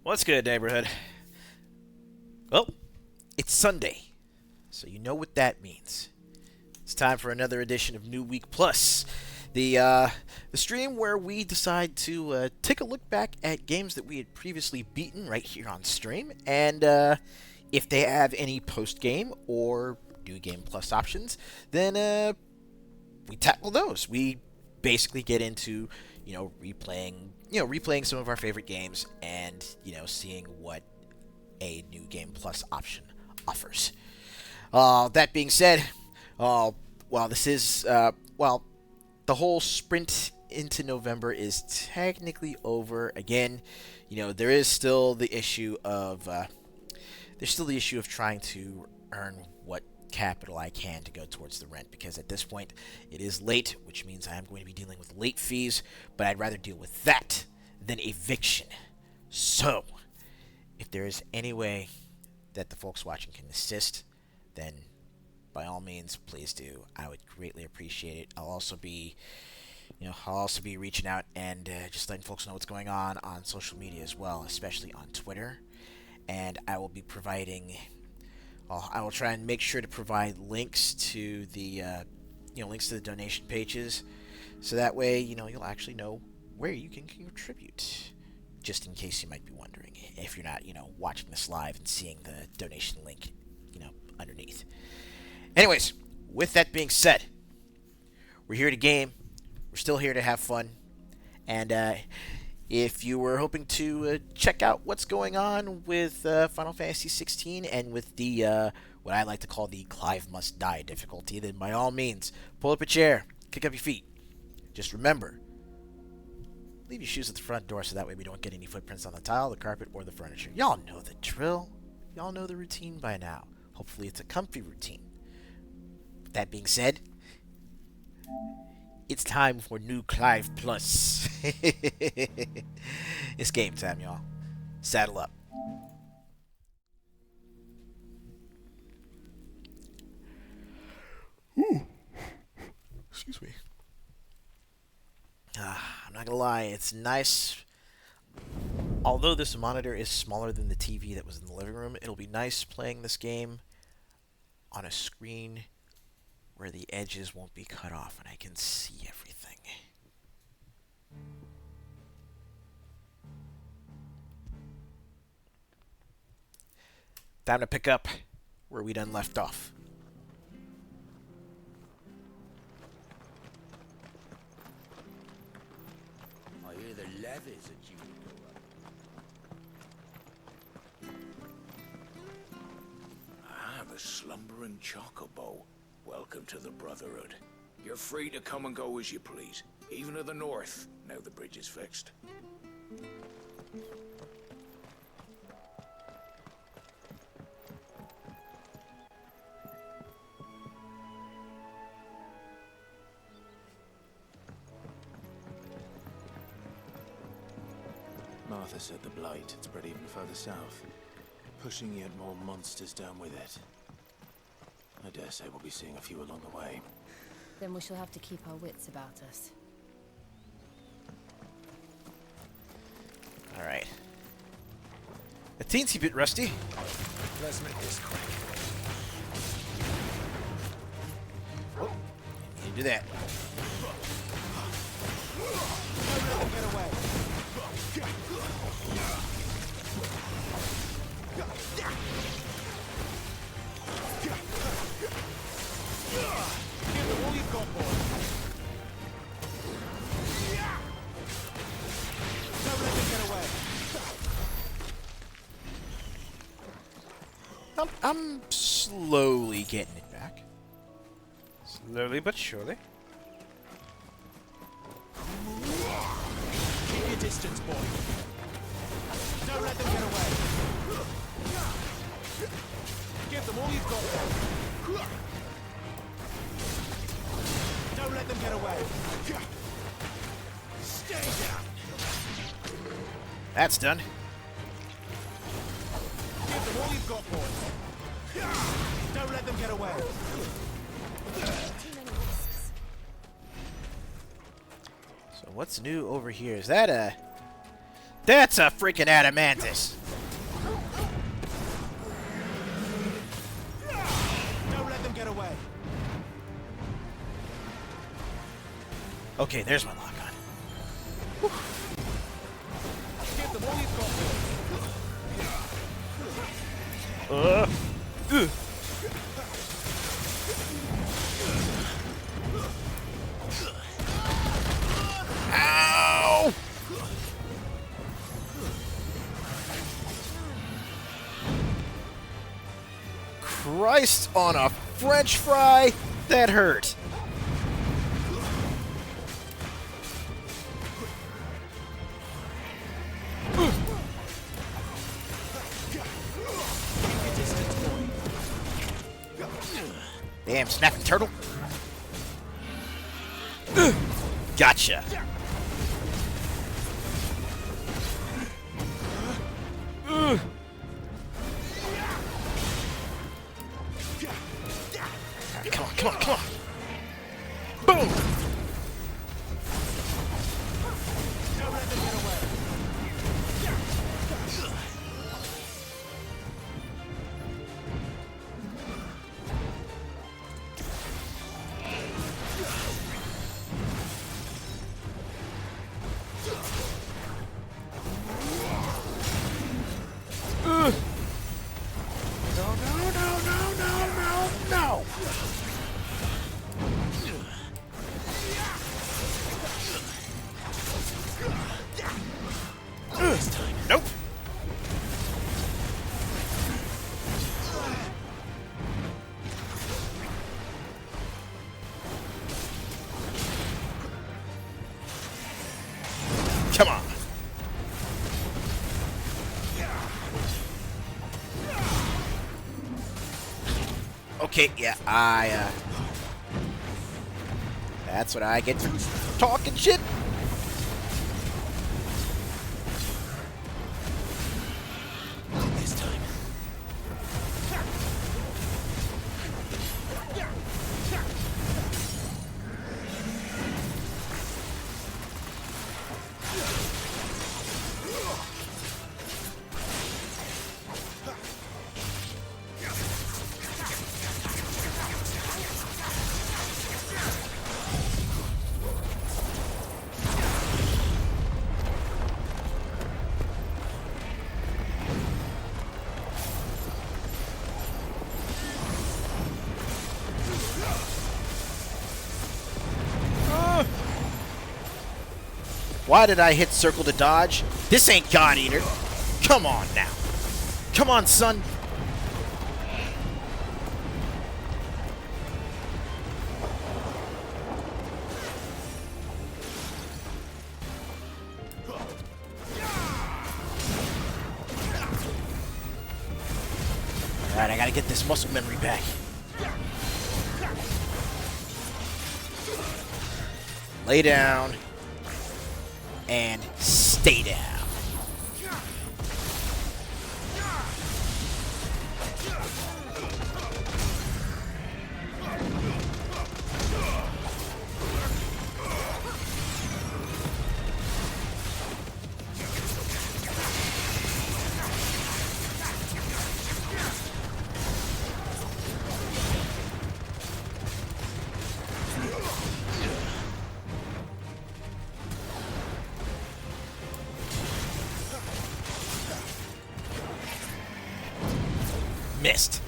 What's good, neighborhood? Well, it's Sunday, so you know what that means. It's time for another edition of New Week Plus, the stream where we decide to take a look back at games that we had previously beaten right here on stream, and if they have any post game or new game plus options, then we tackle those. We basically get into replaying some of our favorite games and seeing what a new game plus option offers. That being said, while this is the whole sprint into November is technically over. Again, there is still the issue of trying to earn what capital I can to go towards the rent, because at this point it is late, which means I am going to be dealing with late fees, but I'd rather deal with that than eviction. So, if there is any way that the folks watching can assist, then by all means, please do. I would greatly appreciate it. I'll also be reaching out and just letting folks know what's going on social media as well, especially on Twitter. And I will be providing. I will try and make sure to provide links to the donation pages, so that way you'll actually know where you can contribute. Just in case you might be wondering, if you're not watching this live and seeing the donation link underneath. Anyways, with that being said, we're here to game. We're still here to have fun. And if you were hoping to check out what's going on with Final Fantasy 16 and with the what I like to call the Clive Must Die difficulty, then by all means, pull up a chair, kick up your feet. Just remember, leave your shoes at the front door so that way we don't get any footprints on the tile, the carpet, or the furniture. Y'all know the drill. Y'all know the routine by now. Hopefully it's a comfy routine. With that being said, it's time for new Clive Plus. It's game time, y'all. Saddle up. Ooh. Excuse me. I'm not gonna lie, it's nice. Although this monitor is smaller than the TV that was in the living room, it'll be nice playing this game on a screen where the edges won't be cut off and I can see everything. Time to pick up where we done left off. I hear the levies are due to go up. Ah, the slumbering chocobo. Welcome to the Brotherhood. You're free to come and go as you please, even to the north, now the bridge is fixed. Martha said the blight had spread even further south, pushing yet more monsters down with it. I dare say we'll be seeing a few along the way. Then we shall have to keep our wits about us. Alright. A teensy bit rusty. Let's make this quick. Oh, you do that. Get away. Give them all you've got, boy. Don't let them get away. I'm slowly getting it back. Slowly but surely. Keep your distance, boy. Don't let them get away. Give them all you've got, boy. Don't let them get away. Stay down. That's done. Give them all you've got, boys. Don't let them get away. Too many risks. So what's new over here? Is that That's a freaking adamantus. Don't let them get away. Okay, there's my lock on. Give them all you've got. Ow! Christ on a French fry, that hurt. Damn, snapping turtle. Gotcha. Come on, come on, come on. Boom. Don't let them get away. No, no, no, no, no, no, no. Nope. Come on. Okay, yeah, that's what I get for talking shit. This time. Why did I hit circle to dodge? This ain't God Eater. Come on now. Come on, son. Alright, I gotta get this muscle memory back. Lay down. And stay down. Missed.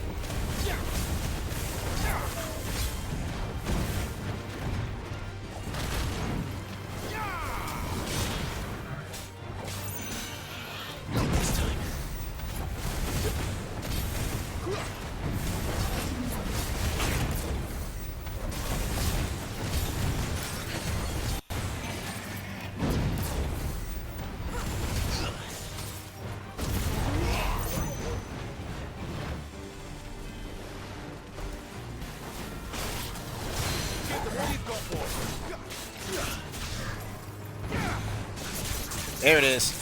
There it is.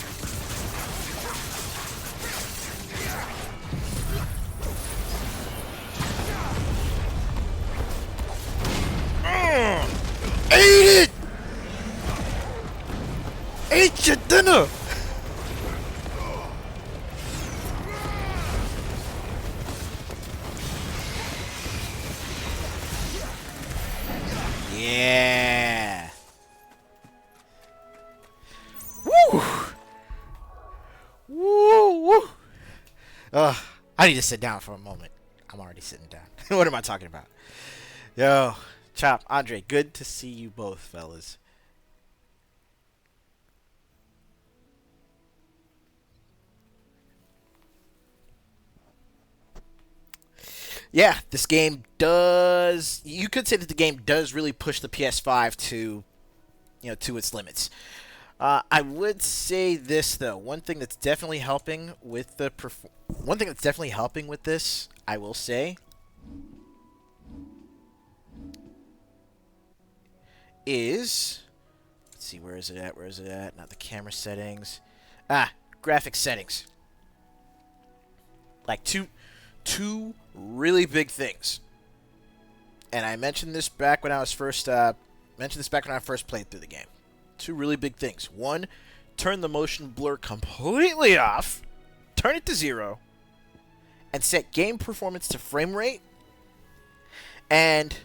Ate it! Ate your dinner! Ugh, I need to sit down for a moment. I'm already sitting down. What am I talking about? Yo, Chop, Andre, good to see you both, fellas. Yeah, this game does. You could say that the game does really push the PS5 to, to its limits. I would say this though. One thing that's definitely helping with this, I will say, is, let's see, where is it at? Where is it at? Not the camera settings. Graphic settings. Like two really big things. And I mentioned this back when I first played through the game. Two really big things. One, turn the motion blur completely off, turn it to 0, and set game performance to frame rate. And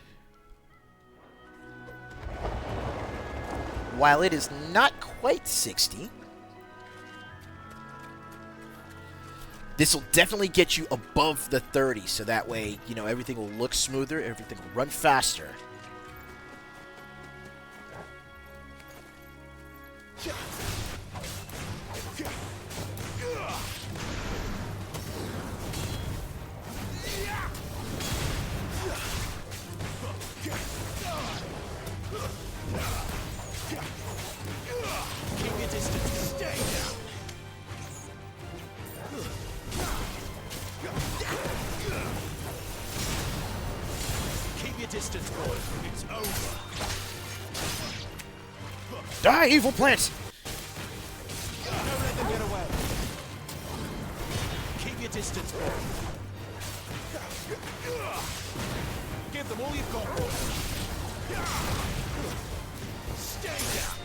while it is not quite 60, this will definitely get you above the 30, so that way, everything will look smoother, everything will run faster. Keep your distance. Stay down. Keep your distance, boy. It's over. Die, evil plants! Don't let them get away. Keep your distance, boy. Give them all you've got, boy. Stay down.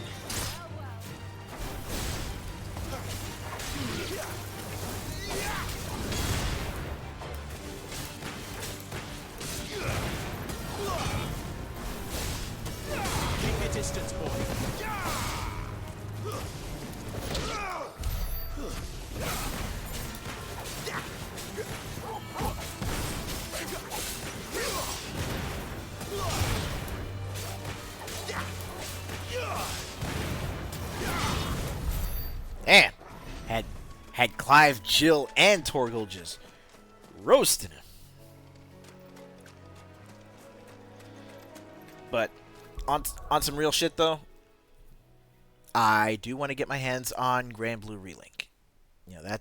Keep your distance, boy. Man, had Clive, Jill, and Torgal just roasting him. But on some real shit though, I do want to get my hands on Grand Blue Relink. That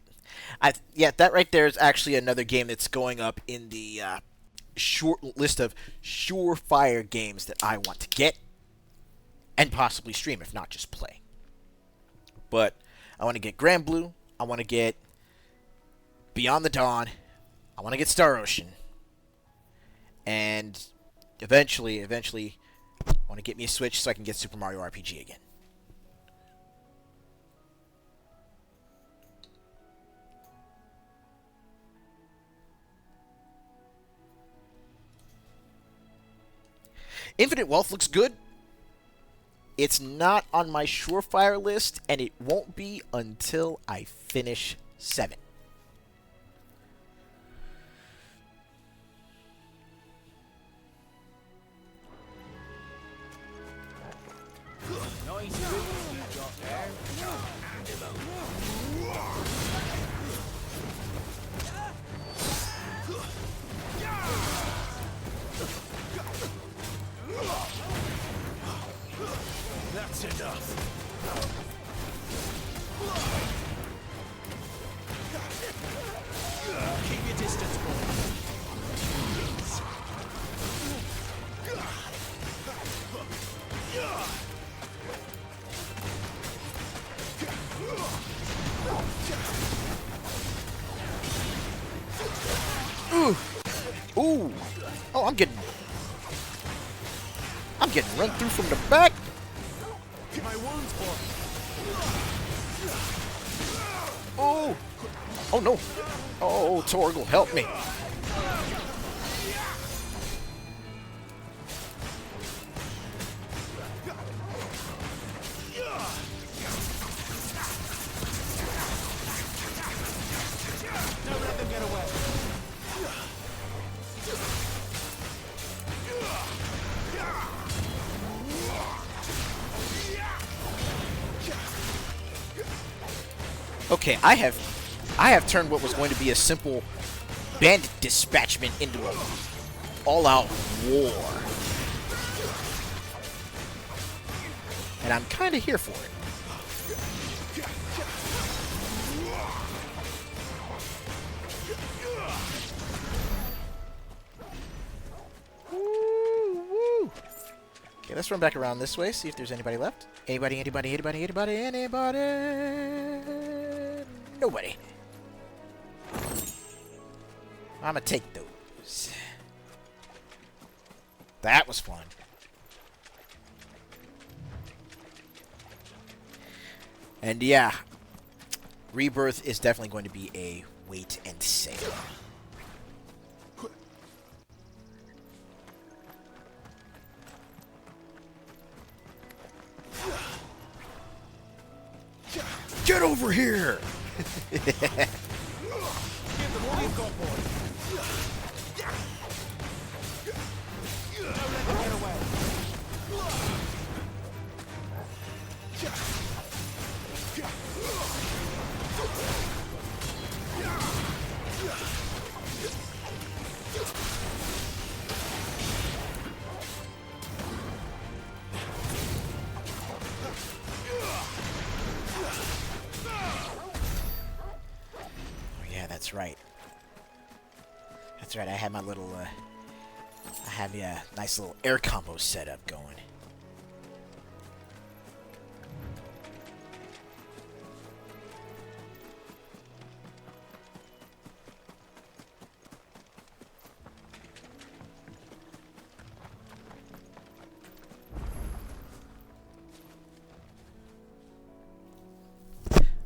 right there is actually another game that's going up in the short list of surefire games that I want to get and possibly stream, if not just play. But I want to get Grand Blue. I want to get Beyond the Dawn. I want to get Star Ocean. And eventually, I want to get me a Switch so I can get Super Mario RPG again. Infinite Wealth looks good. It's not on my surefire list, and it won't be until I finish 7. Nice boots you got there. That's enough. Keep your distance, boy. Ooh. Ooh. Oh, I'm getting run through from the back. My wounds, boy. Oh. Oh no. Oh, Torgal, help me. Don't let them get Okay, I have turned what was going to be a simple bandit dispatchment into a all-out war. And I'm kind of here for it. Woo. Okay, let's run back around this way, see if there's anybody left. Anybody? Nobody. I'm gonna take those. That was fun. And yeah, Rebirth is definitely going to be a wait and see. Get over here! That's right. That's right. I had my little, I have a nice little air combo setup going.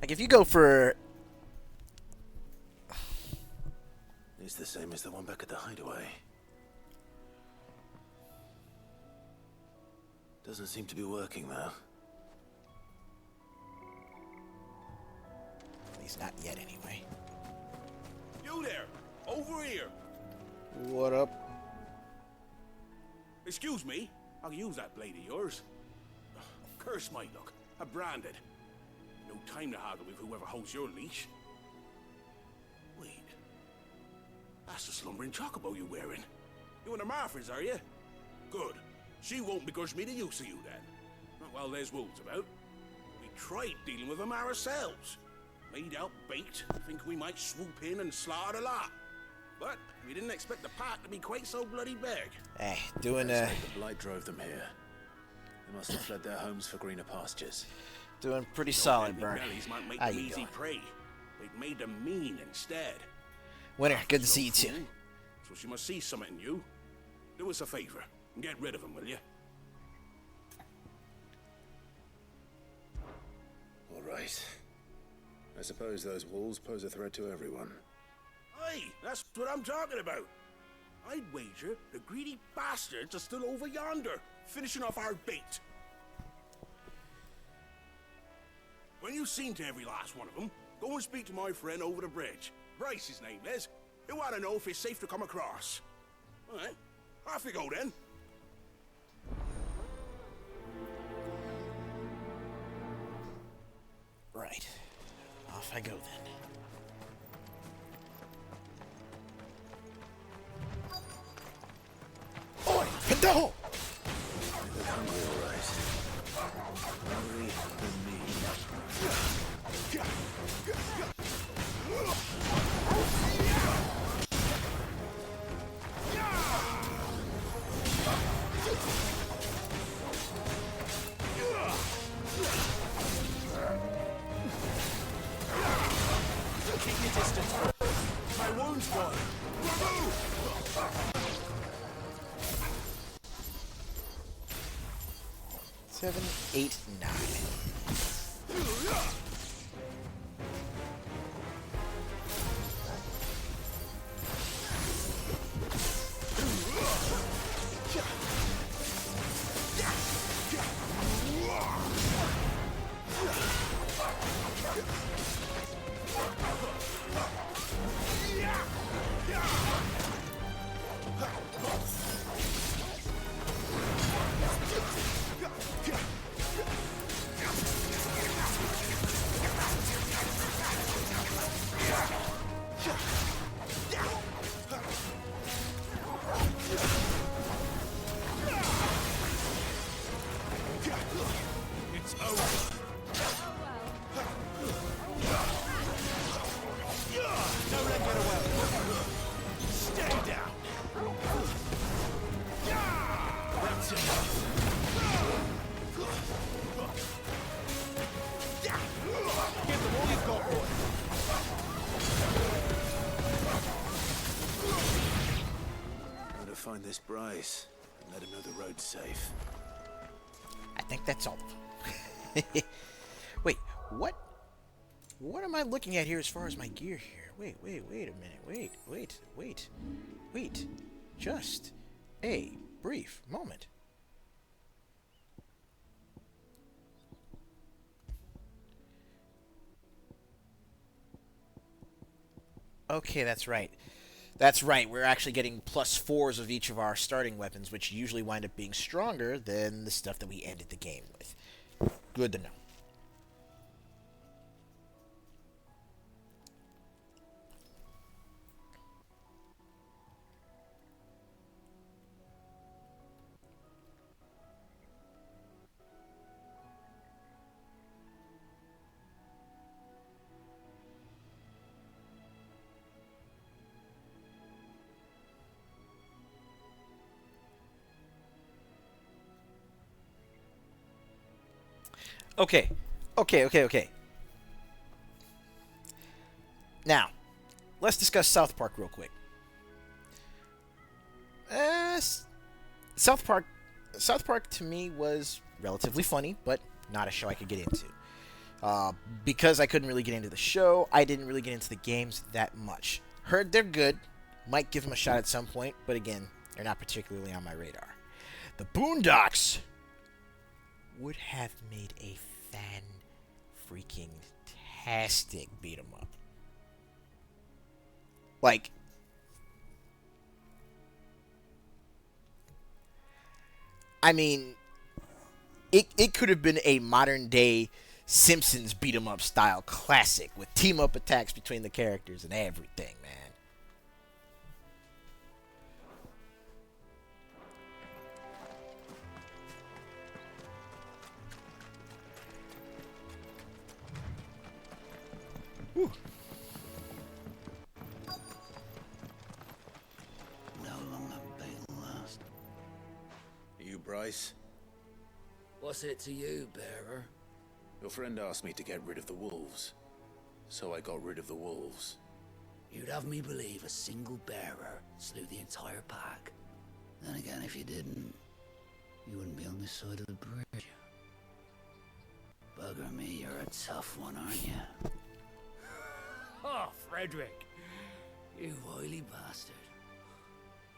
Like if you go for It's the same as the one back at the hideaway. Doesn't seem to be working, though. At least not yet, anyway. You there! Over here! What up? Excuse me? I can use that blade of yours. Curse my luck. I'm branded. No time to haggle with whoever holds your leash. Wait. That's the slumbering chocobo you're wearing. You and the Marfers, are you? Good. She won't begrudge me the use of you, then. Not while there's wolves about. We tried dealing with them ourselves. Made out baked, think we might swoop in and slaughter a lot. But we didn't expect the pack to be quite so bloody big. Hey, doing The blight drove them here. They must have fled their homes for greener pastures. doing pretty solid, Burn. Bellies might make How them you easy doing? prey. They'd made them mean instead. Winter, good to see you too. Fool. So she must see something in you. Do us a favor and get rid of them, will you? All right. I suppose those wolves pose a threat to everyone. Aye, that's what I'm talking about. I'd wager the greedy bastards are still over yonder, finishing off our bait. When you've seen to every last one of them, go and speak to my friend over the bridge. Bryce, his name is. He'll want to know if it's safe to come across. All right, off you go then. Right. Off I go then. Oi, pendejo! They're hungry, all right. Hungry for me. Keep your distance. My wound's gone. Seven, 8, 9. this Bryce and let him know the road's safe. I think that's all. Wait, what? What am I looking at here as far as my gear here? Wait a minute. Wait. Just a brief moment. Okay, that's right. That's right. We're actually getting plus fours of each of our starting weapons, which usually wind up being stronger than the stuff that we ended the game with. Good to know. Okay. Okay. Now, let's discuss South Park real quick. Uh, South Park, South Park to me was relatively funny, but not a show I could get into. Because I couldn't really get into the show, I didn't really get into the games that much. Heard they're good, might give them a shot at some point, but again, they're not particularly on my radar. The Boondocks would have made a fan freaking tastic beat 'em up. Like, I mean, it could have been a modern day Simpsons beat 'em up style classic with team up attacks between the characters and everything, man. Whew. How long that battle last? You, Bryce? What's it to you, bearer? Your friend asked me to get rid of the wolves, so I got rid of the wolves. You'd have me believe a single bearer slew the entire pack. Then again, if you didn't, you wouldn't be on this side of the bridge. Bugger me, you're a tough one, aren't you? Oh, Frederick! You wily bastard.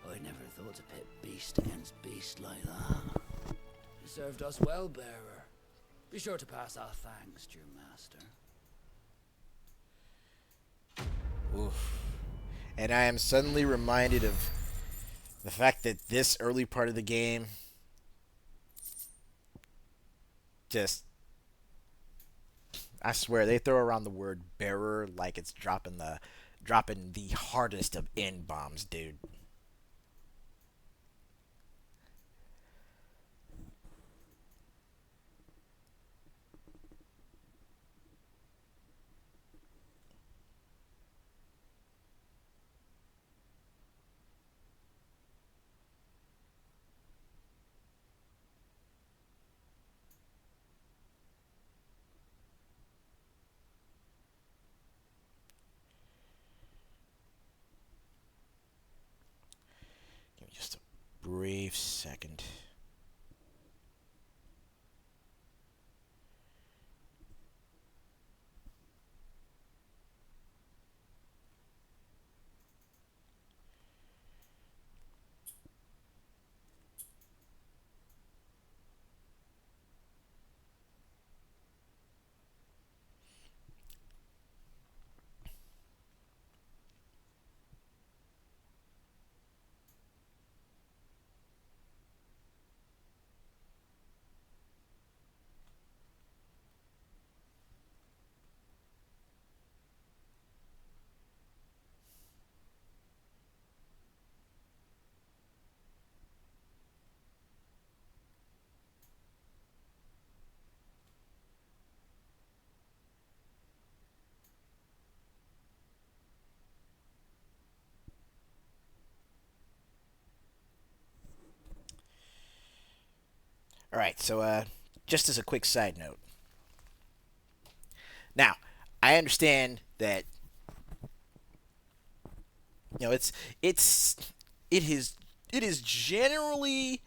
I never thought to pit beast against beast like that. You served us well, bearer. Be sure to pass our thanks to your master. Oof. And I am suddenly reminded of the fact that this early part of the game just, I swear they throw around the word bearer like it's dropping the hardest of N bombs, dude. Give me just a brief second. All right, so just as a quick side note. Now, I understand that it's it is it is generally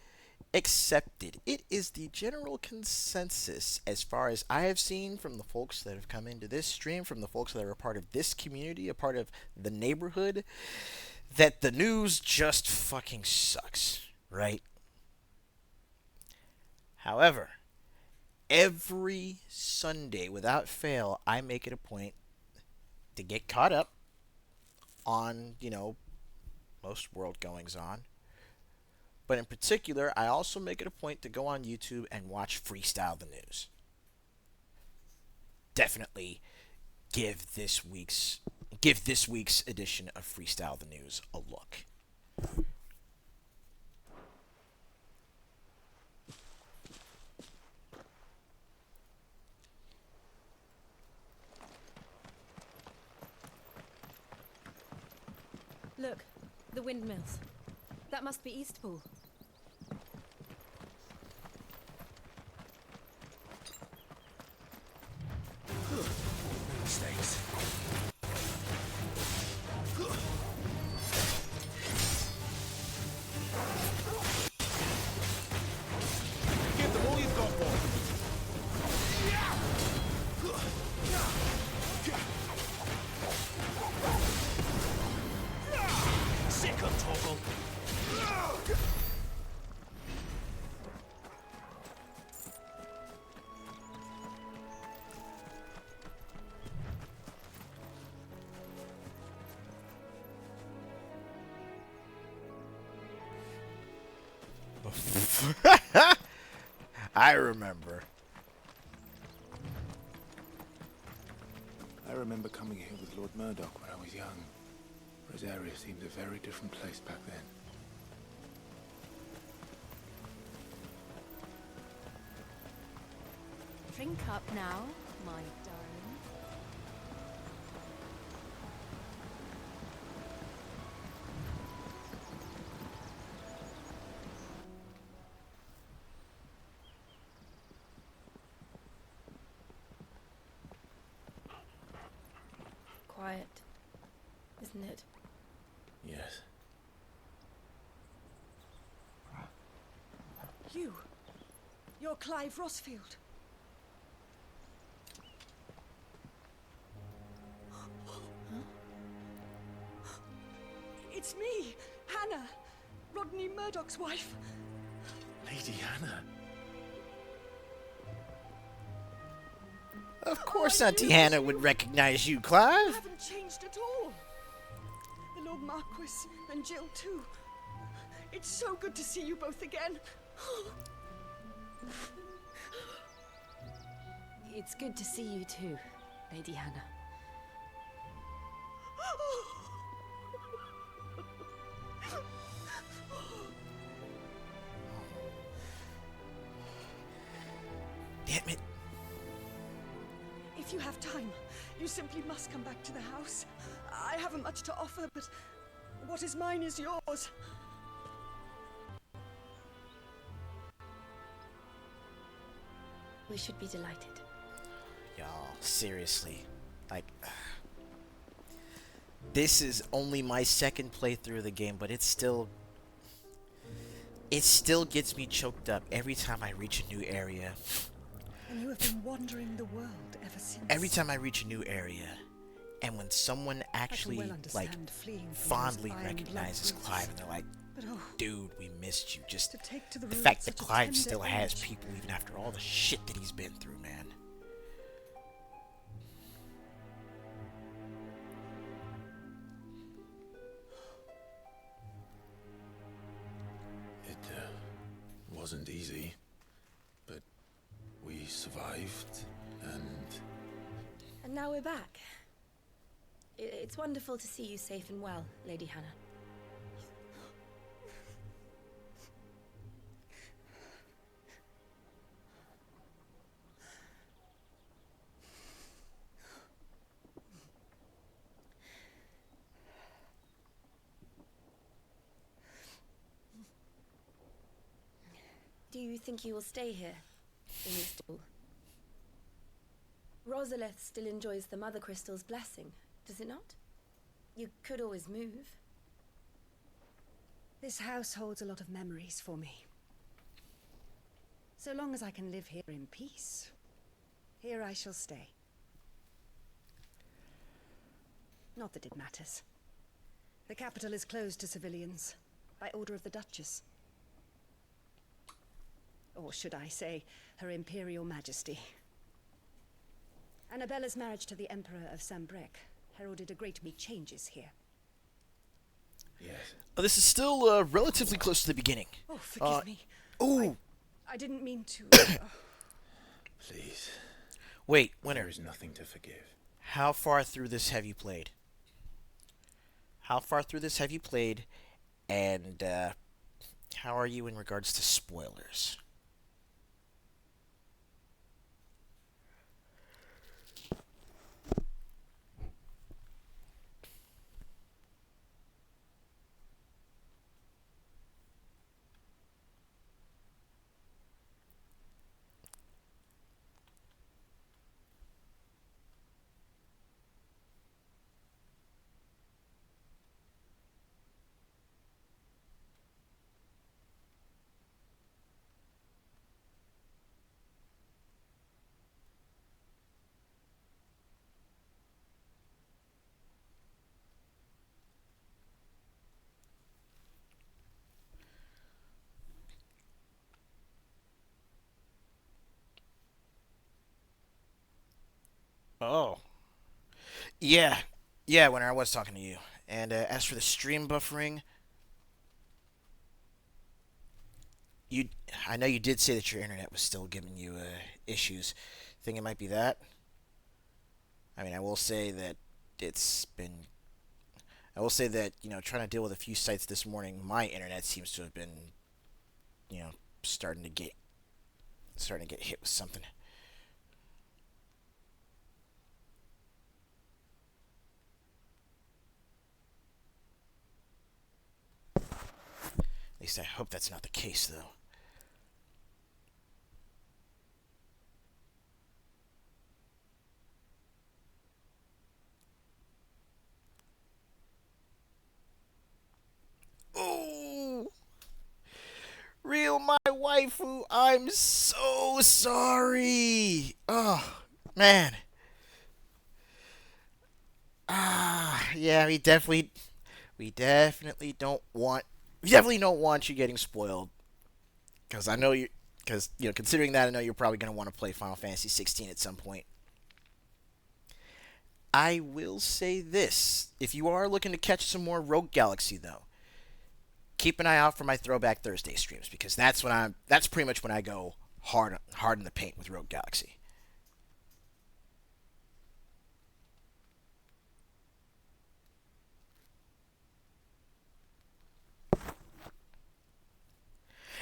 accepted. It is the general consensus, as far as I have seen from the folks that have come into this stream, from the folks that are a part of this community, a part of the neighborhood, that the news just fucking sucks, right? However, every Sunday, without fail, I make it a point to get caught up on, most world goings on. But in particular, I also make it a point to go on YouTube and watch Freestyle the News. Definitely give this week's edition of Freestyle the News a look. Look, the windmills. That must be Eastpool. Mistakes. Give them all you've got, boy. Sick of Toggle. I remember. I remember coming here with Lord Murdoch when I was young. Rosaria seemed a very different place back then. Drink up now, my darling. Quiet, isn't it? Yes. You're Clive Rossfield. It's me, Hannah, Rodney Murdoch's wife. Lady Hannah. Of course Auntie Hannah would recognize you, You Clive. haven't changed at all. The Lord Marquis and Jill too. It's so good to see you both again. It's good to see you too, Lady Hannah. Damn it. If you have time, you simply must come back to the house. I haven't much to offer, but what is mine is yours. We should be delighted. Y'all, seriously. Like, this is only my second playthrough of the game, but it still gets me choked up every time I reach a new area. And you have been wandering the world ever since. Every time I reach a new area, and when someone actually, well like, understand fleeing from fondly those iron recognizes bloodroots. Clive, and they're like, But oh, dude, we missed you. Just to take to the the road fact at that such a Clive tender still has age. people even after all the shit that he's been through, man. It wasn't easy, but we survived, and And now we're back. It's wonderful to see you safe and well, Lady Hannah. Do you think you will stay here, in Eastpool? Rosalith still enjoys the Mother Crystal's blessing, does it not? You could always move. This house holds a lot of memories for me. So long as I can live here in peace, here I shall stay. Not that it matters. The capital is closed to civilians, by order of the Duchess. Or should I say, Her Imperial Majesty. Annabella's marriage to the Emperor of Sambrec heralded a great many changes here. Yes. This is still relatively close to the beginning. Oh, forgive me. Oh, I didn't mean to. Please. wait, Winter. There is nothing to forgive. How far through this have you played? How far through this have you played? And how are you in regards to spoilers? Oh. Yeah. Yeah, Winter, I was talking to you. And as for the stream buffering, you I know you did say that your internet was still giving you issues. Think it might be that? I mean, it's been I will say that, trying to deal with a few sites this morning, my internet seems to have been, you know, starting to get hit with something. At least I hope that's not the case, though. Oh, real my waifu, I'm so sorry. Oh, man. Yeah, we definitely don't want you getting spoiled. Because I know considering that, I know you're probably going to want to play Final Fantasy 16 at some point. I will say this: if you are looking to catch some more Rogue Galaxy, though, keep an eye out for my Throwback Thursday streams because that's pretty much when I go hard in the paint with Rogue Galaxy.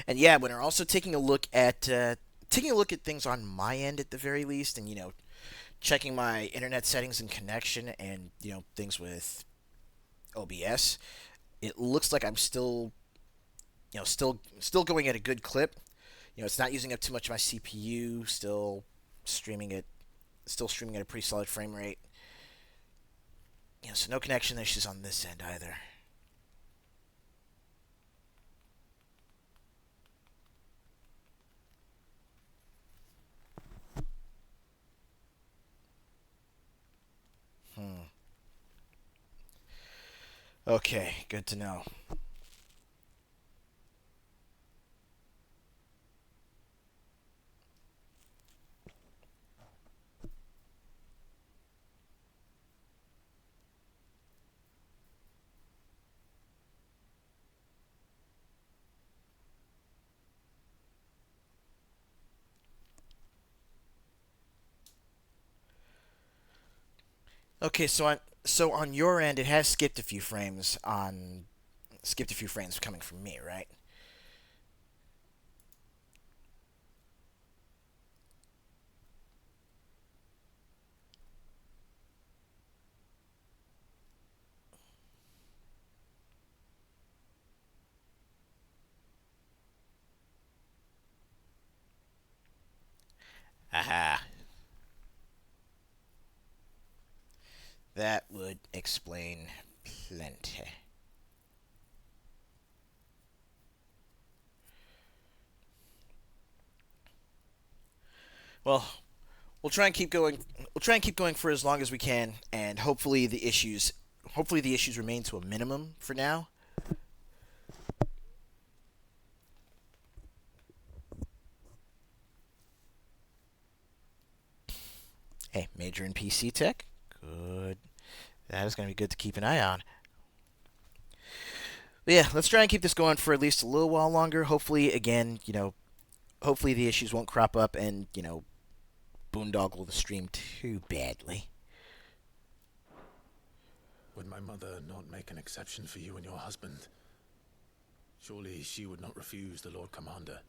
And yeah, when we're also taking a look at things on my end at the very least, and checking my internet settings and connection, and things with OBS. It looks like I'm still going at a good clip. It's not using up too much of my CPU. Streaming it, still streaming at a pretty solid frame rate. So no connection issues on this end either. Hmm. Okay, good to know. Okay, so on your end, it has skipped a few frames coming from me, right? Aha. That would explain plenty. Well, we'll try and keep going. We'll try and keep going for as long as we can, and hopefully the issues remain to a minimum for now. Hey, major in PC tech. Good. That is going to be good to keep an eye on. But yeah, let's try and keep this going for at least a little while longer. Hopefully, again, hopefully the issues won't crop up and, boondoggle the stream too badly. Would my mother not make an exception for you and your husband? Surely she would not refuse the Lord Commander.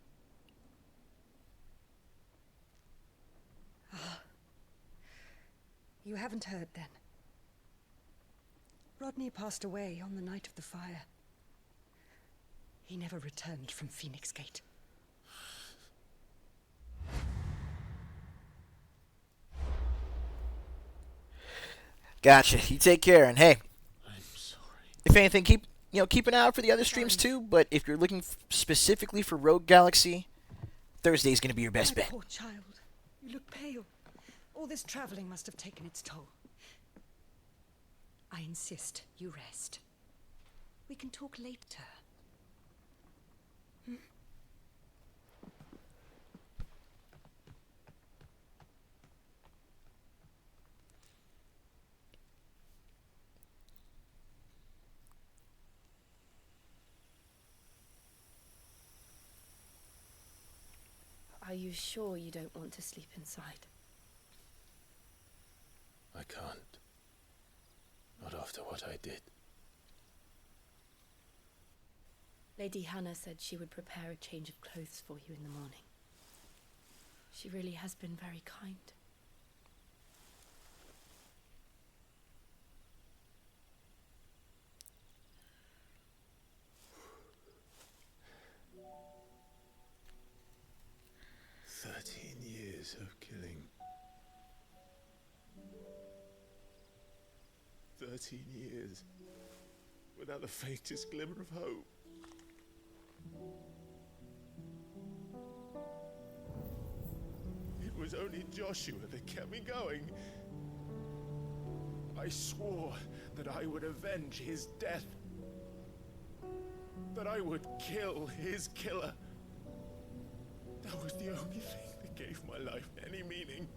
You haven't heard then. Rodney passed away on the night of the fire. He never returned from Phoenix Gate. Gotcha. You take care, and hey, I'm sorry. if anything, keep an eye out for the other streams too. But if you're looking specifically for Rogue Galaxy, Thursday's gonna be your best My bet. poor child. You look pale. All this traveling must have taken its toll. I insist you rest. We can talk later. Are you sure you don't want to sleep inside? I can't. Not after what I did. Lady Hannah said she would prepare a change of clothes for you in the morning. She really has been very kind. Years of killing. 13 years. Without the faintest glimmer of hope. It was only Joshua that kept me going. I swore that I would avenge his death. That I would kill his killer. That was the only thing that gave my life any meaning.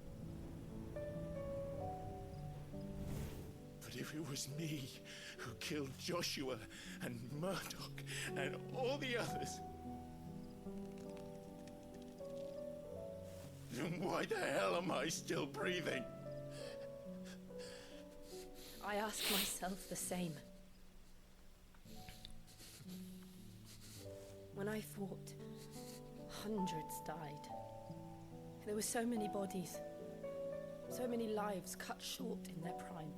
But if it was me who killed Joshua and Murdoch and all the others, then why the hell am I still breathing? I ask myself the same. When I fought, hundreds died. There were so many bodies, so many lives cut short in their prime.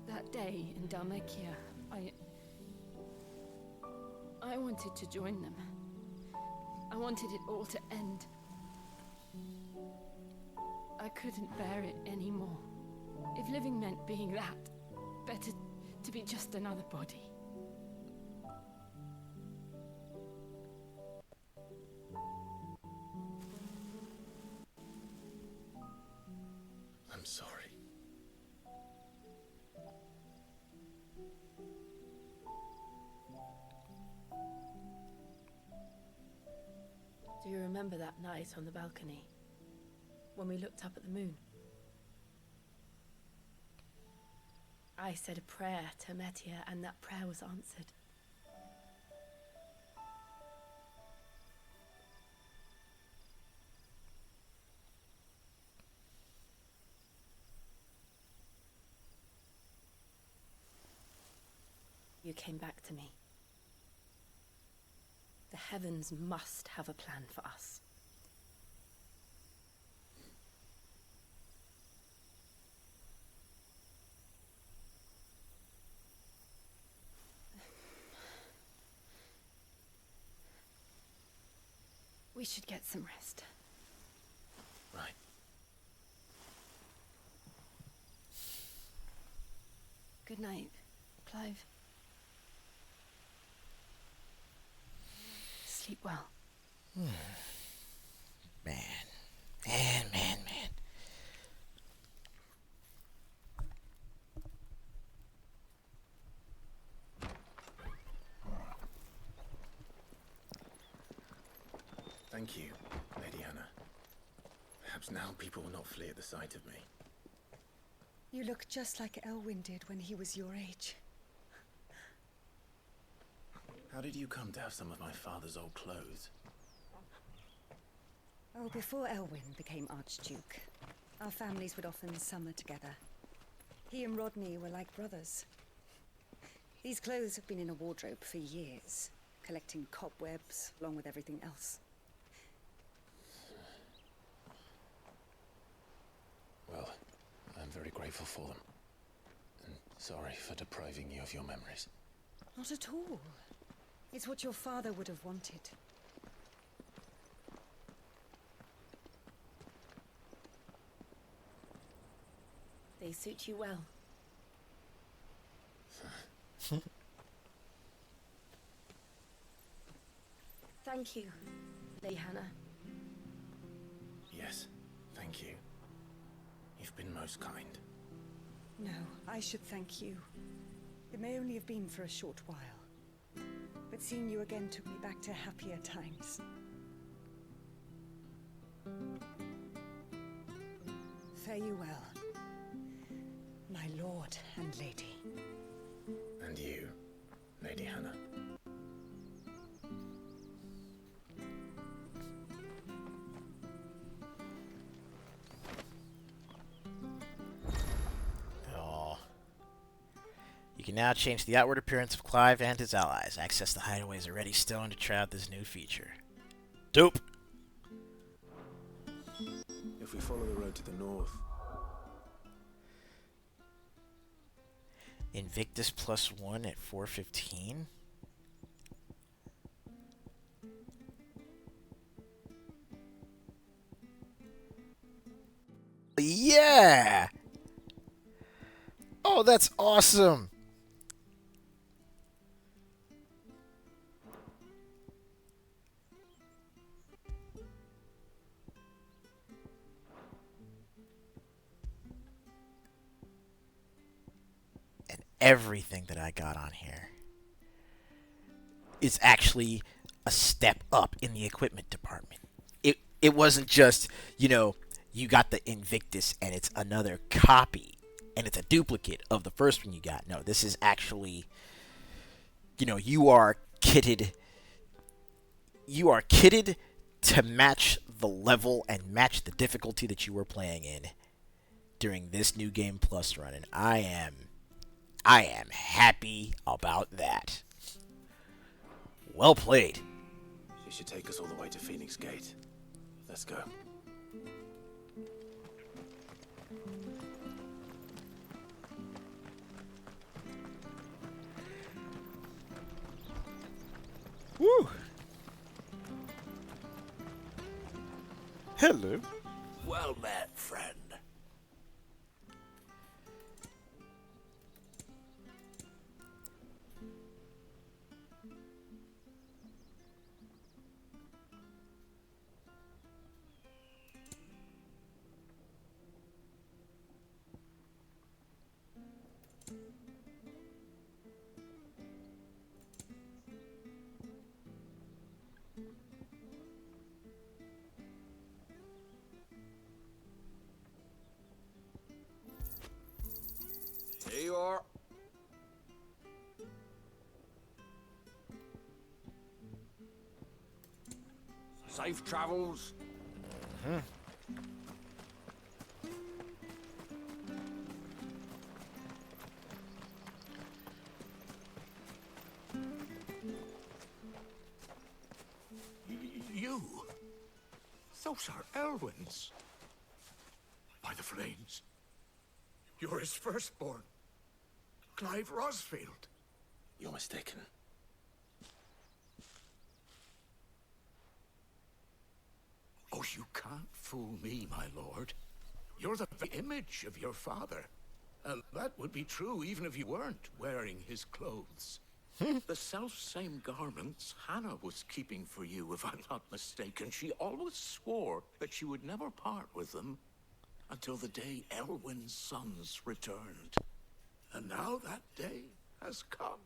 That day in Dalmekia, I wanted to join them. I wanted it all to end. I couldn't bear it anymore. If living meant being that, better to be just another body. I'm sorry. Do you remember that night on the balcony? When we looked up at the moon? I said a prayer to Metia, and that prayer was answered. You came back to me. The heavens must have a plan for us. We should get some rest. Right. Good night, Clive. Sleep well. Thank you, Lady Hannah. Perhaps now people will not flee at the sight of me. You look just like Elwyn did when he was your age. How did you come to have some of my father's old clothes? Oh, before Elwyn became Archduke, our families would often summer together. He and Rodney were like brothers. These clothes have been in a wardrobe for years, collecting cobwebs along with everything else. Well, I'm very grateful for them. And sorry for depriving you of your memories. Not at all. It's what your father would have wanted. They suit you well. Thank you, Lady Hannah. Yes, thank you. You've been most kind. No, I should thank you. It may only have been for a short while, but seeing you again took me back to happier times. Fare you well, my lord and lady. And you, Lady Hannah. Oh. You can now change the outward appearance of Clive and his allies. Access the hideaways already stone to try out this new feature. Dope! If we follow the road to the north, Invictus +1 at 415. Yeah! Oh, that's awesome! And everything that I got on here is actually a step up in the equipment department. It wasn't just, you got the Invictus and it's another copy and it's a duplicate of the first one you got. No, this is actually, you are kitted to match the level and match the difficulty that you were playing in during this New Game Plus run, and I am happy about that. Well played. she should take us all the way to Phoenix Gate. Let's go. Woo! Hello. Well met, friend. Here you are. Safe travels. You? Those are Elwyn's. By the flames. You're his firstborn. Clive Rosfield. You're mistaken. Oh, you can't fool me, my lord. You're the very image of your father. And that would be true even if you weren't wearing his clothes. The self-same garments Hannah was keeping for you, if I'm not mistaken. She always swore that she would never part with them until the day Elwyn's sons returned. And now that day has come.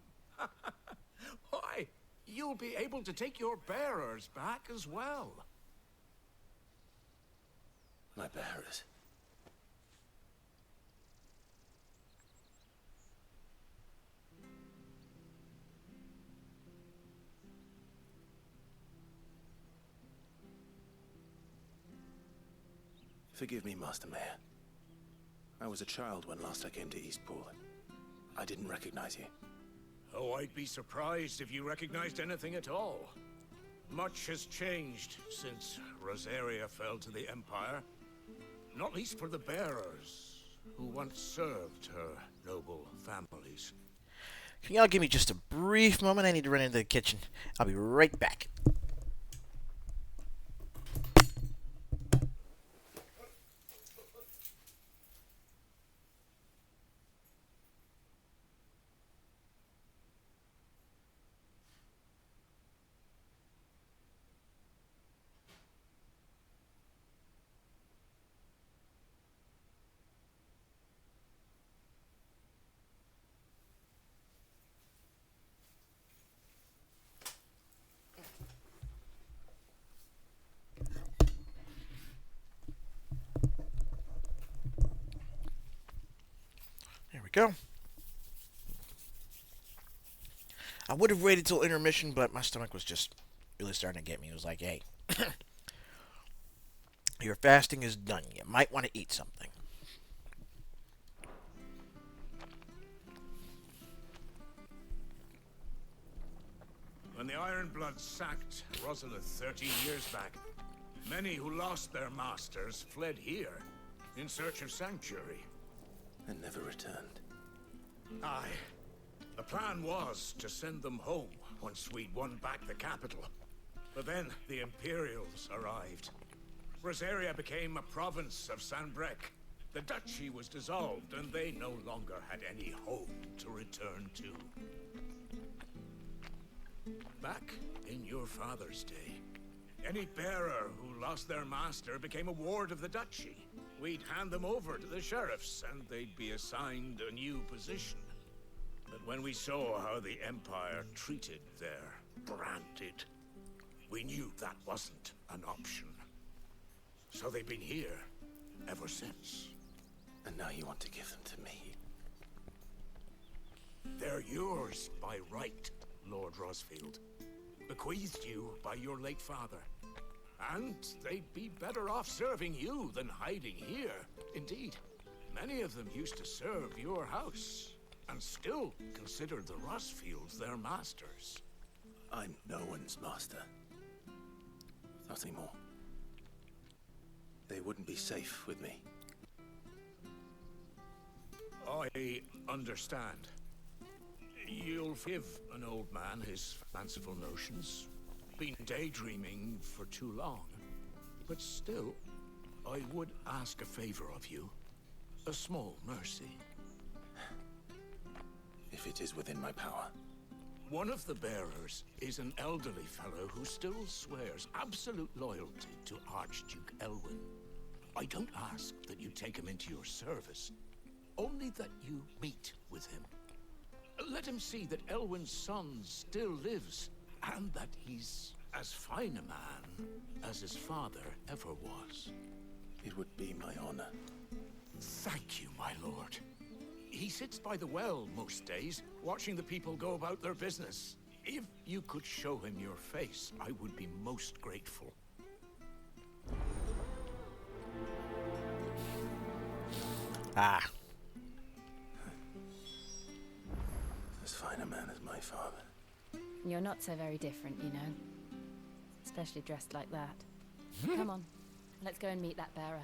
Why, you'll be able to take your bearers back as well. my bearers. Forgive me, Master Mayor. I was a child when last I came to Eastpool. I didn't recognize you. Oh, I'd be surprised if you recognized anything at all. Much has changed since Rosaria fell to the Empire. Not least for the bearers, who once served her noble families. Can y'all give me just a brief moment? I need to run into the kitchen. I'll be right back. There we go. I would have waited till intermission, but my stomach was just really starting to get me. It was like, hey, your fasting is done. You might want to eat something. When the Ironbloods sacked Rosalith 13 years back, many who lost their masters fled here in search of sanctuary. And never returned. Aye. The plan was to send them home once we'd won back the capital. But then the Imperials arrived. Rosaria became a province of Sanbreque. The duchy was dissolved, and they no longer had any home to return to. Back in your father's day, any bearer who lost their master became a ward of the duchy. We'd hand them over to the sheriffs, and they'd be assigned a new position. But when we saw how the Empire treated their branded, we knew that wasn't an option. So they've been here ever since. And now you want to give them to me? They're yours by right, Lord Rosfield. Bequeathed you by your late father. And they'd be better off serving you than hiding here. Indeed, many of them used to serve your house, and still consider the Rosfields their masters. I'm no one's master. Not anymore. They wouldn't be safe with me. I understand. You'll forgive an old man his fanciful notions. Been daydreaming for too long. But still, I would ask a favor of you. A small mercy. If it is within my power. One of the bearers is an elderly fellow who still swears absolute loyalty to Archduke Elwyn. I don't ask that you take him into your service, only that you meet with him. Let him see that Elwyn's son still lives, and that he's as fine a man as his father ever was. It would be my honor. Thank you, my lord. He sits by the well most days, watching the people go about their business. If you could show him your face, I would be most grateful. Ah. As fine a man as my father. You're not so very different, you know. Especially dressed like that. Come on, let's go and meet that bearer.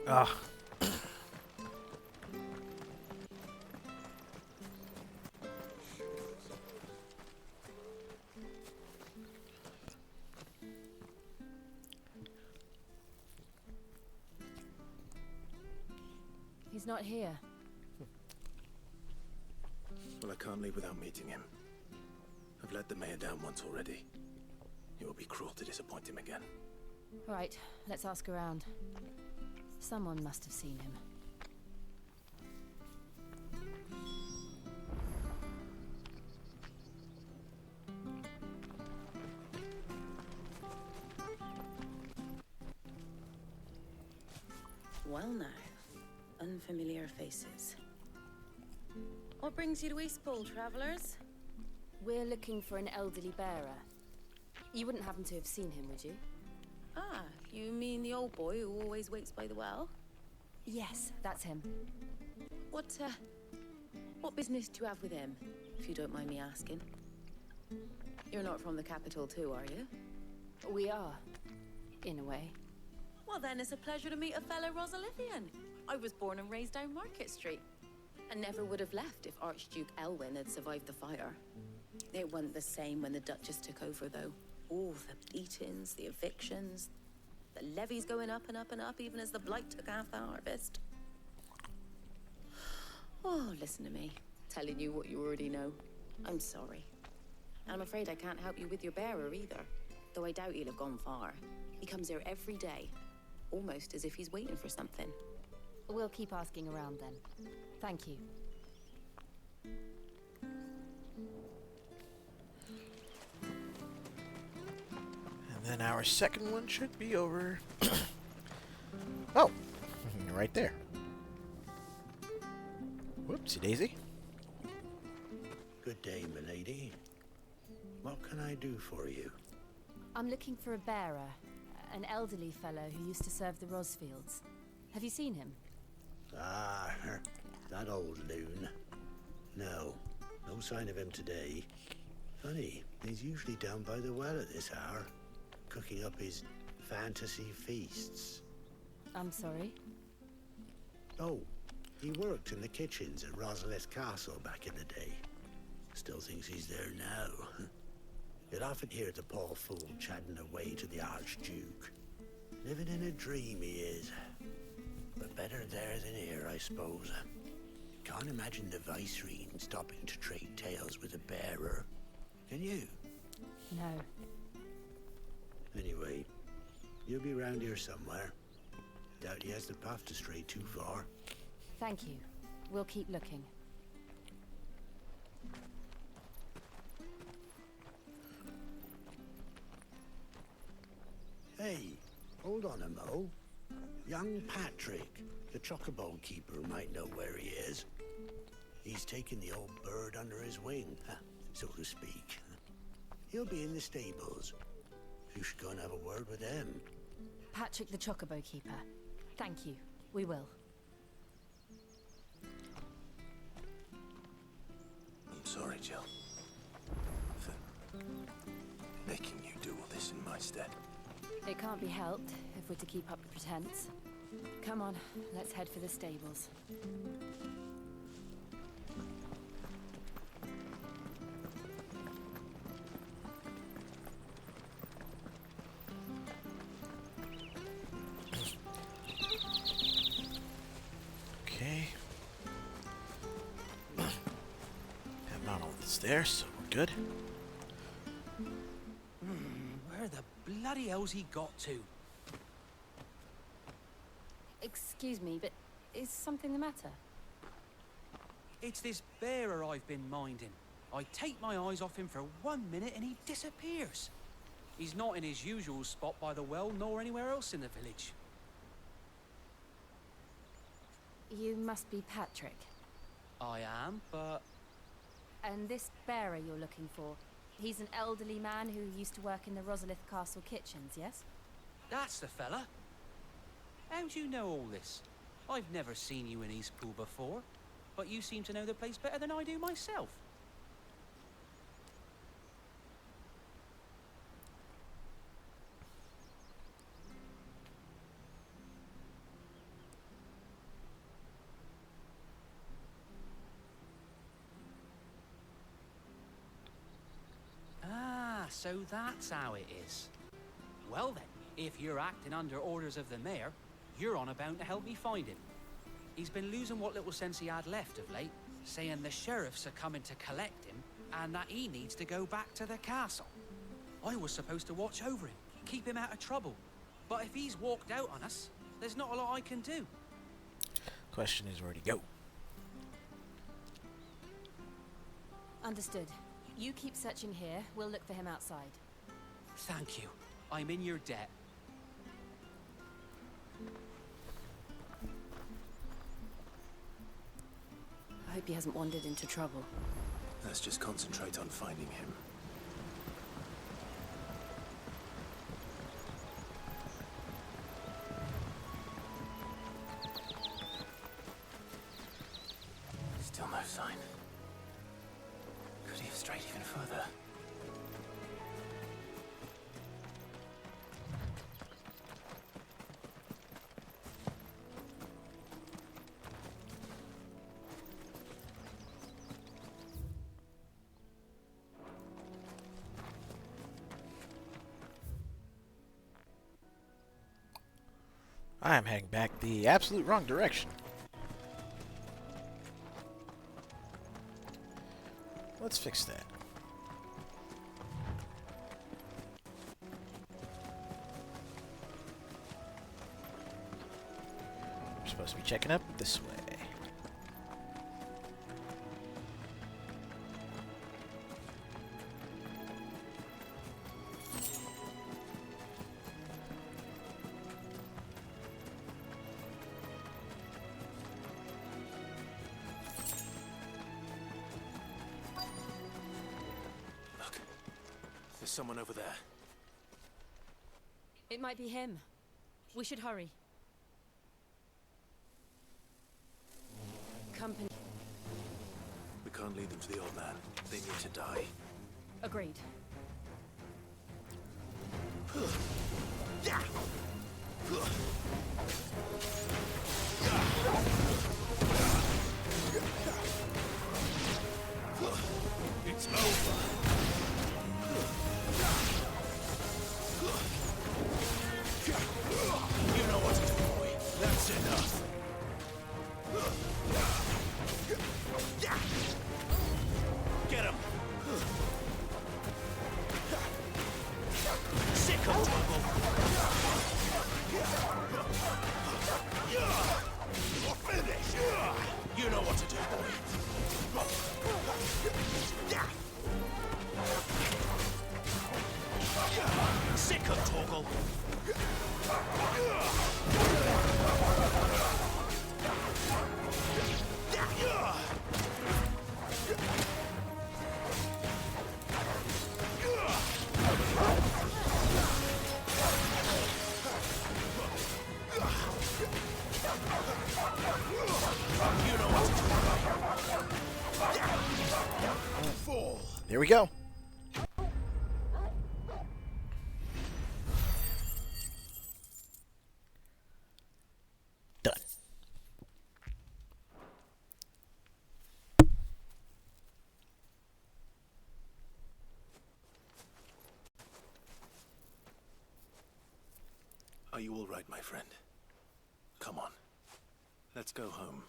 Ah. He's not here. Well, I can't leave without meeting him. I've let the mayor down once already. It will be cruel to disappoint him again. Right, let's ask around. Someone must have seen him. Well now, unfamiliar faces. What brings you to Eastpool, travellers? We're looking for an elderly bearer. You wouldn't happen to have seen him, would you? Ah, you mean the old boy who always waits by the well? Yes, that's him. What business do you have with him, if you don't mind me asking? You're not from the capital too, are you? We are, in a way. Well then, it's a pleasure to meet a fellow Rosalithian. I was born and raised down Market Street, and never would have left if Archduke Elwyn had survived the fire. It wasn't the same when the Duchess took over, though. Oh, the beatings, the evictions, the levies going up and up and up, even as the blight took half the harvest. Oh, listen to me, telling you what you already know. I'm sorry. And I'm afraid I can't help you with your bearer either, though I doubt he'll have gone far. He comes here every day, almost as if he's waiting for something. We'll keep asking around then. Thank you. And then our second one should be over. Oh, right there. Whoopsie daisy. Good day, milady. What can I do for you? I'm looking for a bearer, an elderly fellow who used to serve the Rosfields. Have you seen him? Ah, that old loon. No sign of him today. Funny, he's usually down by the well at this hour, cooking up his fantasy feasts. I'm sorry? Oh, he worked in the kitchens at Rosalith Castle back in the day. Still thinks he's there now. You'd often hear the poor fool chatting away to the Archduke. Living in a dream he is. But better there than here, I suppose. Can't imagine the Viceroy stopping to trade tales with a bearer. Can you? No. Anyway, you'll be round here somewhere. Doubt he has the path to stray too far. Thank you. We'll keep looking. Hey, hold on a mo. Young Patrick, the chocobo keeper, might know where he is. He's taken the old bird under his wing, so to speak. He'll be in the stables. You should go and have a word with them. Patrick the Chocobo Keeper. Thank you. We will. I'm sorry, Jill, for making you do all this in my stead. It can't be helped if we're to keep up the pretense. Come on, let's head for the stables. Okay. Have not all this there, so we're good. Where the bloody hell's he got to? Excuse me, but is something the matter? It's this bearer I've been minding. I take my eyes off him for 1 minute and he disappears. He's not in his usual spot by the well, nor anywhere else in the village. You must be Patrick. I am, but... And this bearer you're looking for, he's an elderly man who used to work in the Rosalith Castle kitchens, yes? That's the fella. How do you know all this? I've never seen you in Eastpool before, but you seem to know the place better than I do myself. Ah, so that's how it is. Well then, if you're acting under orders of the mayor, you're on about to help me find him. He's been losing what little sense he had left of late, saying the sheriffs are coming to collect him and that he needs to go back to the castle. I was supposed to watch over him, keep him out of trouble. But if he's walked out on us, there's not a lot I can do. Question is, where to go? Understood. You keep searching here, we'll look for him outside. Thank you. I'm in your debt. Hope he hasn't wandered into trouble. Let's just concentrate on finding him. Still no sign. Could he have strayed even further? I am heading back the absolute wrong direction. Let's fix that. We're supposed to be checking up this way. There's someone over there. It might be him. We should hurry. Company. We can't lead them to the old man. They need to die. Agreed. It's over. You know what to do, boy. That's enough. Get him. Sick of trouble. Finish. You know what to do, boy. Sick of Torgal. There we go. Done. Are you all right, my friend? Come on. Let's go home.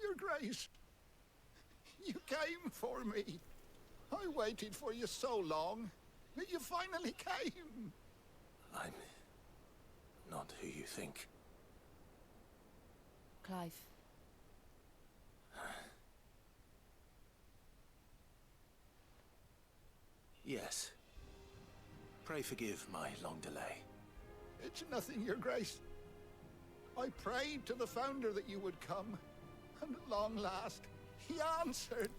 Your Grace, you came for me. I waited for you so long, but you finally came. I'm not who you think. Clive. Yes. Pray forgive my long delay. It's nothing, Your Grace. I prayed to the Founder that you would come, and at long last, he answered.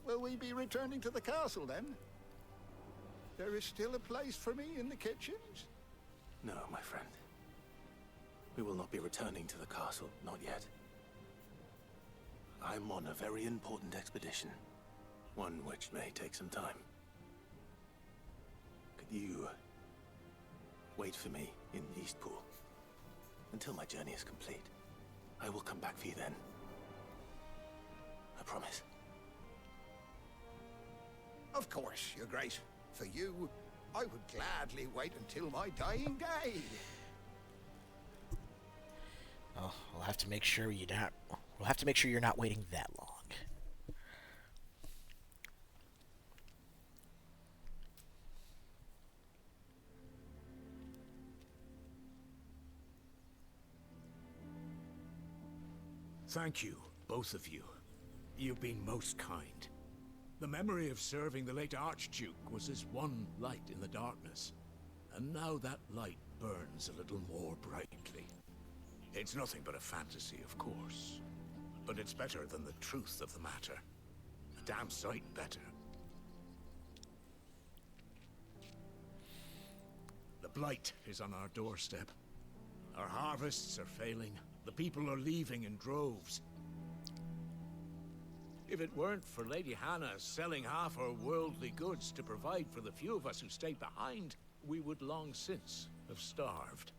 Will we be returning to the castle, then? There is still a place for me in the kitchens? No, my friend. We will not be returning to the castle, not yet. I'm on a very important expedition. One which may take some time. Could you wait for me in Eastpool until my journey is complete? I will come back for you then. I promise. Of course, Your Grace. For you, I would gladly wait until my dying day. Oh, we'll have to make sure you're not. We'll have to make sure you're not waiting that long. Thank you, both of you. You've been most kind. The memory of serving the late Archduke was as one light in the darkness, and now that light burns a little more brightly. It's nothing but a fantasy, of course, but it's better than the truth of the matter. A damn sight better. The blight is on our doorstep. Our harvests are failing. The people are leaving in droves. If it weren't for Lady Hannah selling half her worldly goods to provide for the few of us who stayed behind, we would long since have starved.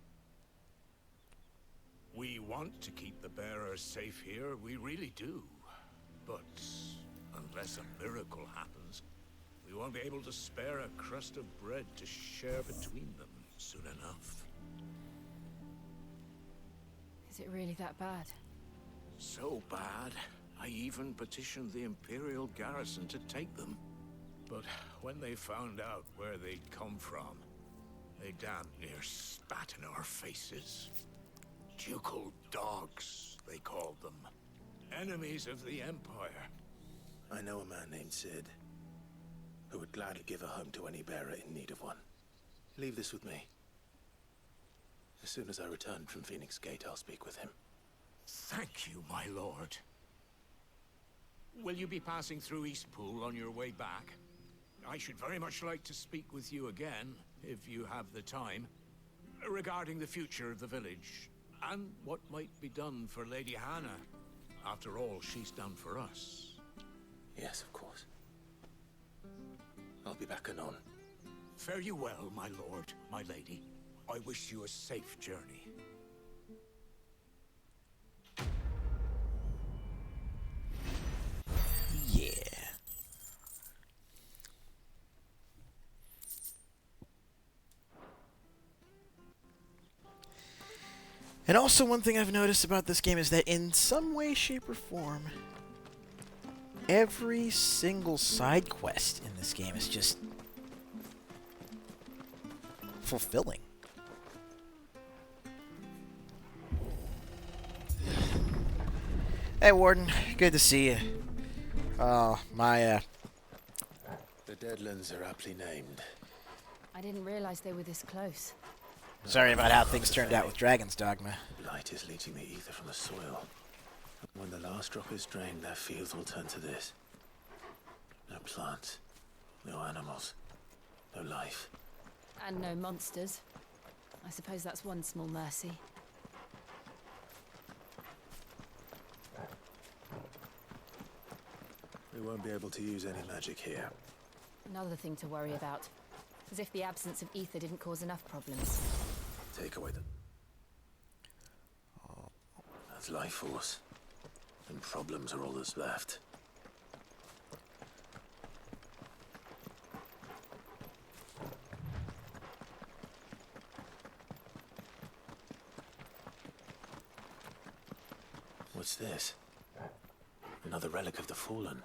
We want to keep the bearers safe here, we really do. But unless a miracle happens, we won't be able to spare a crust of bread to share between them soon enough. Is it really that bad? So bad, I even petitioned the Imperial garrison to take them. But when they found out where they'd come from, they damn near spat in our faces. Ducal dogs, they called them. Enemies of the Empire. I know a man named Sid, who would gladly give a home to any bearer in need of one. Leave this with me. As soon as I return from Phoenix Gate, I'll speak with him. Thank you, my lord. Will you be passing through Eastpool on your way back? I should very much like to speak with you again, if you have the time, regarding the future of the village, and what might be done for Lady Hannah. After all, she's done for us. Yes, of course. I'll be back anon. Fare you well, my lord, my lady. I wish you a safe journey. Yeah. And also one thing I've noticed about this game is that in some way, shape, or form, every single side quest in this game is just fulfilling. Hey, Warden. Good to see you. Oh, The Deadlands are aptly named. I didn't realize they were this close. Sorry about how things turned out with Dragon's Dogma. Blight is leaching the ether from the soil. When the last drop is drained, their fields will turn to this. No plants, no animals, no life. And no monsters. I suppose that's one small mercy. We won't be able to use any magic here. Another thing to worry about. As if the absence of ether didn't cause enough problems. Take away the... That's life force. And problems are all that's left. What's this? Another relic of the Fallen.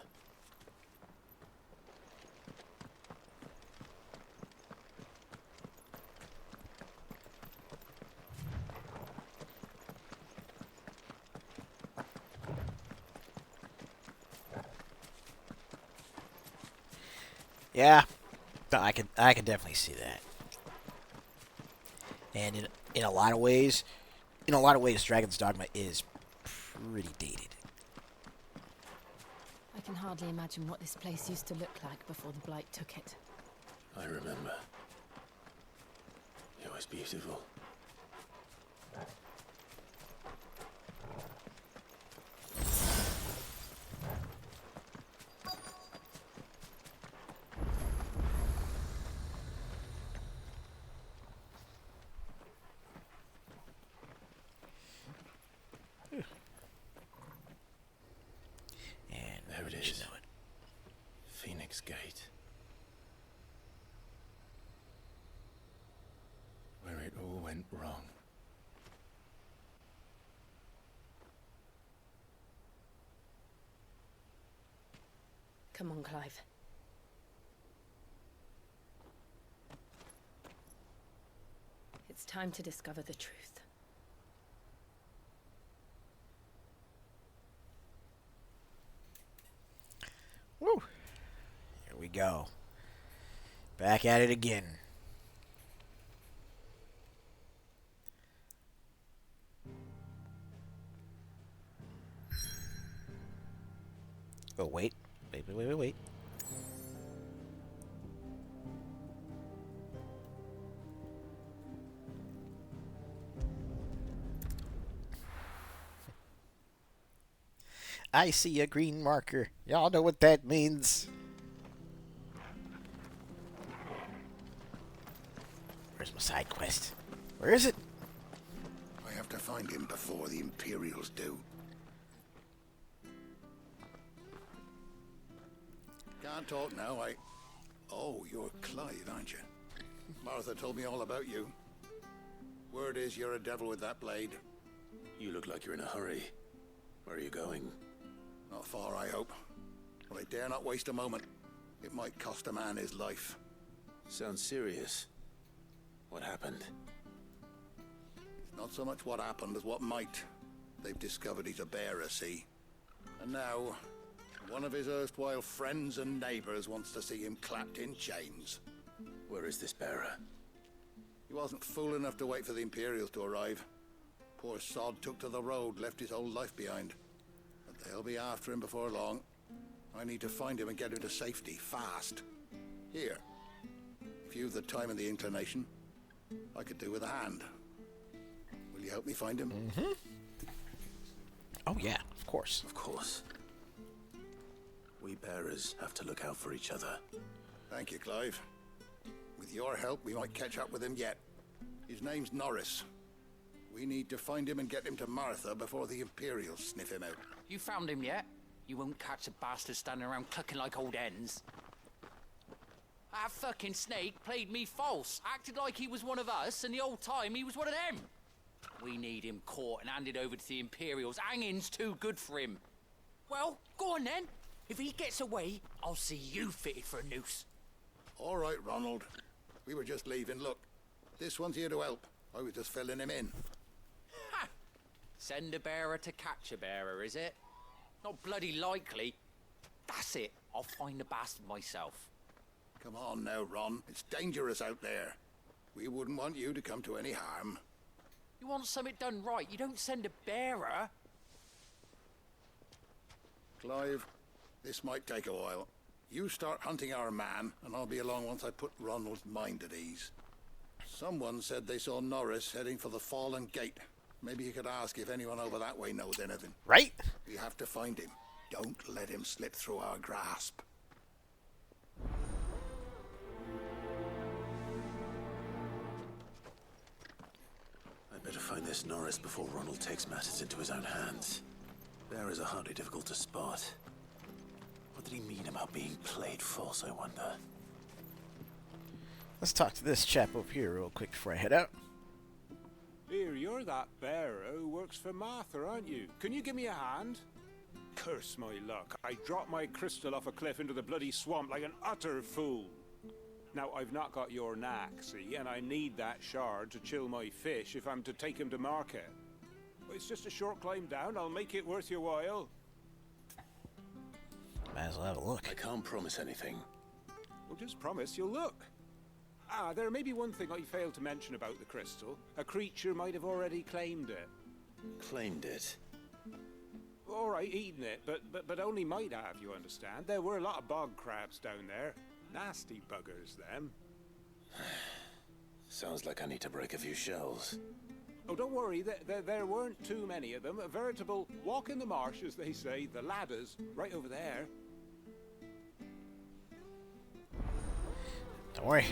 Yeah, I can definitely see that. And in a lot of ways, Dragon's Dogma is pretty dated. I can hardly imagine what this place used to look like before the Blight took it. I remember. It was beautiful. And There it you is. know it. Phoenix Gate. Where it all went wrong. Come on, Clive. It's time to discover the truth. Woo! Here we go. Back at it again. Oh, wait. Wait. I see a green marker. Y'all know what that means. Where's my side quest? Where is it? I have to find him before the Imperials do. Can't talk now, Oh, you're Clive, aren't you? Martha told me all about you. Word is you're a devil with that blade. You look like you're in a hurry. Where are you going? Not far, I hope. But I dare not waste a moment. It might cost a man his life. Sounds serious. What happened? It's not so much what happened as what might. They've discovered he's a bearer, see? And now, one of his erstwhile friends and neighbors wants to see him clapped in chains. Where is this bearer? He wasn't fool enough to wait for the Imperials to arrive. Poor sod took to the road, left his whole life behind. But they'll be after him before long. I need to find him and get him to safety, fast. Here. If you've the time and the inclination, I could do with a hand. Will you help me find him? Mm-hmm. Oh, yeah, of course. Of course. We bearers have to look out for each other. Thank you, Clive. With your help, we might catch up with him yet. His name's Norris. We need to find him and get him to Martha before the Imperials sniff him out. You found him yet? You won't catch a bastard standing around clucking like old hens. That fucking snake played me false, acted like he was one of us, and the old time he was one of them. We need him caught and handed over to the Imperials. Hanging's too good for him. Well, go on then. If he gets away, I'll see you fitted for a noose. All right, Ronald. We were just leaving. Look, this one's here to help. I was just filling him in. Ha! Send a bearer to catch a bearer, is it? Not bloody likely. That's it. I'll find the bastard myself. Come on now, Ron. It's dangerous out there. We wouldn't want you to come to any harm. You want something done right, you don't send a bearer. Clive, this might take a while. You start hunting our man, and I'll be along once I put Ronald's mind at ease. Someone said they saw Norris heading for the Fallen Gate. Maybe you could ask if anyone over that way knows anything. Right? We have to find him. Don't let him slip through our grasp. I'd better find this Norris before Ronald takes matters into his own hands. Bearers are hardly difficult to spot. What did he mean about being played false, I wonder? Let's talk to this chap up here real quick before I head out. Here, you're that bearer who works for Martha, aren't you? Can you give me a hand? Curse my luck. I dropped my crystal off a cliff into the bloody swamp like an utter fool. Now, I've not got your knack, see, and I need that shard to chill my fish if I'm to take him to market. But it's just a short climb down. I'll make it worth your while. Might as well have a look. I can't promise anything. Well, just promise you'll look. Ah, there may be one thing I failed to mention about the crystal. A creature might have already claimed it. Claimed it? All right, eaten it, but only might have, you understand. There were a lot of bog crabs down there. Nasty buggers, them. Sounds like I need to break a few shells. Oh, don't worry, there weren't too many of them. A veritable walk in the marsh, as they say. The ladders, right over there. Don't worry.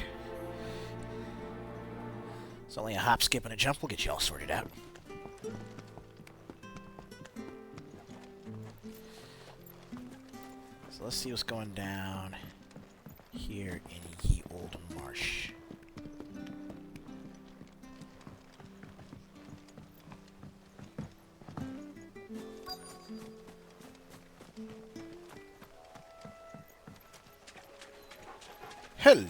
It's only a hop, skip, and a jump. We'll get you all sorted out. So let's see what's going down here in Ye Old Marsh. Hello.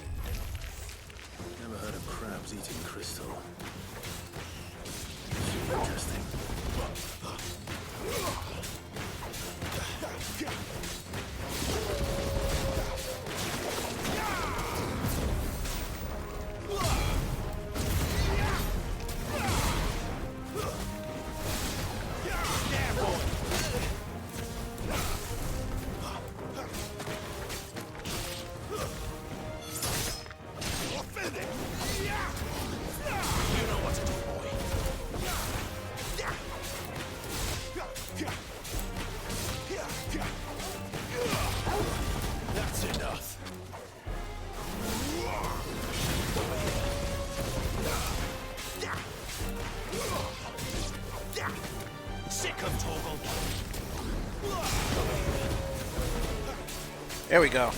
Never heard of crabs eating crystal. Super interesting. There we go.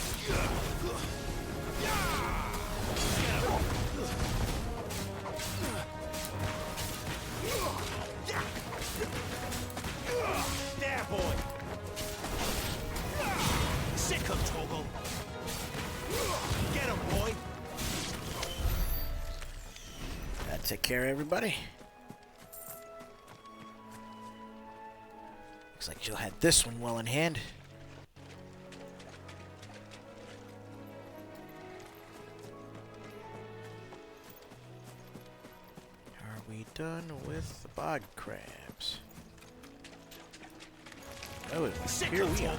There, boy. Sick of Toggle. Get him, boy. Gotta take care of everybody. Looks like Jill had this one well in hand. Are we done with the bog crabs? Oh, here we are.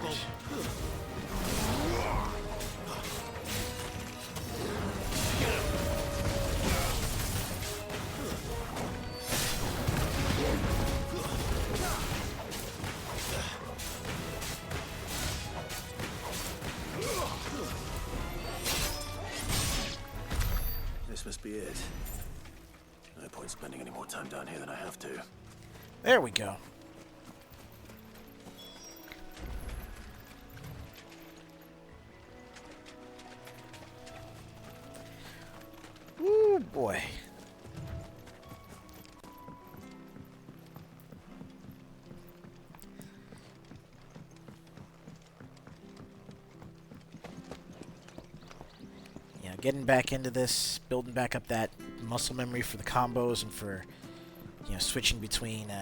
This must be it. No point spending any more time down here than I have to. There we go. Ooh, boy. You know, getting back into this, building back up that muscle memory for the combos and for, you know, switching between,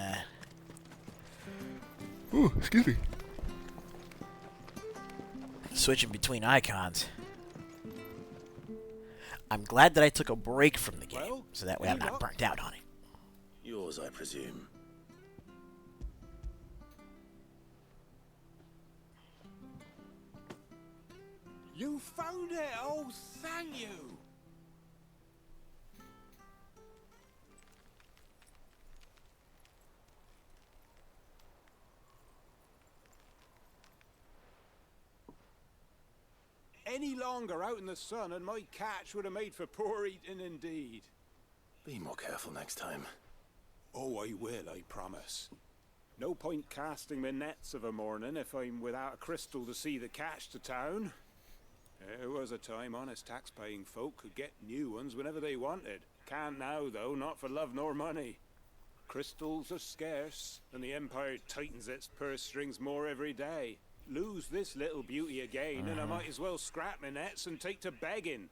ooh, excuse me. Switching between icons. I'm glad that I took a break from the game, so that way I'm not burnt out on it. Yours, I presume. You found it! Oh, thank you! Any longer out in the sun and my catch would have made for poor eating indeed. Be more careful next time. Oh, I will, I promise. No point casting my nets of a morning if I'm without a crystal to see the catch to town. There was a time honest tax-paying folk could get new ones whenever they wanted. Can't now, though, not for love nor money. Crystals are scarce, and the Empire tightens its purse strings more every day. Lose this little beauty again, and I might as well scrap my nets and take to begging.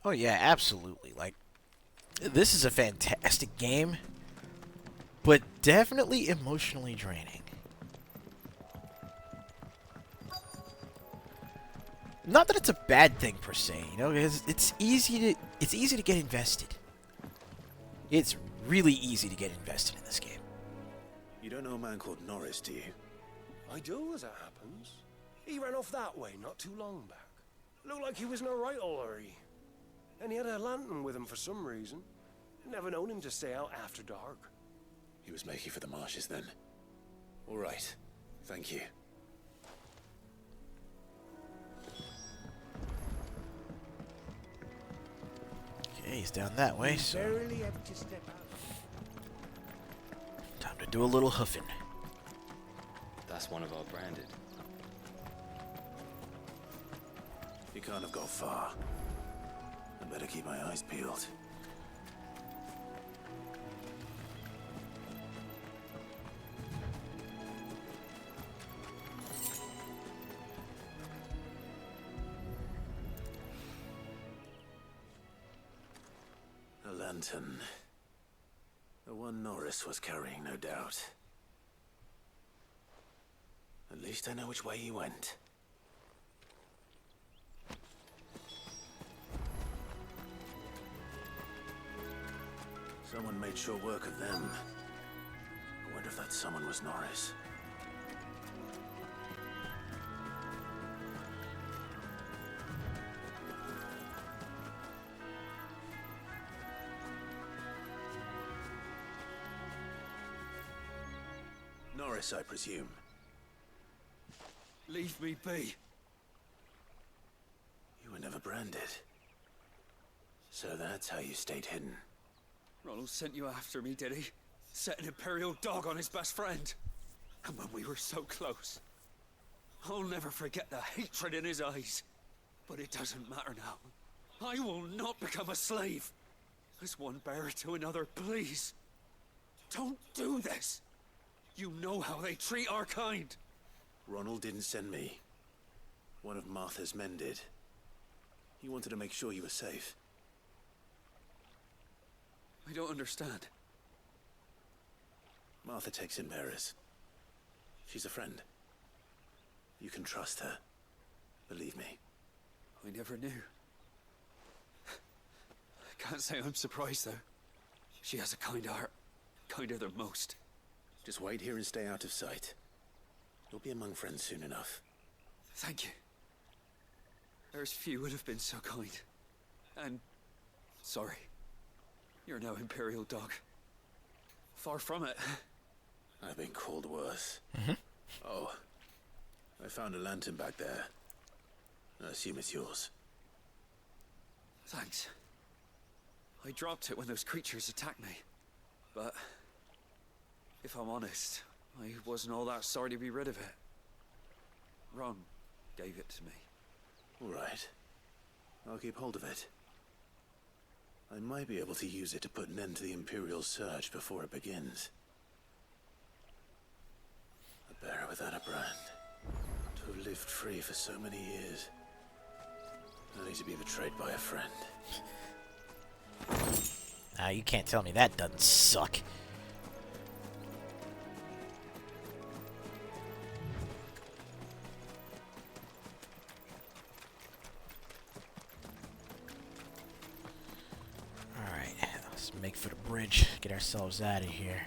Oh yeah, absolutely. Like, this is a fantastic game, but definitely emotionally draining. Not that it's a bad thing per se, you know, because it's easy to get invested. It's really easy to get invested in this game. You don't know a man called Norris, do you? I do, as it happens. He ran off that way not too long back. Looked like he was in a right old hurry. And he had a lantern with him for some reason. Never known him to stay out after dark. He was making for the marshes then. All right. Thank you. Okay, he's down that way, so Barely have to step out. time to do a little hoofing. That's one of our branded. You can't have got far. I better keep my eyes peeled. A lantern. The one Norris was carrying, no doubt. At least I know which way he went. Someone made sure work of them. I wonder if that someone was Norris. Norris, I presume. Leave me be. You were never branded. So that's how you stayed hidden. Ronald sent you after me, did he? Set an Imperial dog on his best friend. And when we were so close. I'll never forget the hatred in his eyes. But it doesn't matter now. I will not become a slave. As one bearer to another, please. Don't do this. You know how they treat our kind. Ronald didn't send me. One of Martha's men did. He wanted to make sure you were safe. I don't understand. Martha takes in bearers. She's a friend. You can trust her. Believe me. I never knew. I can't say I'm surprised, though. She has a kind heart. Kinder than most. Just wait here and stay out of sight. You'll be among friends soon enough. Thank you. There's few would have been so kind. And... sorry. You're no Imperial dog. Far from it. I've been called worse. Oh. I found a lantern back there. I assume it's yours. Thanks. I dropped it when those creatures attacked me. But... if I'm honest, I wasn't all that sorry to be rid of it. Ron gave it to me. All right. I'll keep hold of it. I might be able to use it to put an end to the Imperial surge before it begins. A bearer without a brand. To have lived free for so many years. Only to be betrayed by a friend. Now you can't tell me that doesn't suck. Alright, let's make for the bridge. Get ourselves out of here.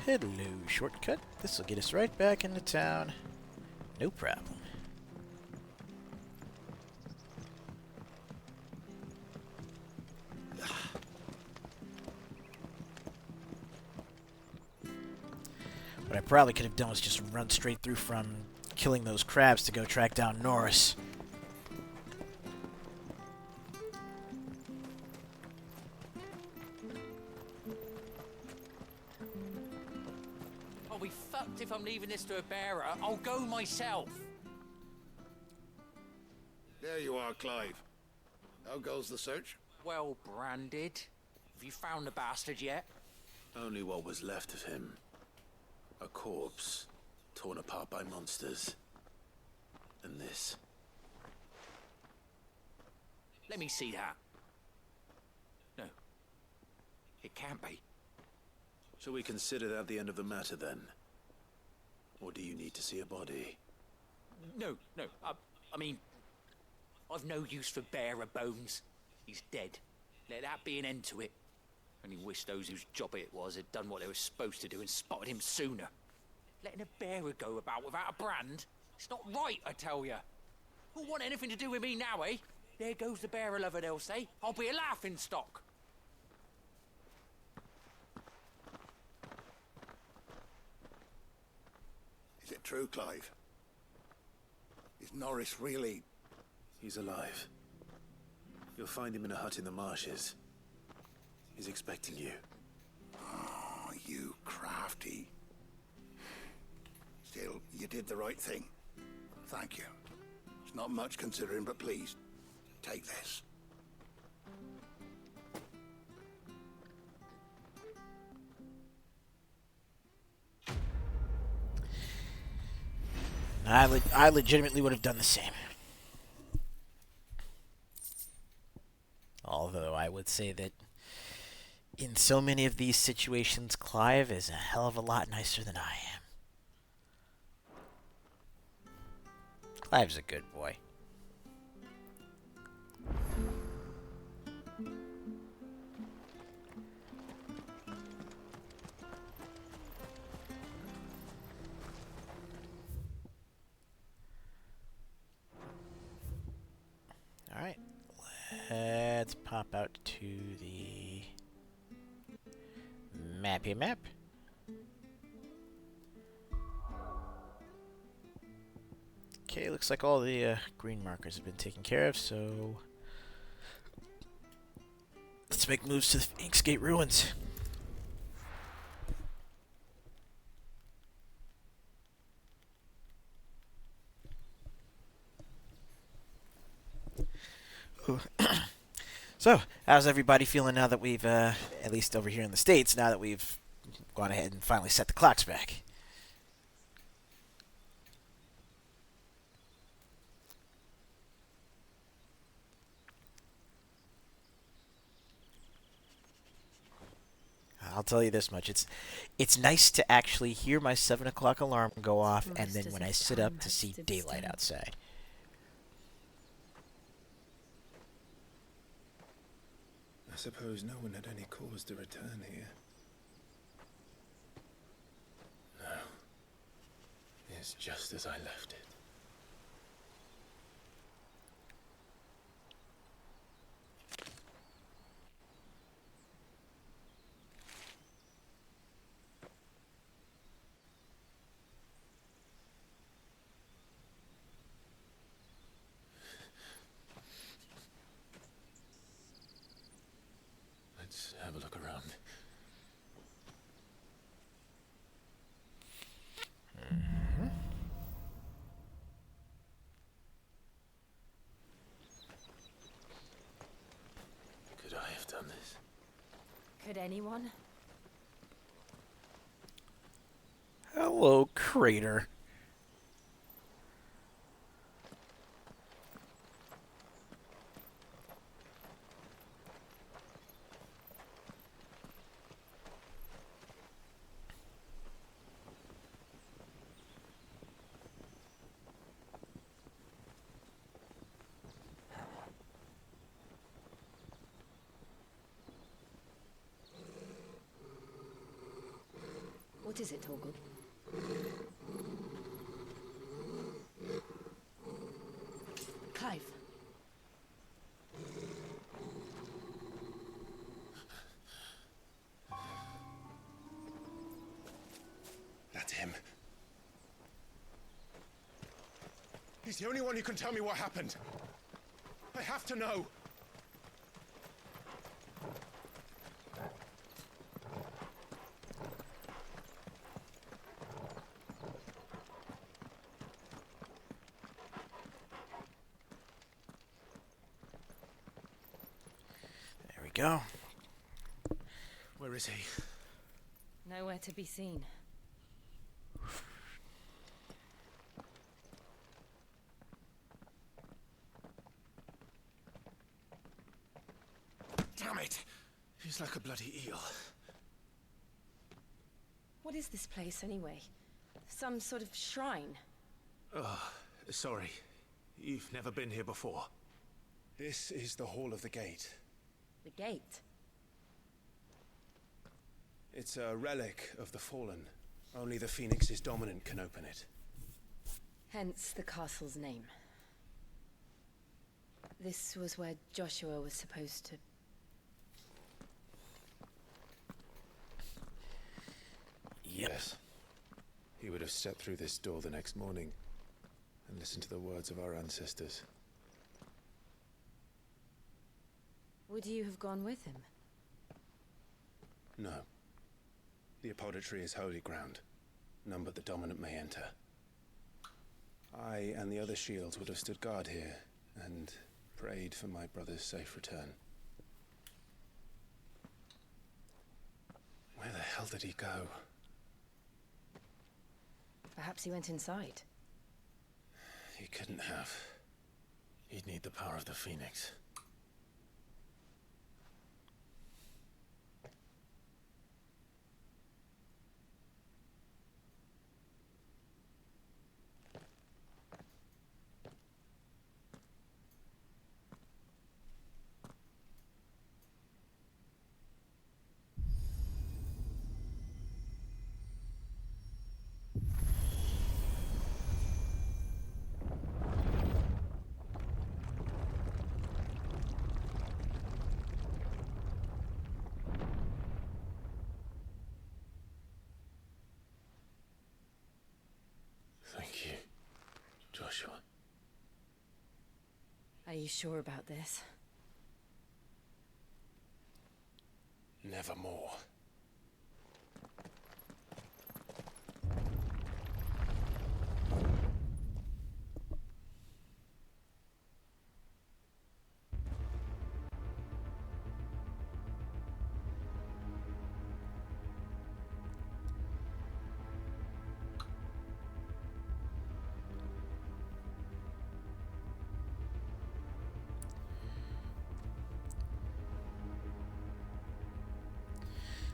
Hello, shortcut. This will get us right back into town. No problem. What I probably could have done was just run straight through from killing those crabs to go track down Norris. I'll be fucked if I'm leaving this to a bearer. I'll go myself. There you are, Clive. How goes the search? Well branded. Have you found the bastard yet? Only what was left of him. A corpse, torn apart by monsters. And this. Let me see that. No. It can't be. Shall we consider that the end of the matter, then? Or do you need to see a body? No. I mean, I've no use for bearer bones. He's dead. Let that be an end to it. Only wish those whose job it was had done what they were supposed to do and spotted him sooner. Letting a bearer go about without a brand? It's not right, I tell you. Who'll want anything to do with me now, eh? There goes the bearer lover, they'll say. I'll be a laughing stock. Is it true, Clive? Is Norris really... He's alive. You'll find him in a hut in the marshes. He's expecting you. Oh, you crafty. Still, you did the right thing. Thank you. It's not much considering, but please, take this. I legitimately would have done the same. Although I would say that in so many of these situations, Clive is a hell of a lot nicer than I am. Clive's a good boy. hop out to the mappy map. Okay, looks like all the green markers have been taken care of, so let's make moves to the Phoenix Gate ruins. So, how's everybody feeling now that we've, at least over here in the States, now that we've gone ahead and finally set the clocks back? I'll tell you this much: it's nice to actually hear my 7 o'clock alarm go off, and then when I sit up to see daylight outside. I suppose no one had any cause to return here. No. It's just as I left it. Let's have a look around. Could I have done this? Could anyone? Hello, Crater. What is it, Torgal? Clive. That's him. He's the only one who can tell me what happened. I have to know. There we go. Where is he? Nowhere to be seen. Damn it! He's like a bloody eel. What is this place, anyway? Some sort of shrine? Oh, sorry. You've never been here before. This is the Hall of the Gate. The gate? It's a relic of the Fallen. Only the Phoenix's dominant can open it. Hence the castle's name. This was where Joshua was supposed to... Yes. He would have stepped through this door the next morning and listened to the words of our ancestors. Would you have gone with him? No. The apodatory is holy ground. None but the dominant may enter. I and the other shields would have stood guard here and prayed for my brother's safe return. Where the hell did he go? Perhaps he went inside. He couldn't have. He'd need the power of the Phoenix. Are you sure about this? Nevermore.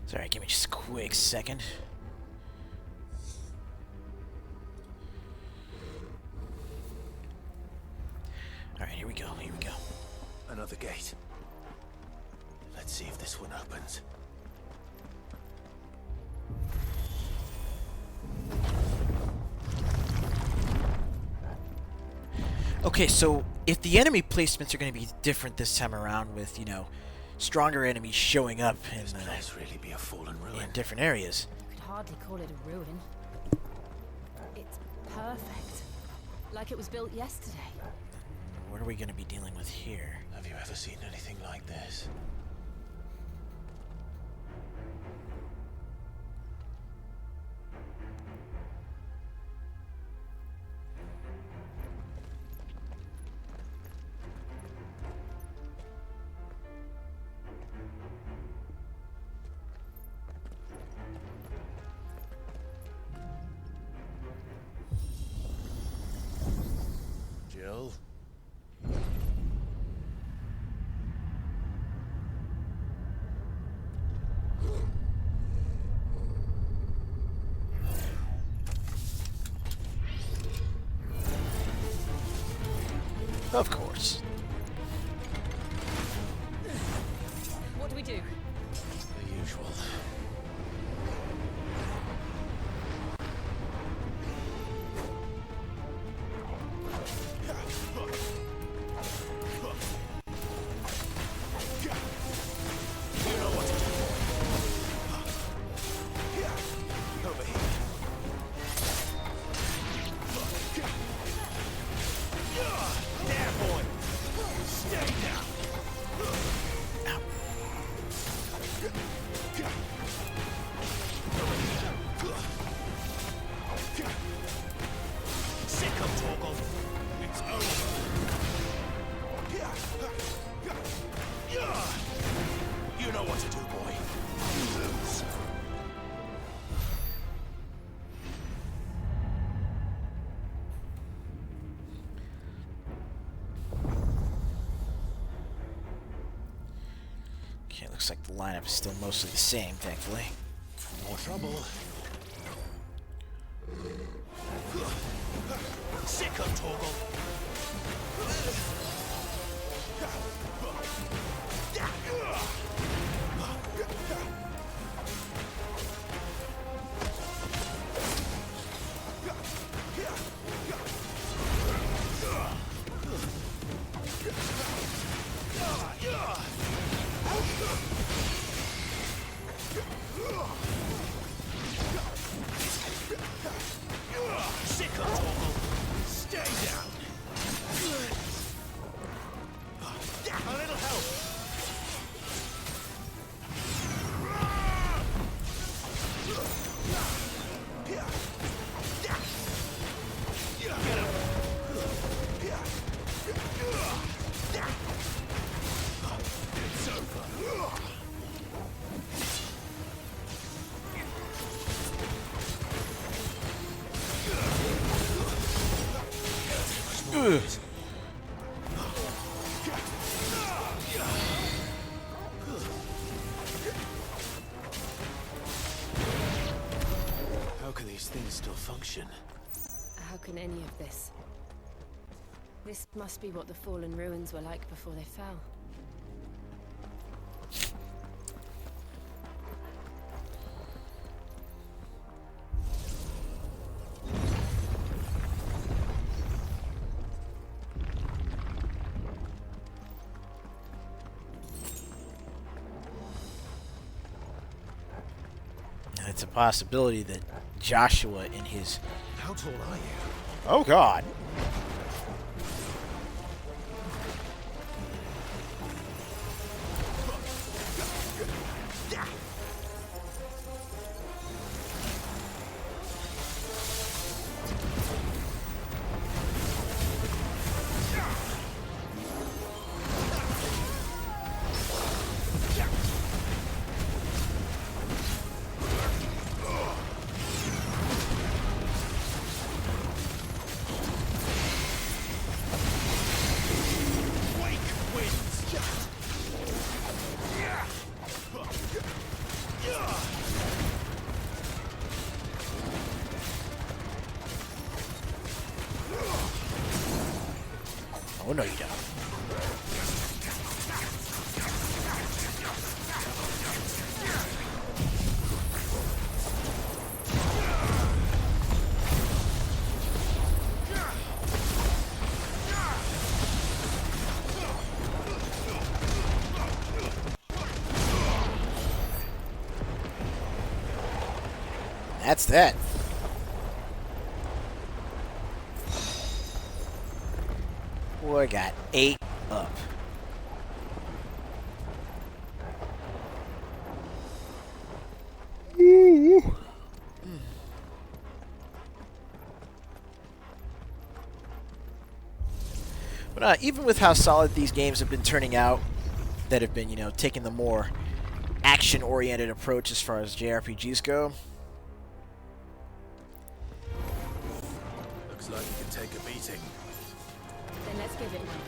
Sorry, give me just a quick second. Alright, here we go, here we go. Another gate. Let's see if this one opens. Okay, so if the enemy placements are going to be different this time around with, you know, stronger enemies showing up in, This place really be a fallen ruin. in different areas. You could hardly call it a ruin. It's perfect. Like it was built yesterday. What are we going to be dealing with here? Have you ever seen anything like this? Jill? Of course. What do we do? The usual. You know what to do, boy. You lose. Okay, looks like the lineup is still mostly the same, thankfully. More trouble. Sick of Torgal. Sick of Torgal. Stay down. A little help. It's over. Ugh. How can these things still function? How can any of this? This must be what the fallen ruins were like before they fell. It's a possibility that Joshua in his... How tall are you? Oh, God. Oh, no, you don't. That's that. Boy, got 8 up. But even with how solid these games have been turning out, that have been, taking the more action-oriented approach as far as JRPGs go. Looks like you can take a beating. Then let's give it one.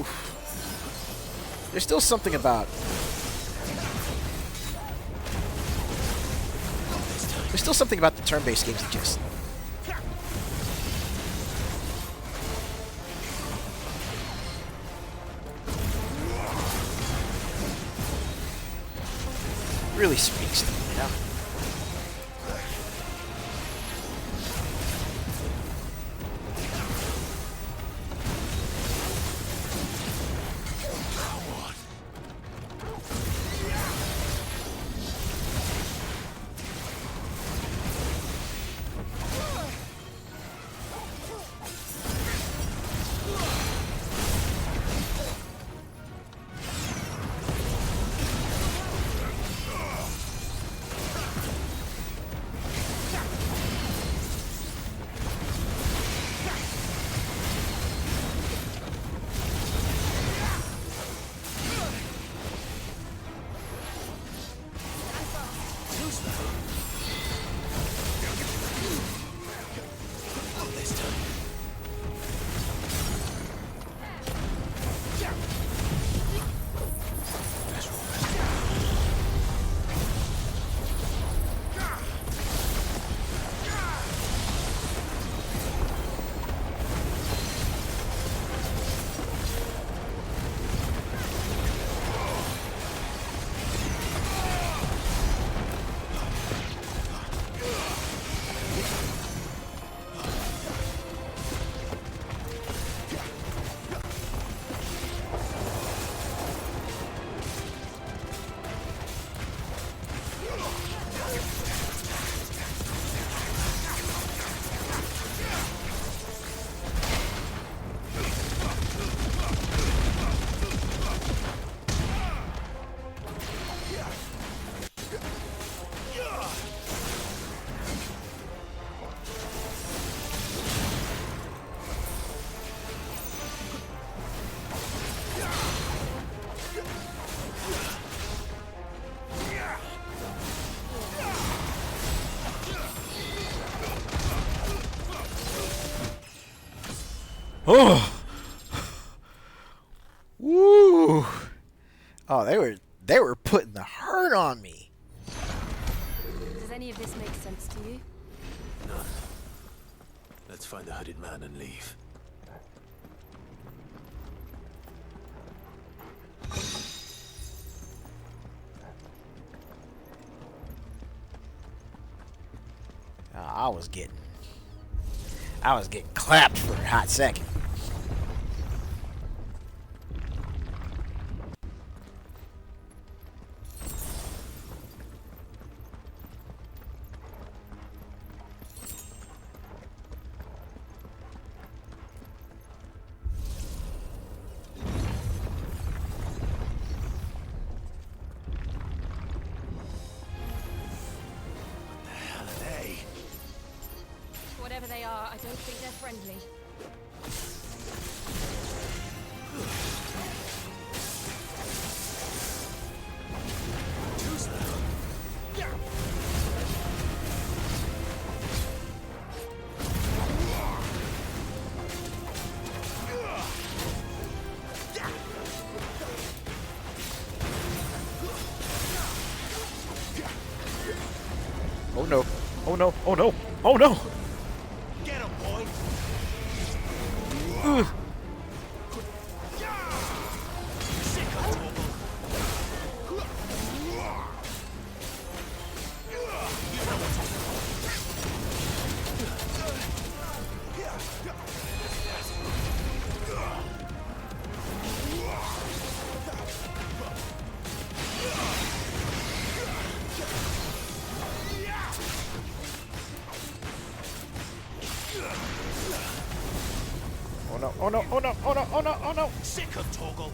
Oof. There's still something about... There's still something about the turn-based games that just... really speaks to me, Oh. Woo. Oh, they were putting the hurt on me. Does any of this make sense to you? None. Let's find the hooded man and leave. I was getting clapped for a hot second. Whatever they are, I don't think they're friendly. Oh no. Oh no. Oh no. Oh no. Get him, boy. Ugh. Oh no, oh no, oh no, oh no, oh no, oh no! Sick of Torgal.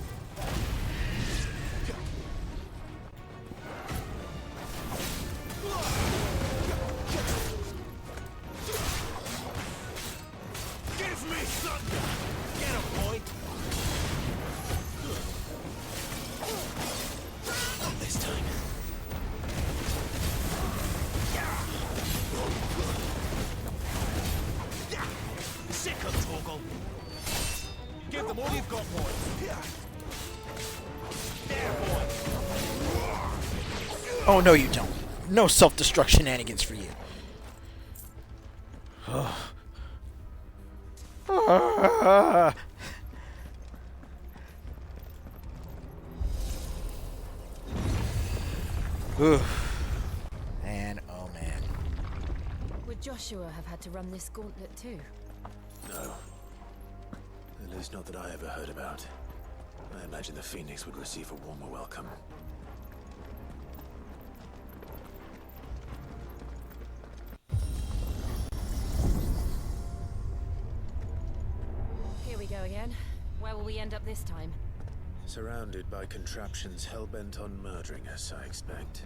Give me thunder! Get him, boy! Not this time. Sick of Torgal. Give them all you've got, boy. There, boy. Oh no, you don't. No self-destruct shenanigans for you. And oh man. Would Joshua have had to run this gauntlet too? No. At least not that I ever heard about. I imagine the Phoenix would receive a warmer welcome. Here we go again. Where will we end up this time? Surrounded by contraptions hell-bent on murdering us, I expect.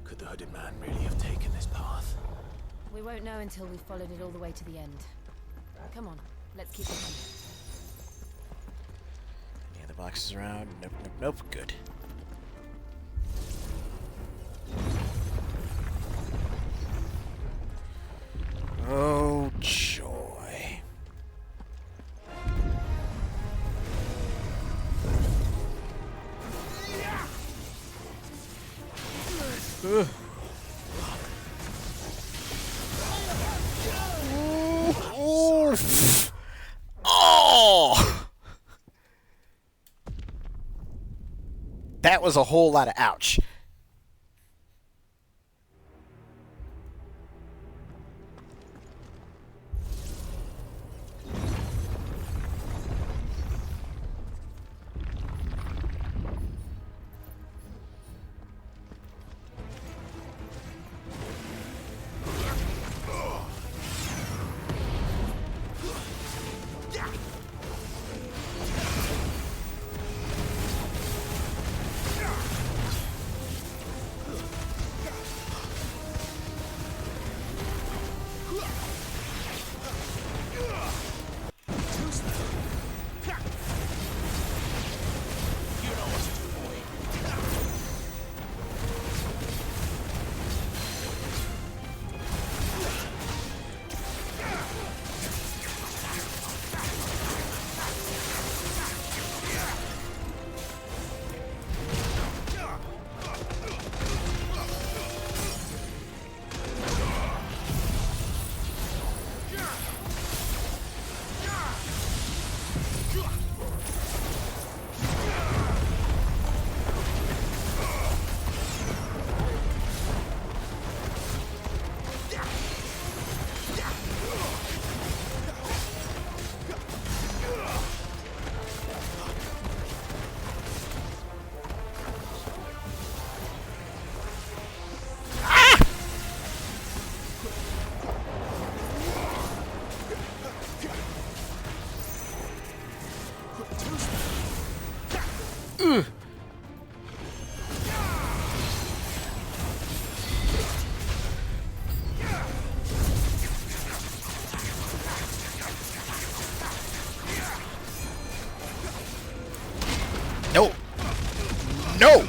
Could the hooded man really have taken this path? We won't know until we've followed it all the way to the end. Come on, let's keep looking. Any other boxes around? Nope, nope, nope. Good. Oh, joy. Ugh. Ooh. Oh! That was a whole lot of ouch. No! No!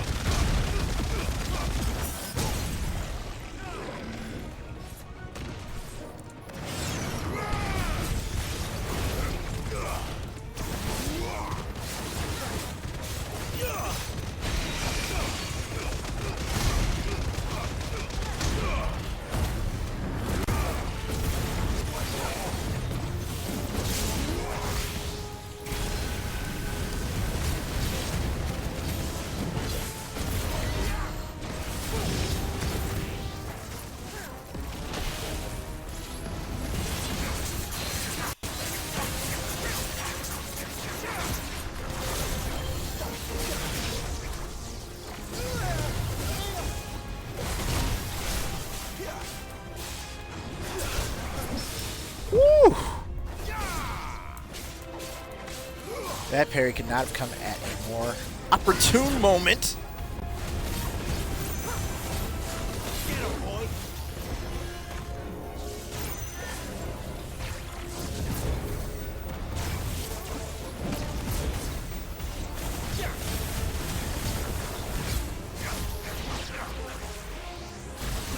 That parry could not have come at a more opportune moment.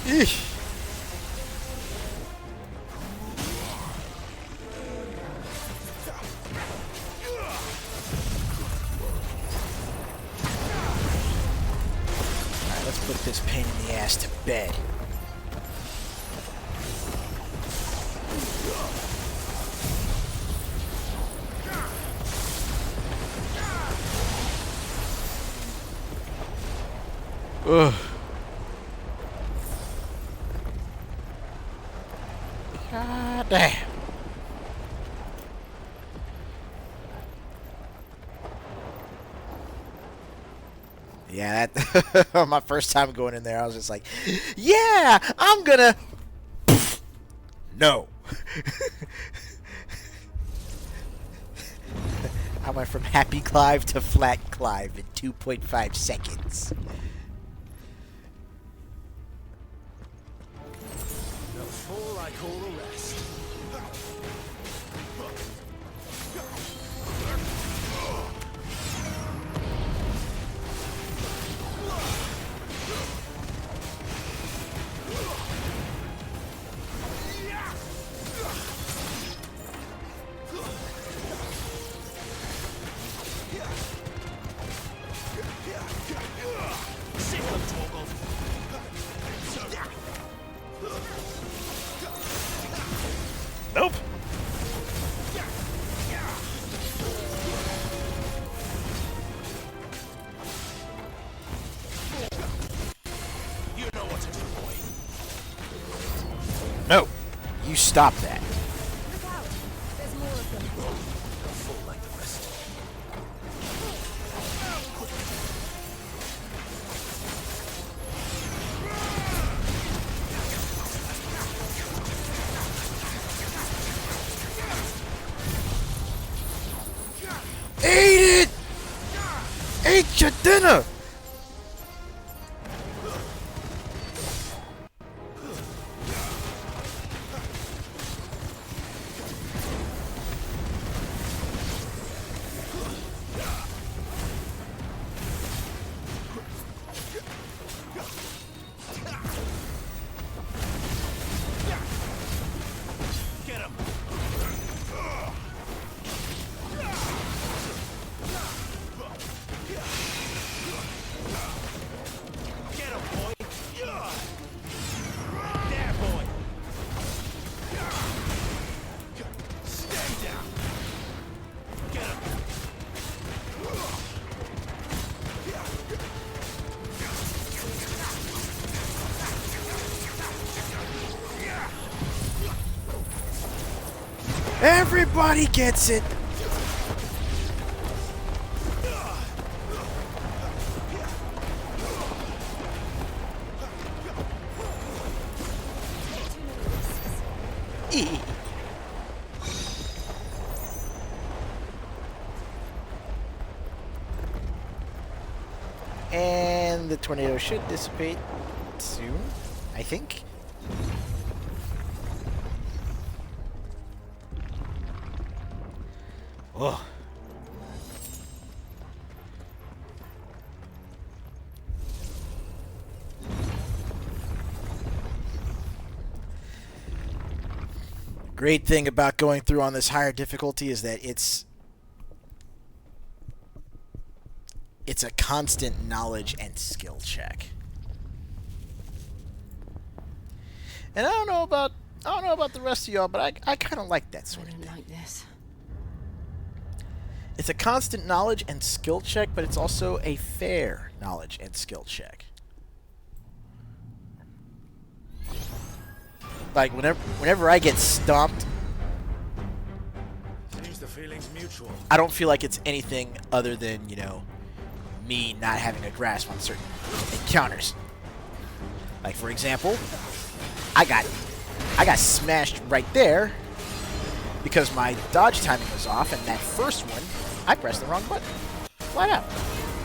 Eesh. Alright, let's put this pain in the ass to bed. Ugh. God damn. Yeah, that my first time going in there, I was just like, yeah, I'm gonna. No. I went from happy Clive to flat Clive in 2.5 seconds. They'll fall like all the rest. Nope. You know what to do, boy. No. You stop that. Look out! There's more of them. They'll fall like the rest. Eat it! Eat your dinner! Get him. Get him, boy. There, boy. Stay down. Get him. Everybody gets it. And the tornado should dissipate soon, I think. Oh. Great thing about going through on this higher difficulty is that it's a constant knowledge and skill check. And I don't know about the rest of y'all, but I kind of like that sort of thing. I don't like this. It's a constant knowledge and skill check, but it's also a fair knowledge and skill check. Like whenever I get stomped, Seems the feeling's mutual. I don't feel like it's anything other than, you know, me not having a grasp on certain encounters. Like for example, I got smashed right there because my dodge timing was off, and that first one I pressed the wrong button. Flat out.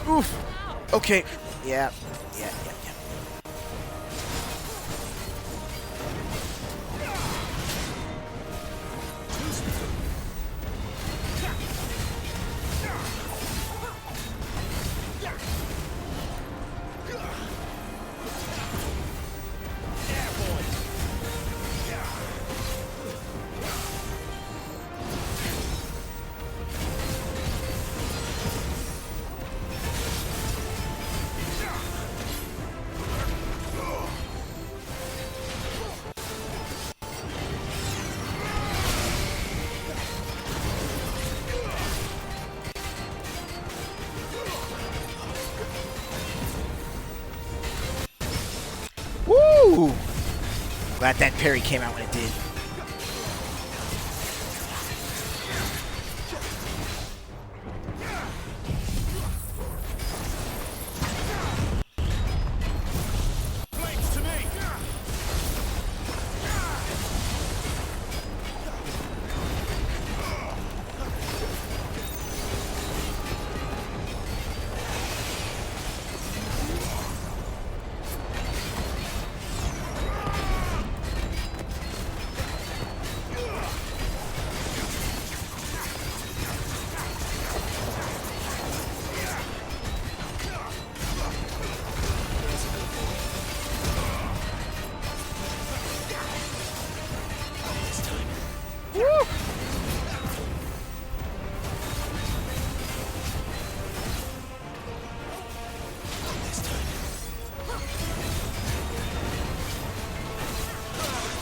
Oof. Okay. Yeah. Yeah. Yeah. Yeah. Woo! Glad that parry came out when it did.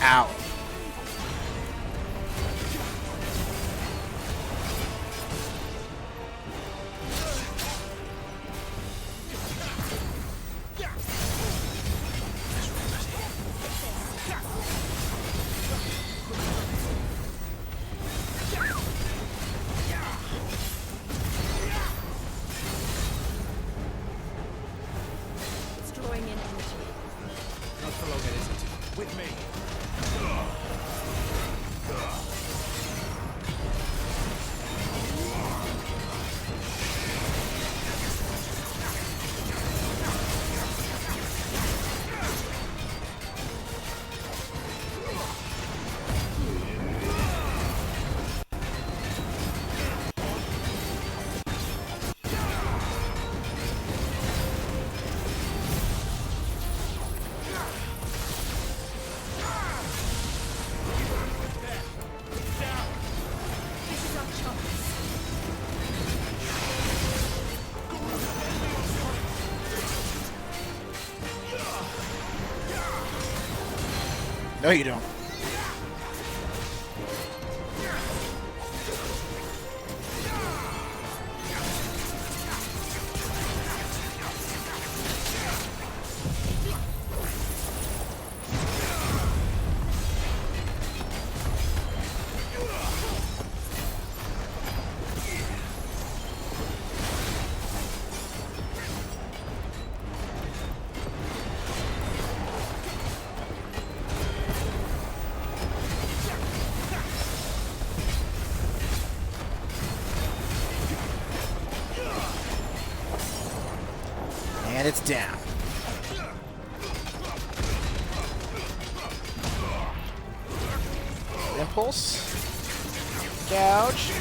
Ow. It's drawing in energy. Not for long, it isn't. With me. This is our chance. No, you don't. And it's down. Impulse. Gouge.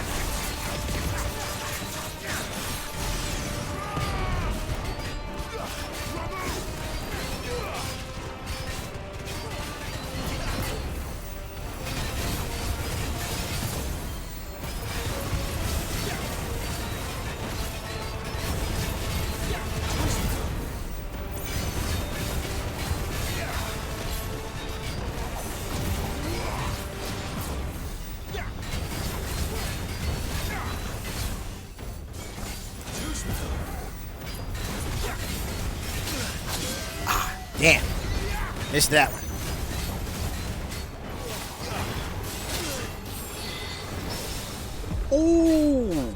Damn. Missed that one. Ooh.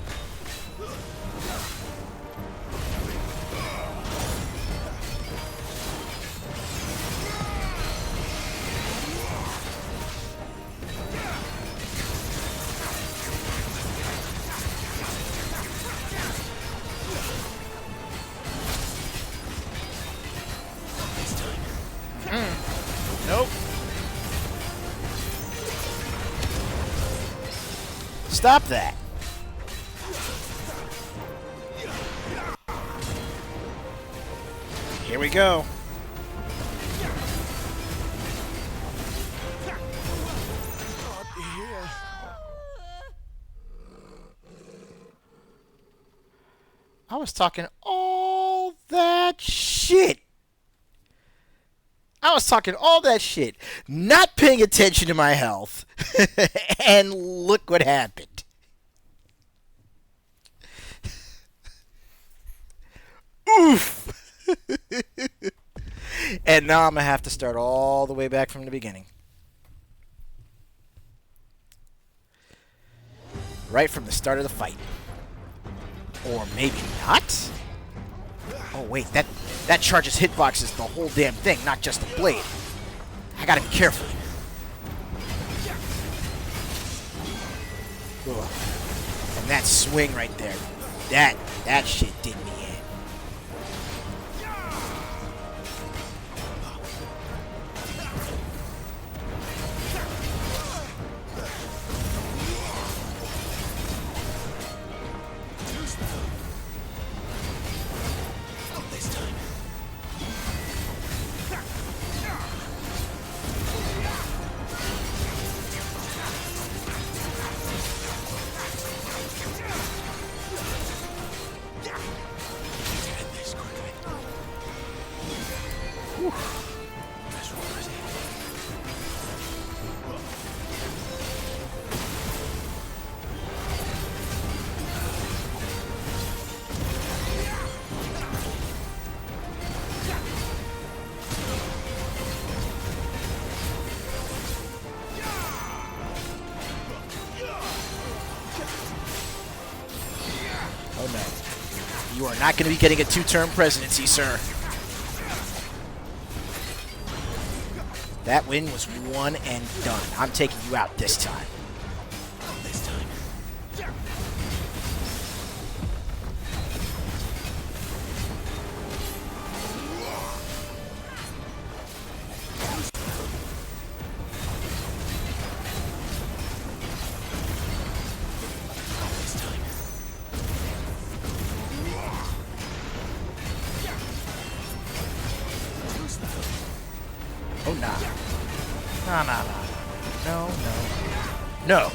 Stop that. Here we go. I was talking all that shit. Not paying attention to my health. And look what happened. Oof. And now I'm going to have to start all the way back from the beginning. Right from the start of the fight. Or maybe not? Oh, wait, that charges hitboxes the whole damn thing, not just the blade. I gotta be careful. Ugh. And that swing right there, that shit did me in. Oh no. You are not going to be getting a 2-term presidency, sir. That win was one and done. I'm taking you out this time. Oh, nah. Nah. No.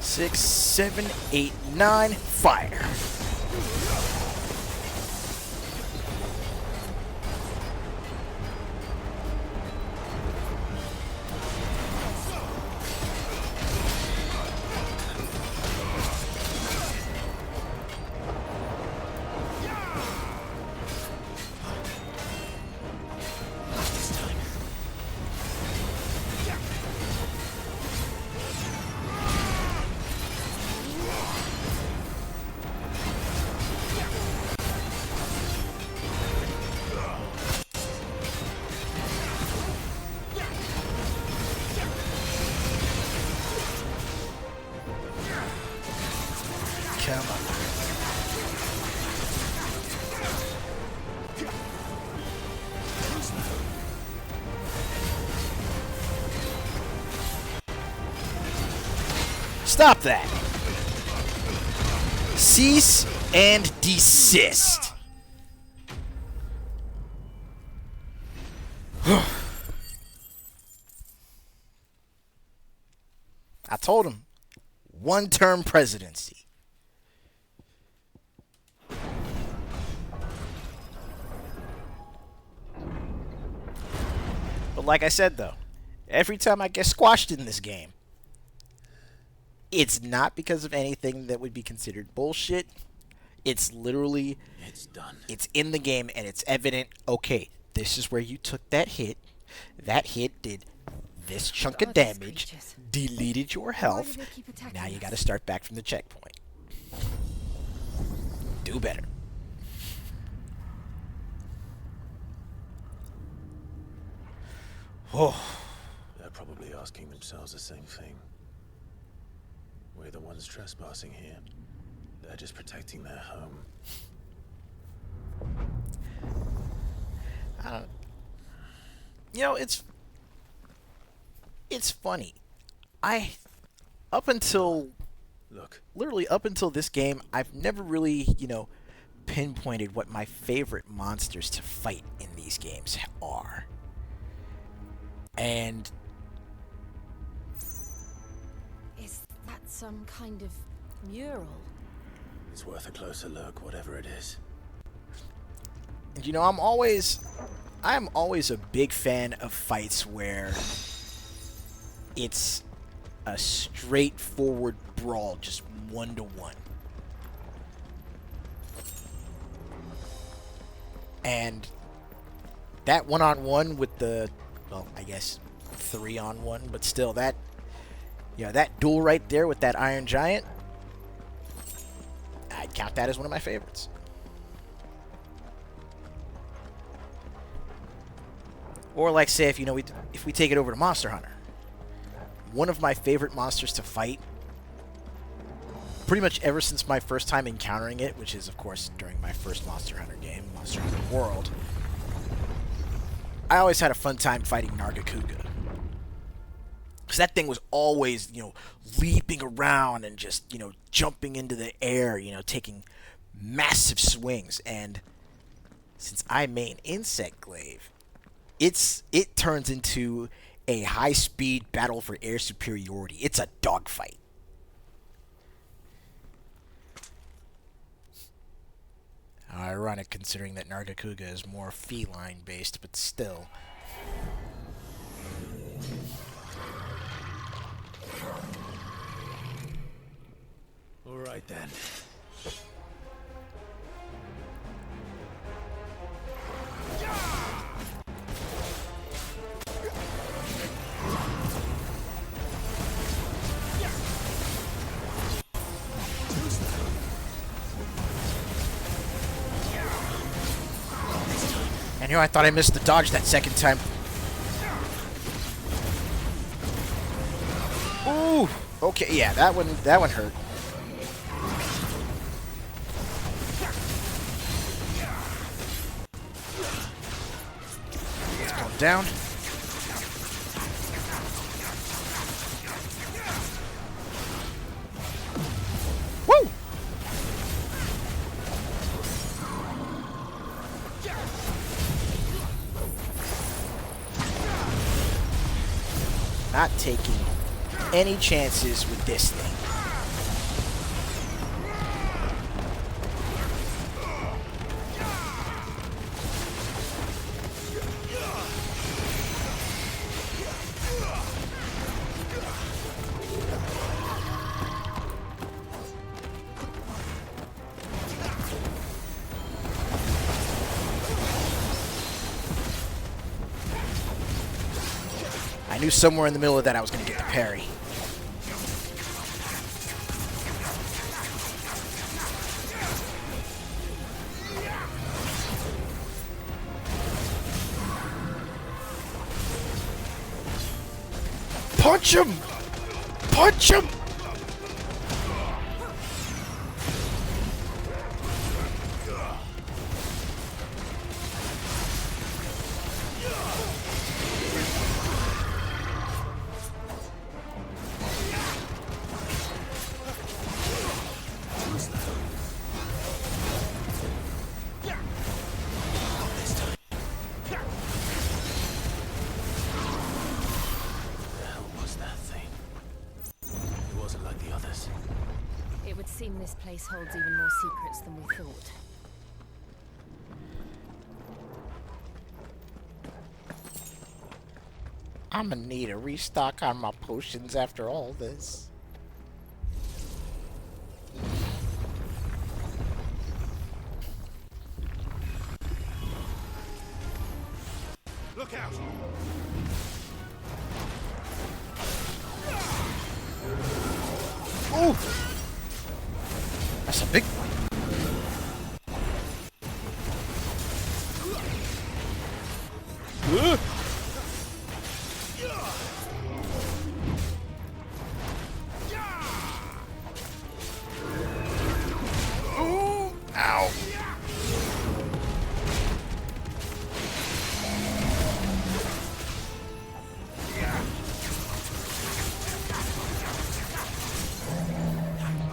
Six, 7, 8, 9, fire. Come on. Stop that. Cease and desist. I told him. 1-term presidency. But like I said, though, every time I get squashed in this game, it's not because of anything that would be considered bullshit. It's literally... It's done. It's in the game, and it's evident, okay, this is where you took that hit. That hit did this chunk What of are these damage, creatures? deleted your Why do health. they keep attacking Now you got to us? start back from the checkpoint. Do better. Oh, They're probably asking themselves the same thing. We're the ones trespassing here. They're just protecting their home. you know, it's funny. Up until Look, literally up until this game, I've never really, pinpointed what my favorite monsters to fight in these games are. And Is that some kind of mural? it's worth a closer look, whatever it is. I'm always a big fan of fights where it's a straightforward brawl, just 1-to-1. And that 1-on-1 with the, well, I guess 3-on-1, but still that duel right there with that Iron Giant, I'd count that as one of my favorites. Or like, say, if we take it over to Monster Hunter, one of my favorite monsters to fight, pretty much ever since my first time encountering it, which is, of course, during my first Monster Hunter game, Monster Hunter World, I always had a fun time fighting Nargacuga. Because that thing was always, leaping around and just, jumping into the air, taking massive swings. And since I main Insect Glaive, it turns into a high-speed battle for air superiority. It's a dogfight. Ironic considering that Nargacuga is more feline-based, but still. All right then. And here I thought I missed the dodge that second time. Ooh! Okay, yeah, that one hurt. Let's calm down. Woo! Not taking any chances with this thing. I knew somewhere in the middle of that I was going to get the parry. Punch him! Punch him! It would seem this place holds even more secrets than we thought. I'm gonna need a restock on my potions after all this. Look out! Ooh. That's a big one. Ooh. Ow.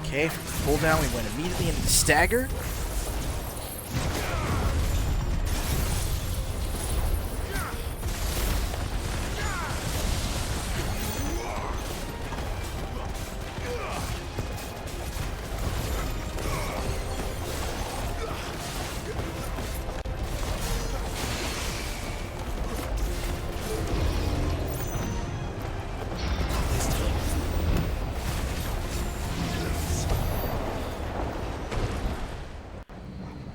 Okay, from the pull down, we went immediately into the stagger.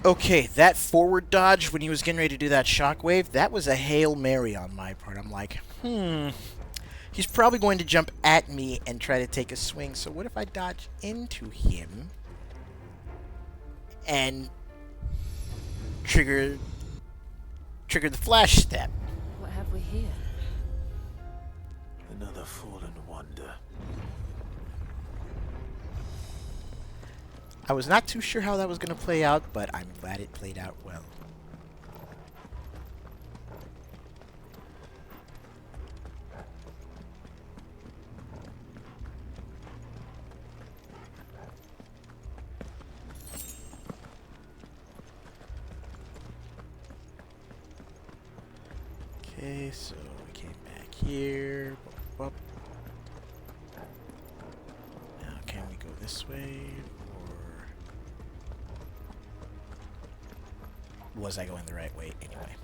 Okay, that forward dodge when he was getting ready to do that shockwave, that was a Hail Mary on my part. I'm like, he's probably going to jump at me and try to take a swing, so what if I dodge into him and trigger the flash step? What have we here? Another fallen wonder. I was not too sure how that was going to play out, but I'm glad it played out well. Okay, so we came back here. Boop, boop. Now, can we go this way, or was I going the right way anyway?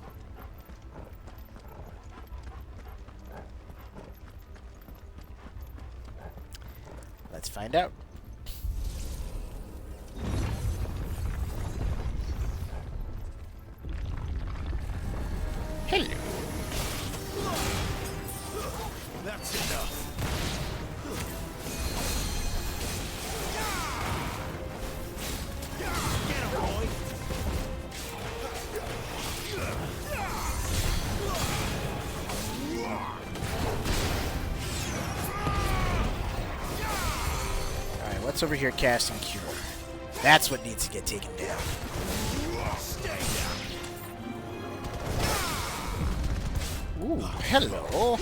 Let's find out. Hello. That's enough. Get him, boy. Alright, what's over here casting Cure? That's what needs to get taken down. Ooh, hello.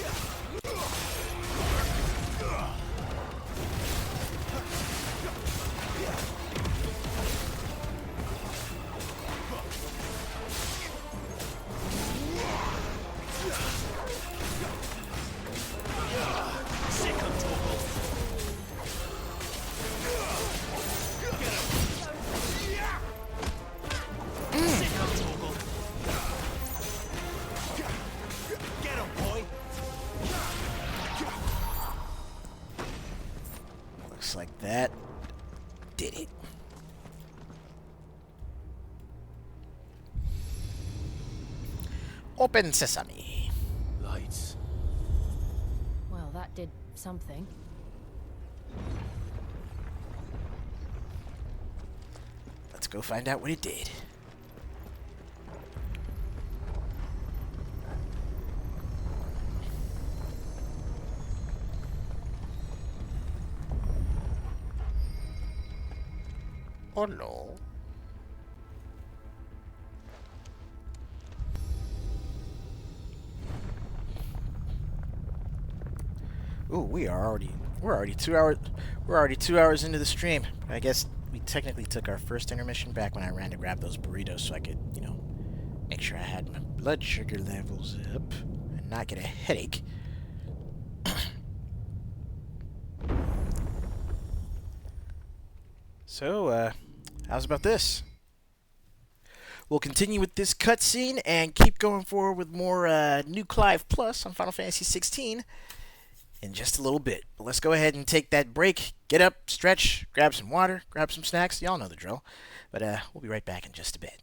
Looks like that did it. Open sesame. Lights. Well, that did something. Let's go find out what it did. Oh no. Ooh, we're already 2 hours into the stream. I guess we technically took our first intermission back when I ran to grab those burritos so I could, make sure I had my blood sugar levels up and not get a headache. So, how's about this? We'll continue with this cutscene and keep going forward with more new Clive Plus on Final Fantasy 16 in just a little bit. But let's go ahead and take that break. Get up, stretch, grab some water, grab some snacks. Y'all know the drill. But we'll be right back in just a bit.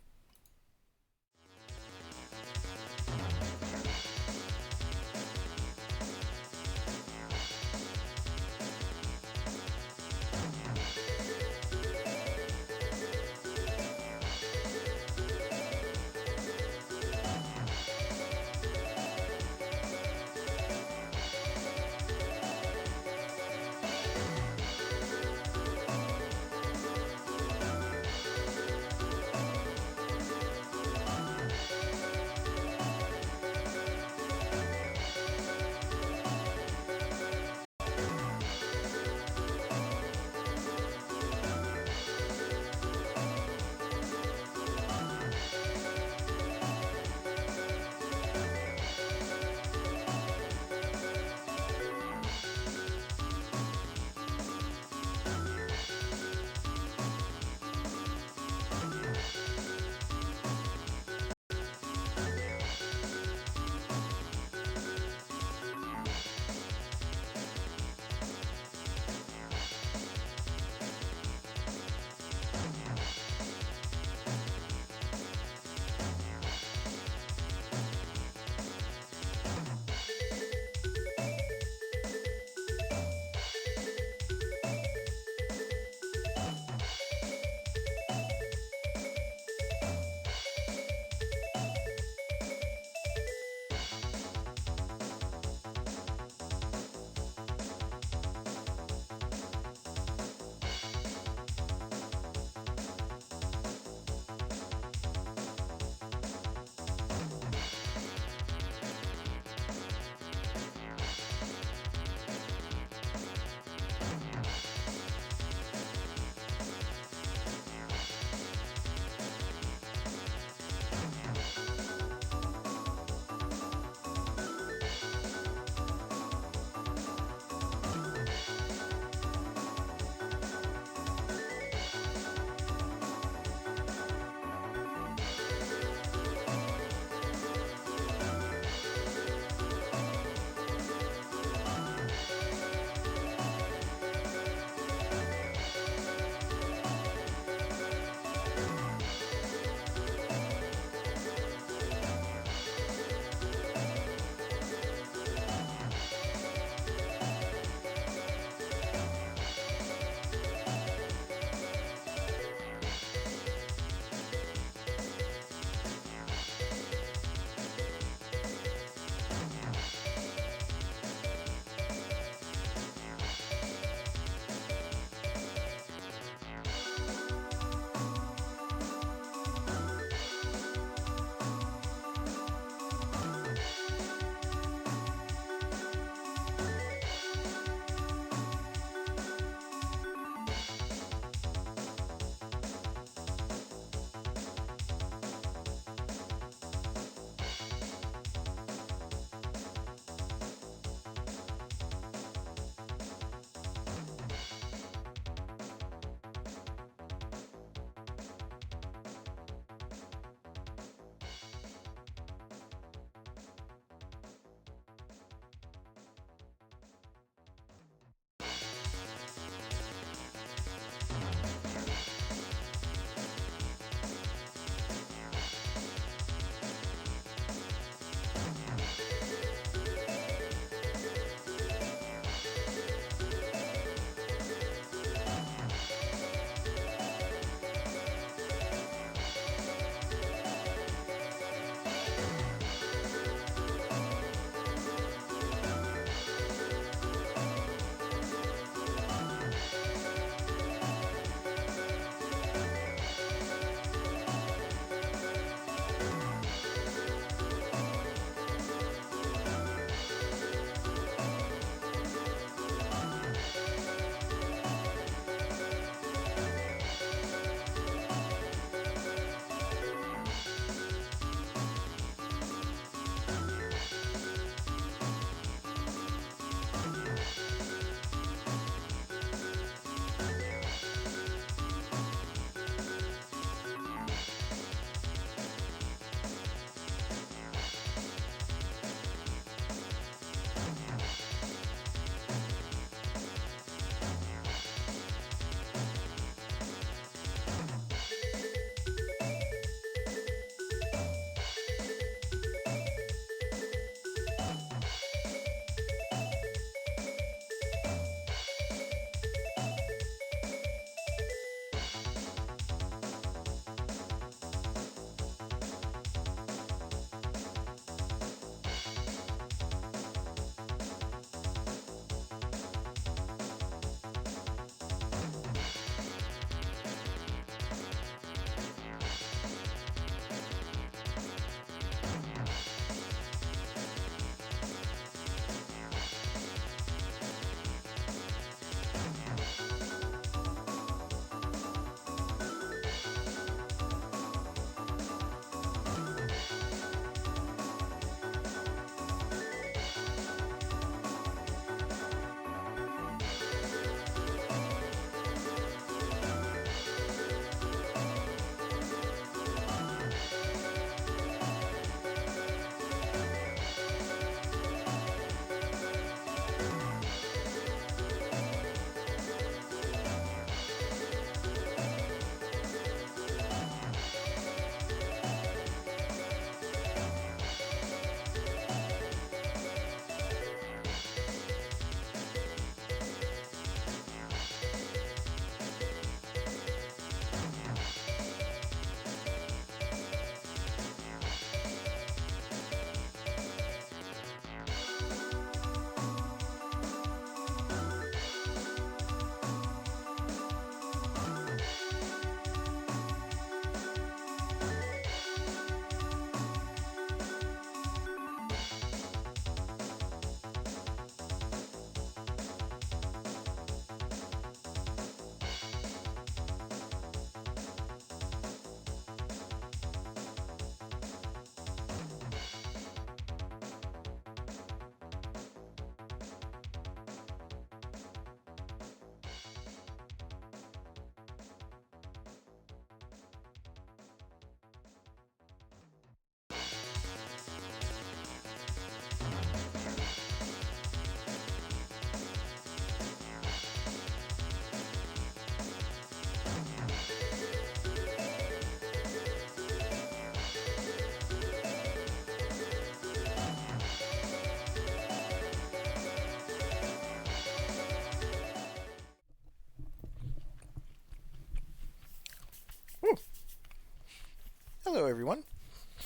Hello, everyone.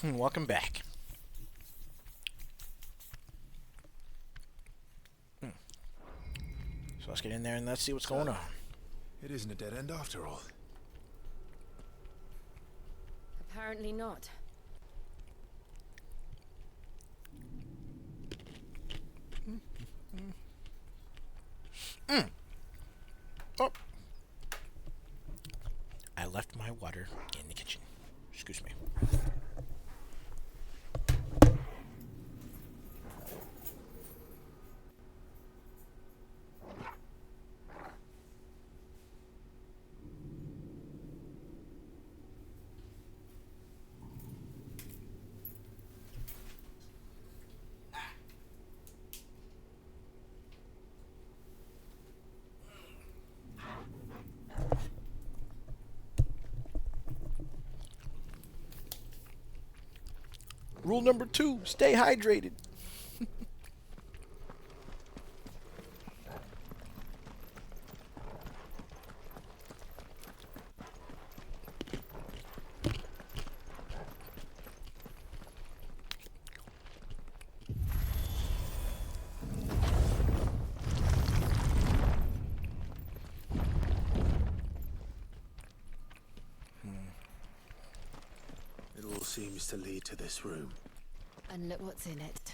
Welcome back. So let's get in there and let's see what's going on. It isn't a dead end after all. Apparently not. Oh. I left my water in the kitchen. Excuse me. Rule number 2, stay hydrated. It all seems to lead to this room. And look what's in it.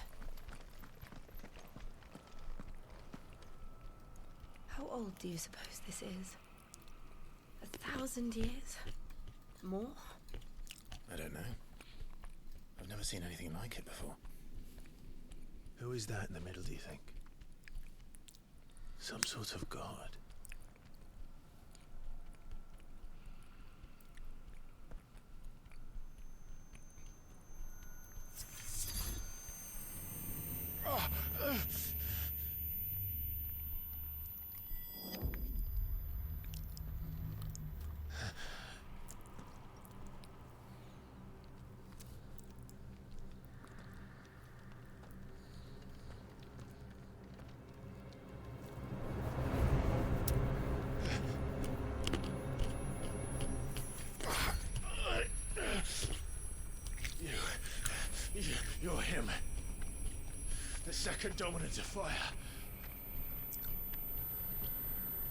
How old do you suppose this is? 1,000 years? More? I don't know. I've never seen anything like it before. Who is that in the middle, do you think? Some sort of god? You're him. The second dominant of fire.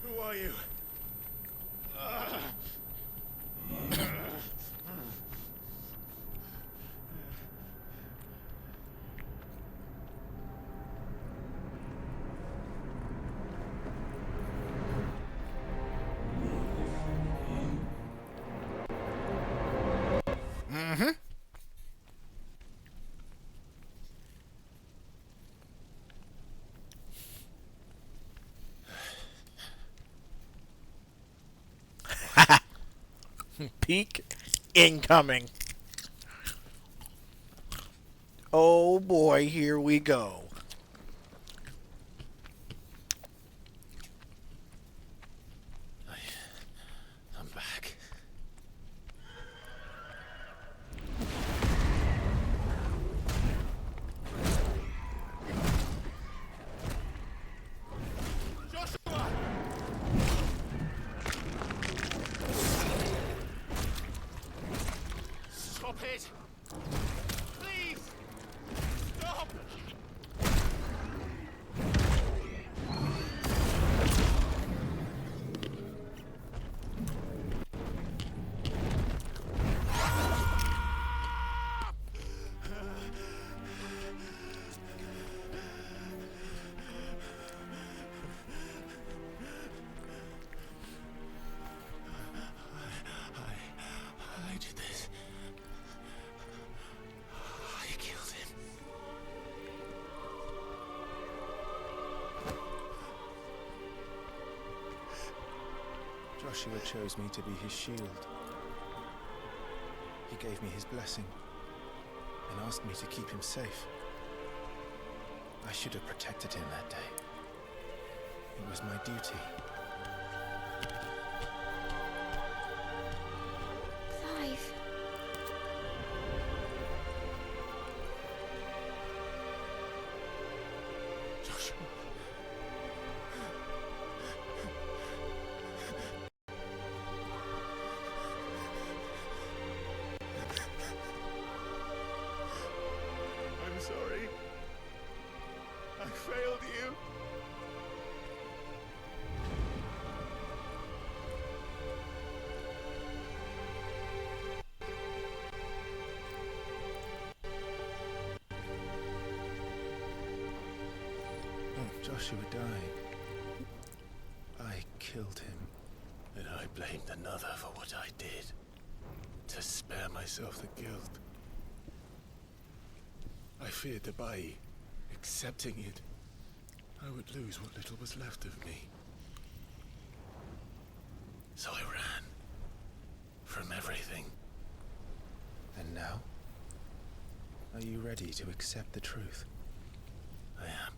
Who are you? Mm-hmm. Peak incoming. Oh boy, here we go. I'm back. Joshua! Stop it! Please! Stop! I did this. I killed him. Joshua chose me to be his shield. He gave me his blessing and asked me to keep him safe. I should have protected him that day. It was my duty. Clive. Joshua. Joshua died. I killed him. And I blamed another for what I did. To spare myself the guilt. I feared that by accepting it, I would lose what little was left of me. So I ran. From everything. And now? Are you ready to accept the truth? I am.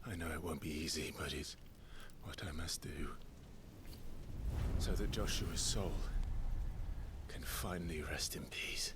I know it won't be easy, but it's what I must do. So that Joshua's soul can finally rest in peace.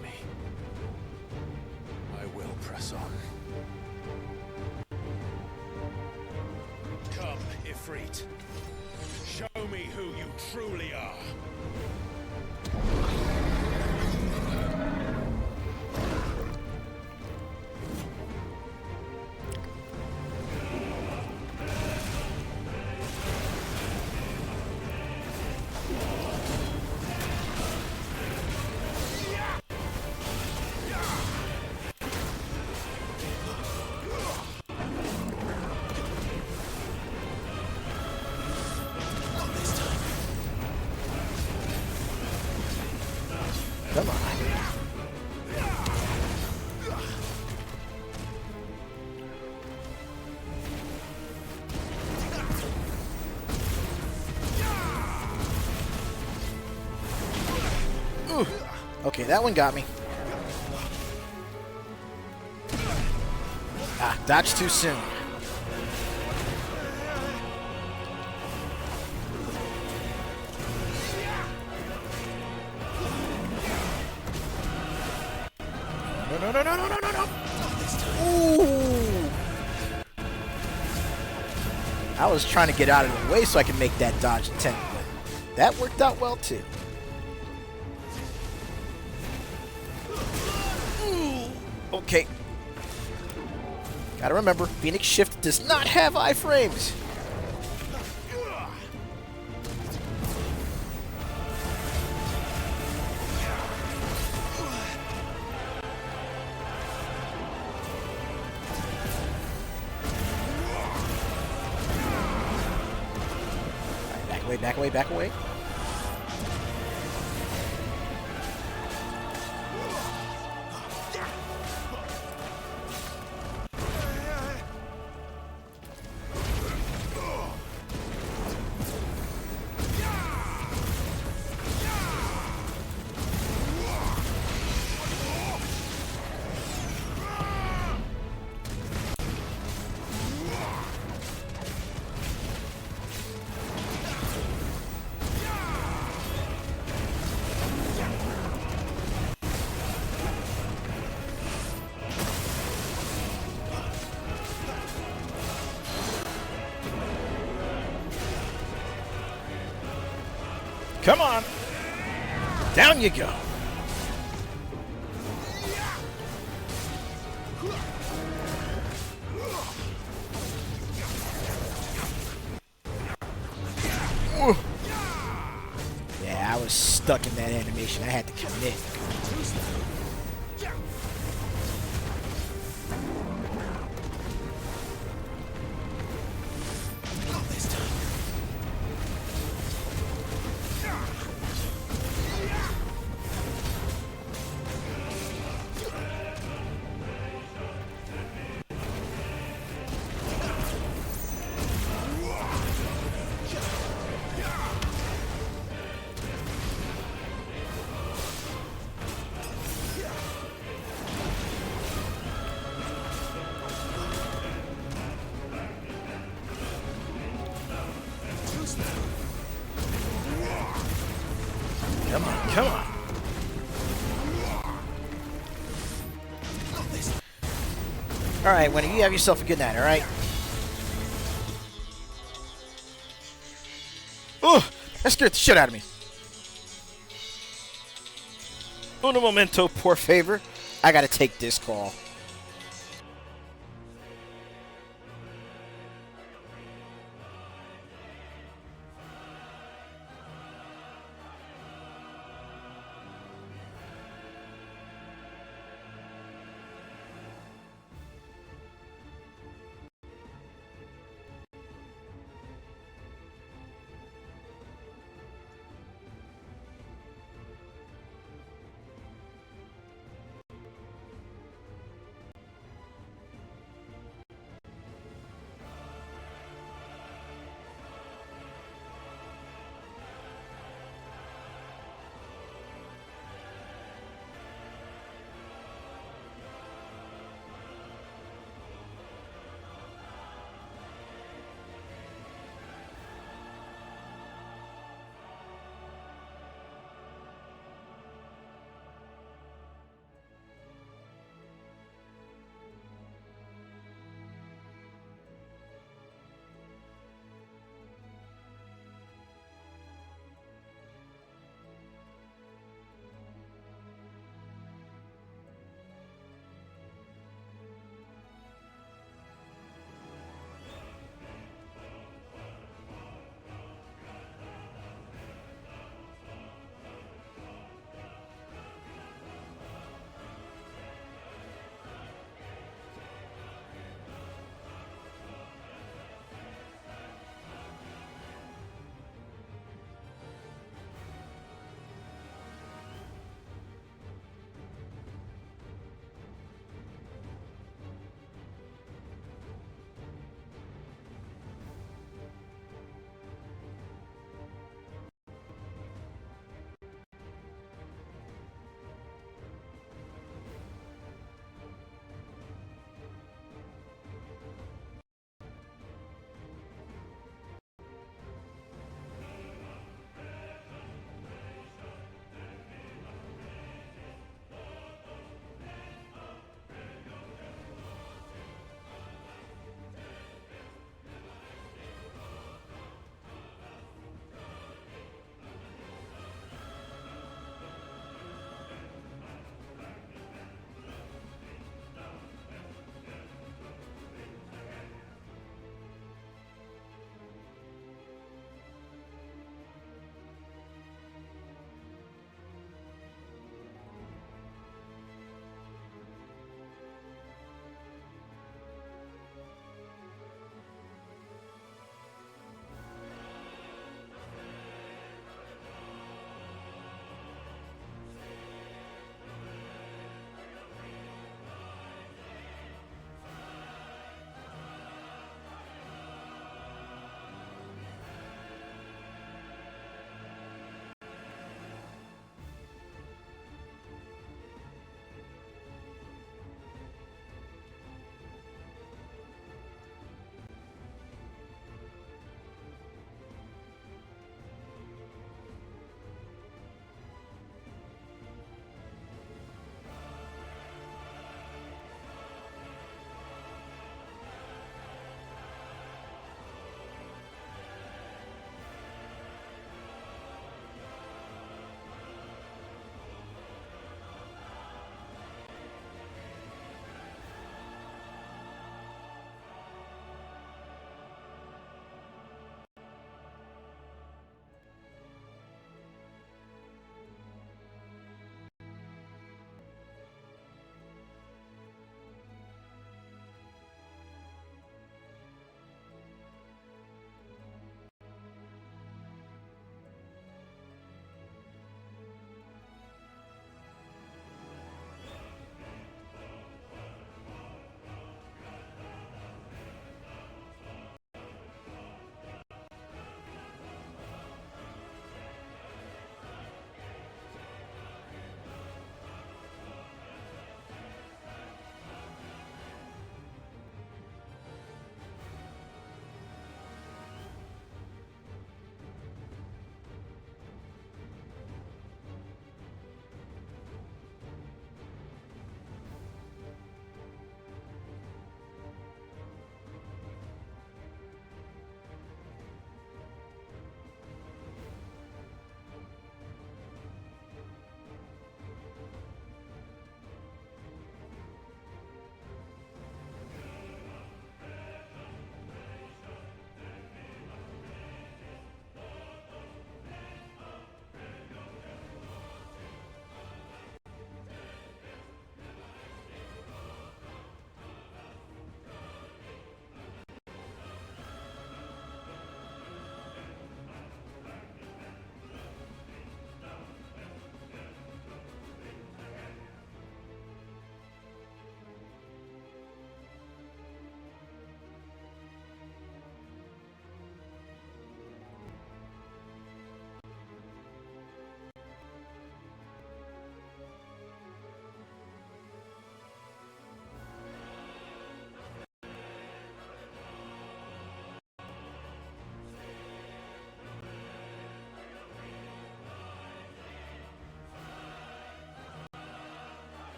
Me. I will press on. Come, Ifrit. Show me who you truly are. Come on. Ooh. Okay, that one got me. Ah, dodged too soon. No. Ooh. I was trying to get out of the way so I can make that dodge attempt, but that worked out well too. Ooh. Okay. Gotta remember, Phoenix Shift does not have iframes. Back away. Come on. Down you go. Ooh. Yeah, I was stuck in that animation. I had to commit. Come on. Alright, Winnie, you have yourself a good night, alright? Ugh! That scared the shit out of me. Uno momento, por favor. I gotta take this call.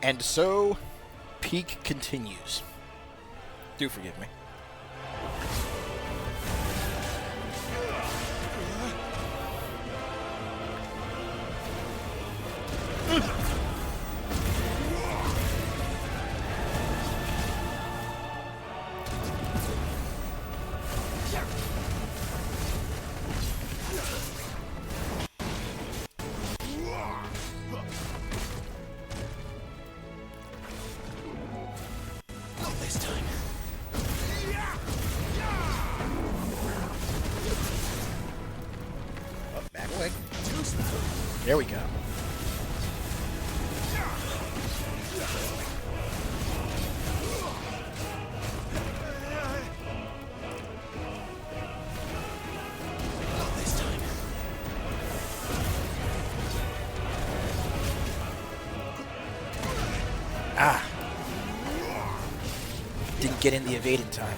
And so, peak continues. Do forgive me. There we go. Ah. Didn't get in the evade in time.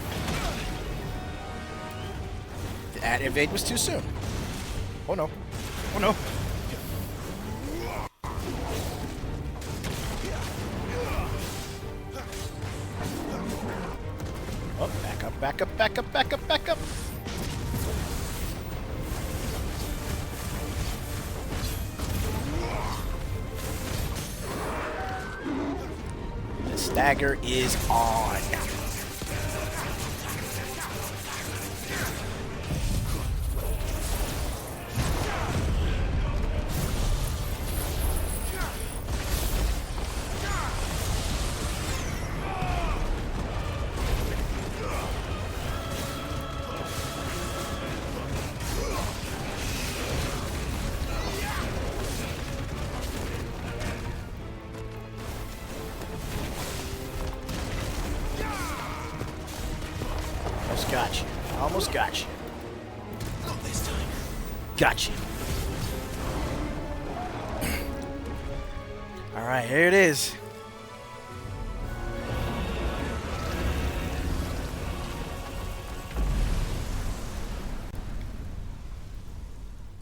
That evade was too soon. Oh no. Oh no. Oh, back up, back up, back up, back up, back up. The stagger is on. Got you. Almost got you. Not this time. Got you. All right, here it is.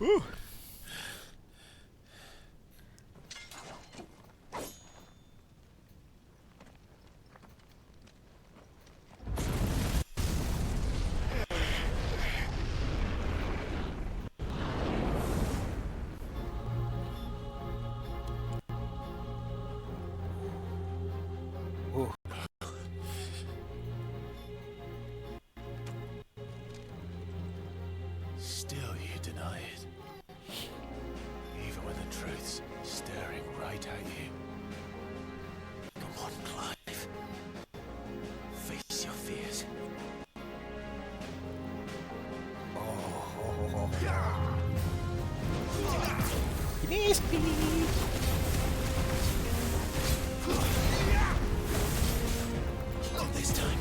Woo. Still you deny it. Even when the truth's staring right at you. Come on, Clive. Face your fears. Oh. You missed me. Not this time.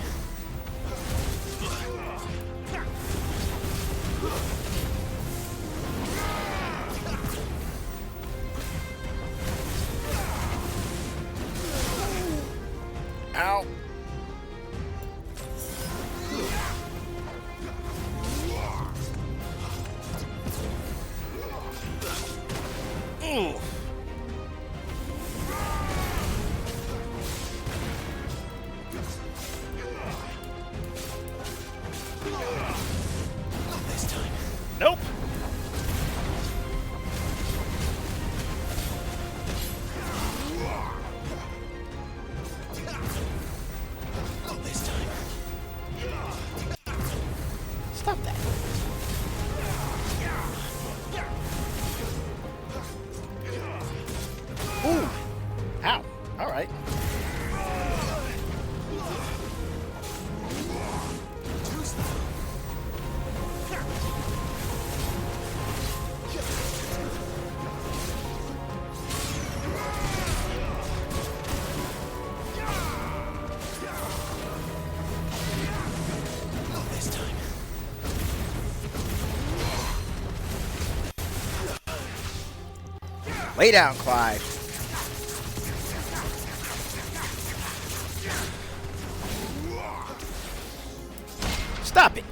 Ow. Ooh. Not this time. Nope. Not this time. Stop that. Ooh. Ow. All right. Not this time. Lay down, Clive. Stop it.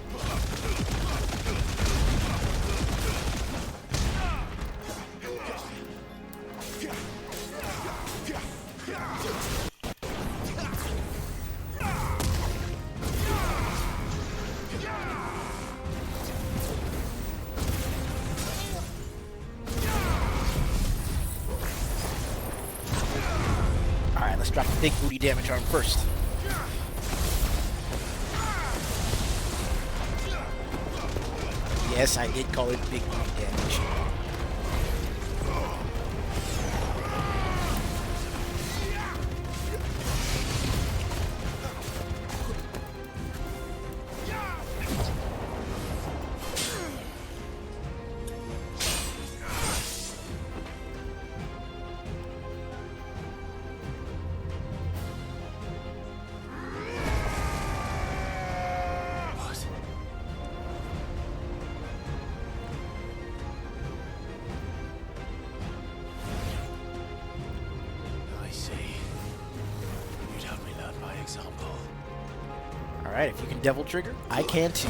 drop the big booty damage on him first. Yes, I did call it big booty damage. Alright, if you can Devil Trigger, I can too.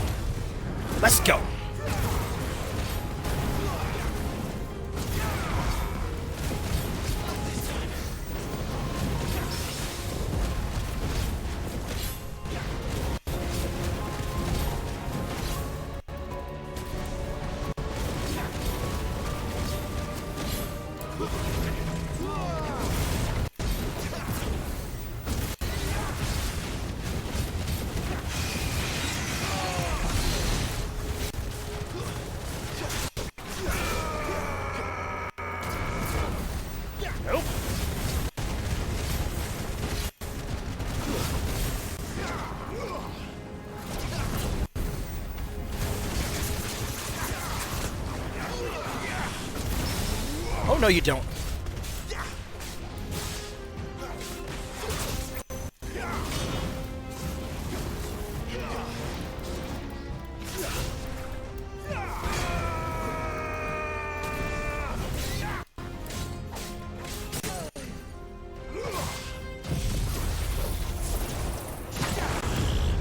Let's go! Oh, no, you don't.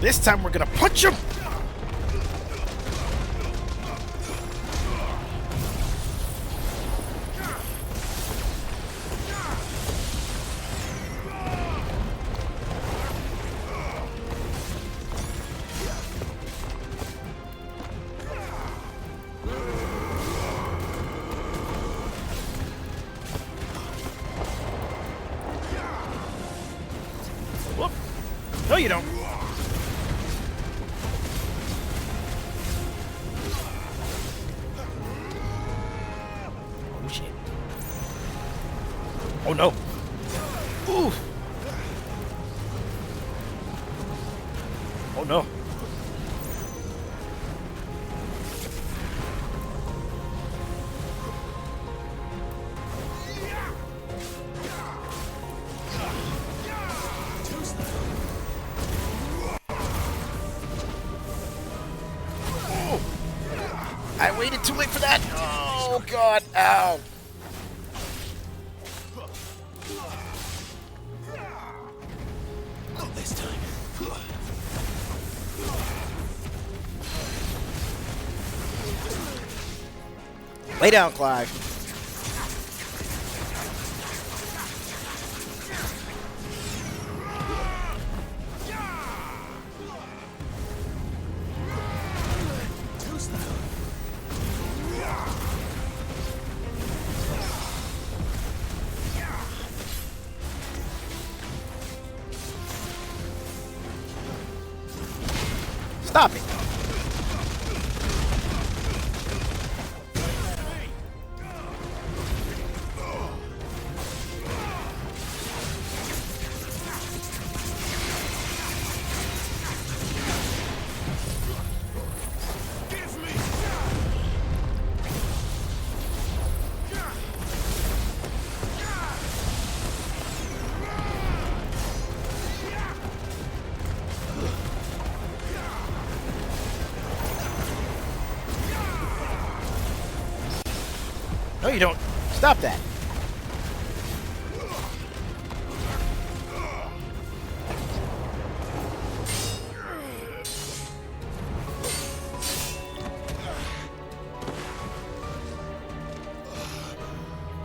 This time we're gonna punch him! Whoop. No, you don't. Oh, shit. Oh, no. Ooh. Oh, no. I waited too late for that. Oh, God. Ow. Not this time. Lay down, Clive. Stop it. No, you don't. Stop that.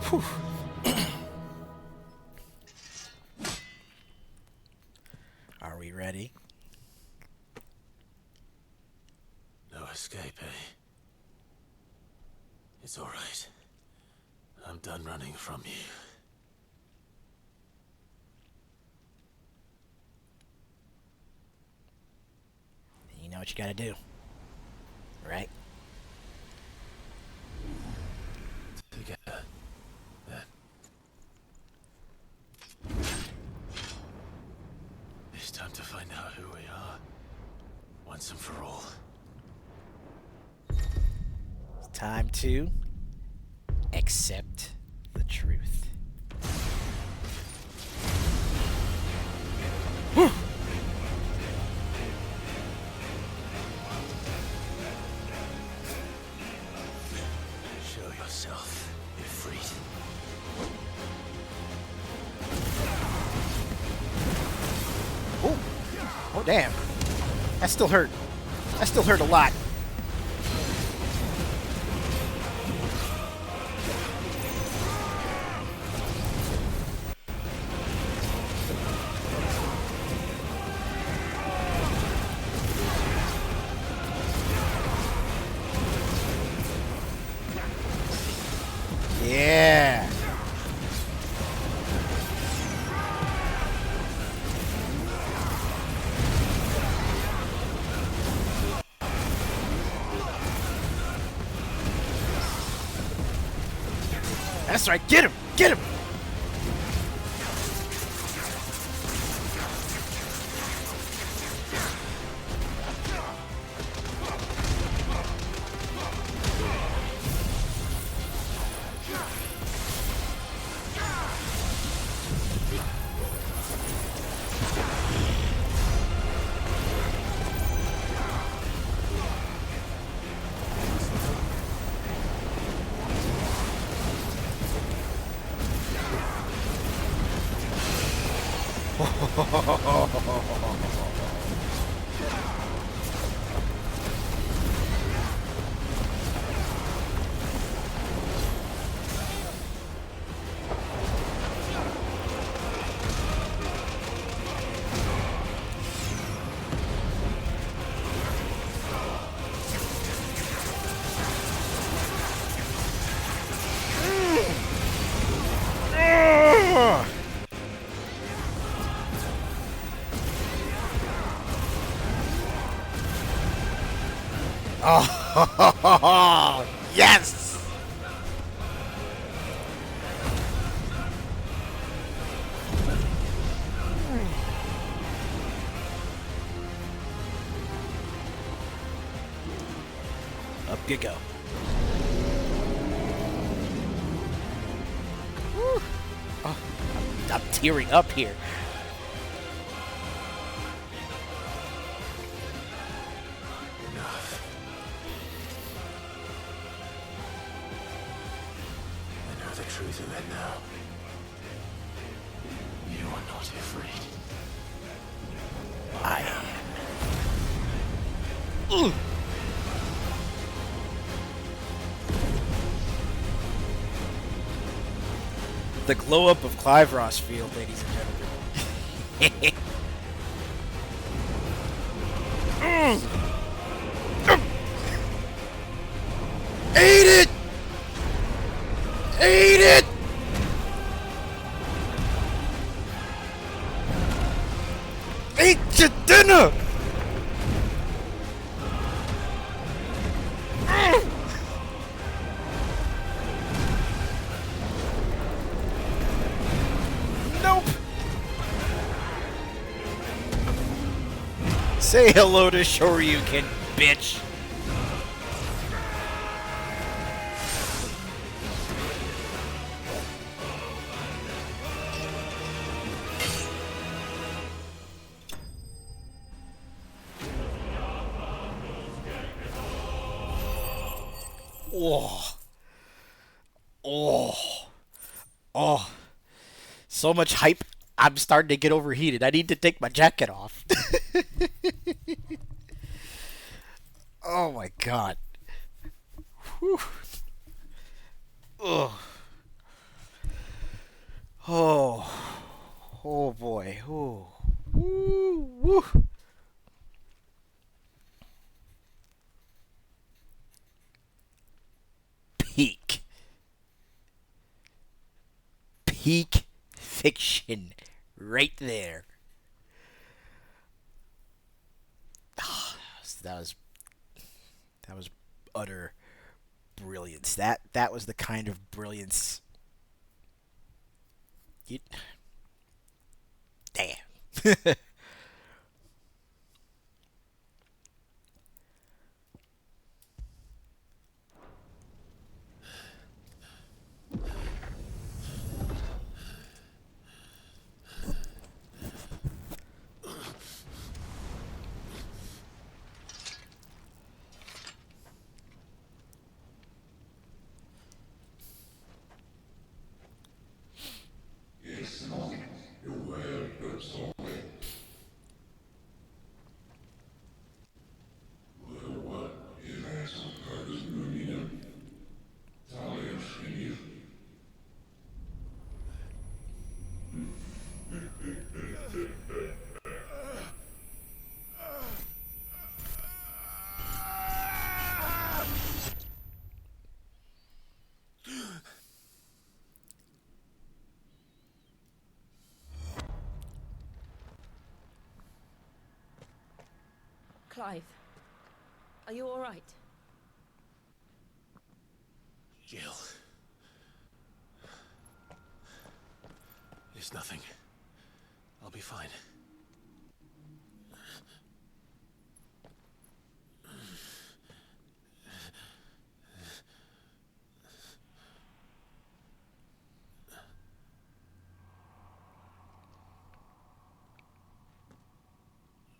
Whew. Are we ready? No escape, eh? It's all right. I'm done running from you. know what you gotta do. Right? Together. Then. It's time to find out who we are. Once and for all. It's time to accept the truth. Show yourself, Ifrit. Oh, damn. That still hurt. That still hurt a lot. Yeah. That's right. Get him. Get him. Oh, yes! Up you go. Woo. Oh, I'm tearing up here. I know the truth of it now. You are not afraid. I am. Ooh. The glow up of Clive Rossfield, ladies and gentlemen. Eat it! Eat it! Eat your dinner! Nope! Say hello to Shoryuken, bitch! Oh. Oh. Oh. So much hype. I'm starting to get overheated. I need to take my jacket off. Oh my god. Whew. Ugh. Oh. Oh boy. Ooh. Woo. Woo. Peak. Peak fiction. Right there. that was utter brilliance. That was the kind of brilliance. You, damn. Clive, are you all right? Jill. It's nothing. I'll be fine.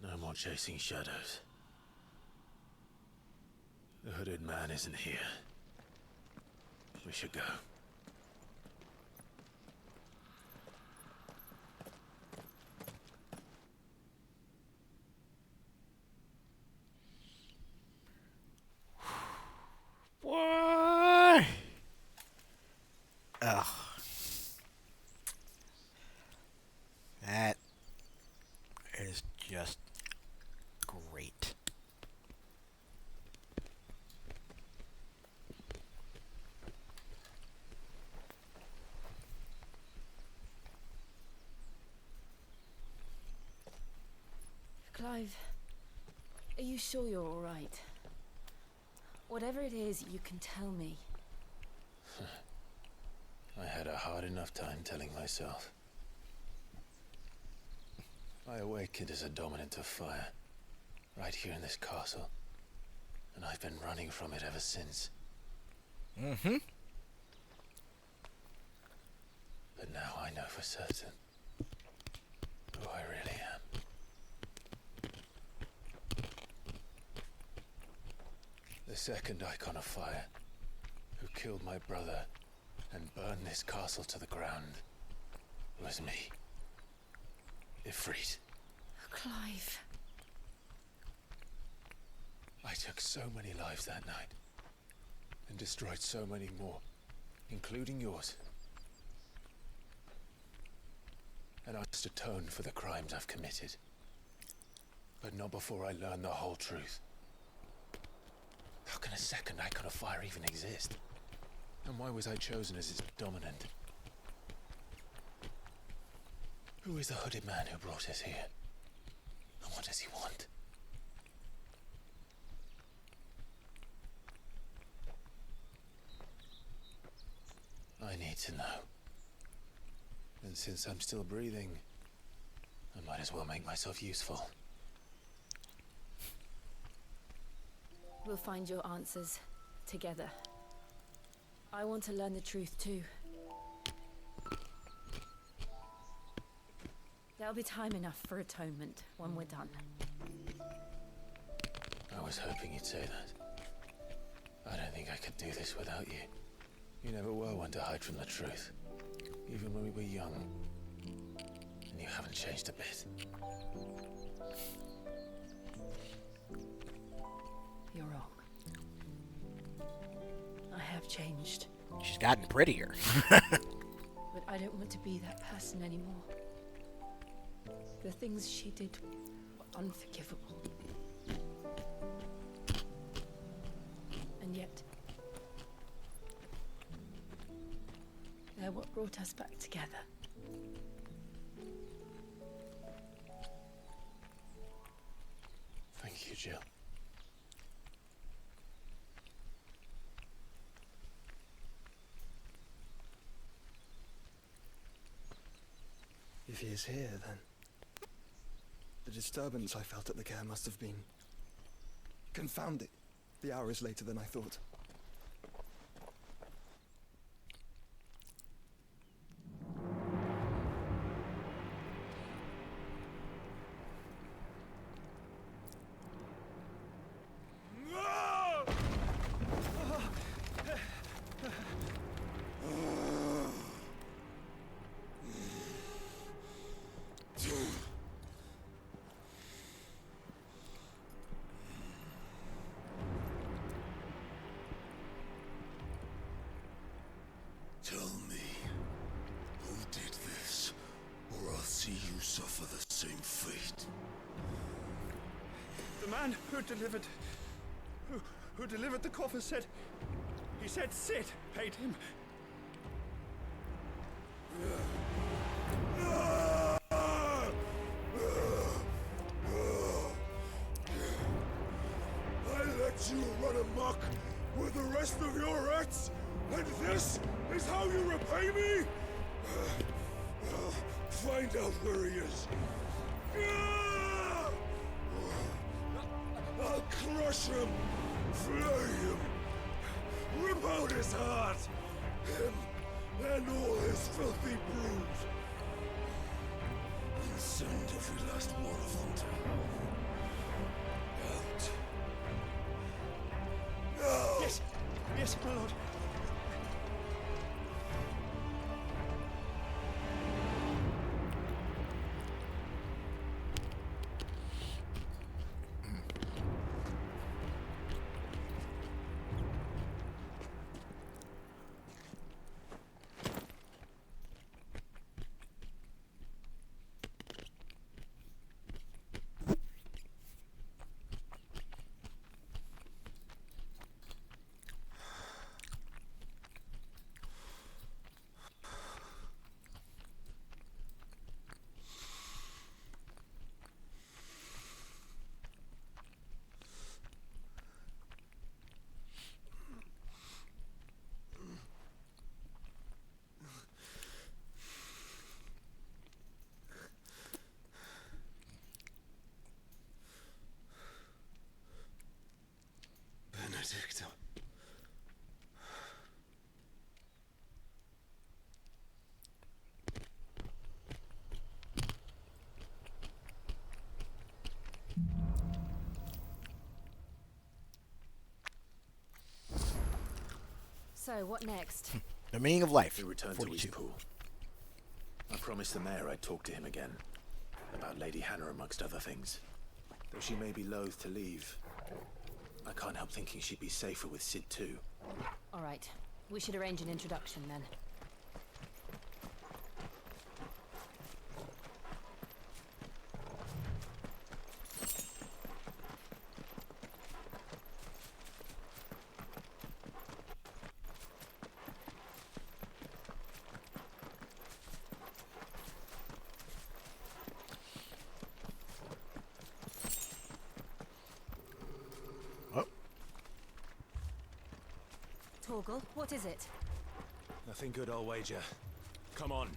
No more chasing shadows. The hooded man isn't here. We should go. What? Ugh. That is just great. Clive, are you sure you're all right? Whatever it is, you can tell me. I had a hard enough time telling myself. I awakened as a dominant of fire, right here in this castle. And I've been running from it ever since. Mm-hmm. But now I know for certain who I really am. The second icon of fire, who killed my brother and burned this castle to the ground, was me. Ifrit. Clive. I took so many lives that night, and destroyed so many more, including yours. And I must atone for the crimes I've committed. But not before I learn the whole truth. How can a second icon of fire even exist? And why was I chosen as its dominant? Who is the hooded man who brought us here? And what does he want? I need to know. And since I'm still breathing, I might as well make myself useful. We'll find your answers together. I want to learn the truth too. There'll be time enough for atonement when we're done. I was hoping you'd say that. I don't think I could do this without you. You never were one to hide from the truth. Even when we were young. And you haven't changed a bit. You're wrong. I have changed. She's gotten prettier. But I don't want to be that person anymore. The things she did were unforgivable. And yet, they're what brought us back together. Thank you, Jill. If he is here, then the disturbance I felt at the care must have been confounded. The hour is later than I thought. Tell me, who did this, or I'll see you suffer the same fate. The man who delivered the coffer said, he said Sid paid him. I let you run amok with the rest of your rats, and this is how you repay me? Well, find out where he is. I'll crush him, flay him, rip out his heart, him and all his filthy brood, and send every last one of them to hell. Out. Now! Yes, yes, my lord. Benedicta. So, what next? The meaning of life. He returned 42. to his pool. I promised the mayor I'd talk to him again. About Lady Hannah, amongst other things. Though she may be loath to leave, I can't help thinking she'd be safer with Sid too. All right. We should arrange an introduction then. Torgal, what is it? Nothing good, I'll wager. Come on.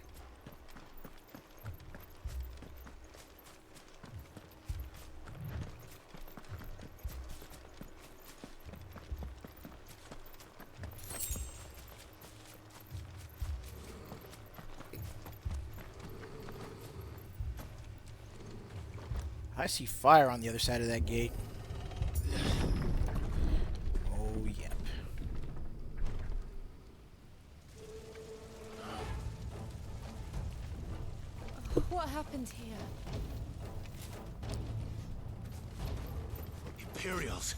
I see fire on the other side of that gate. Oh, yep. What happened here? Imperials.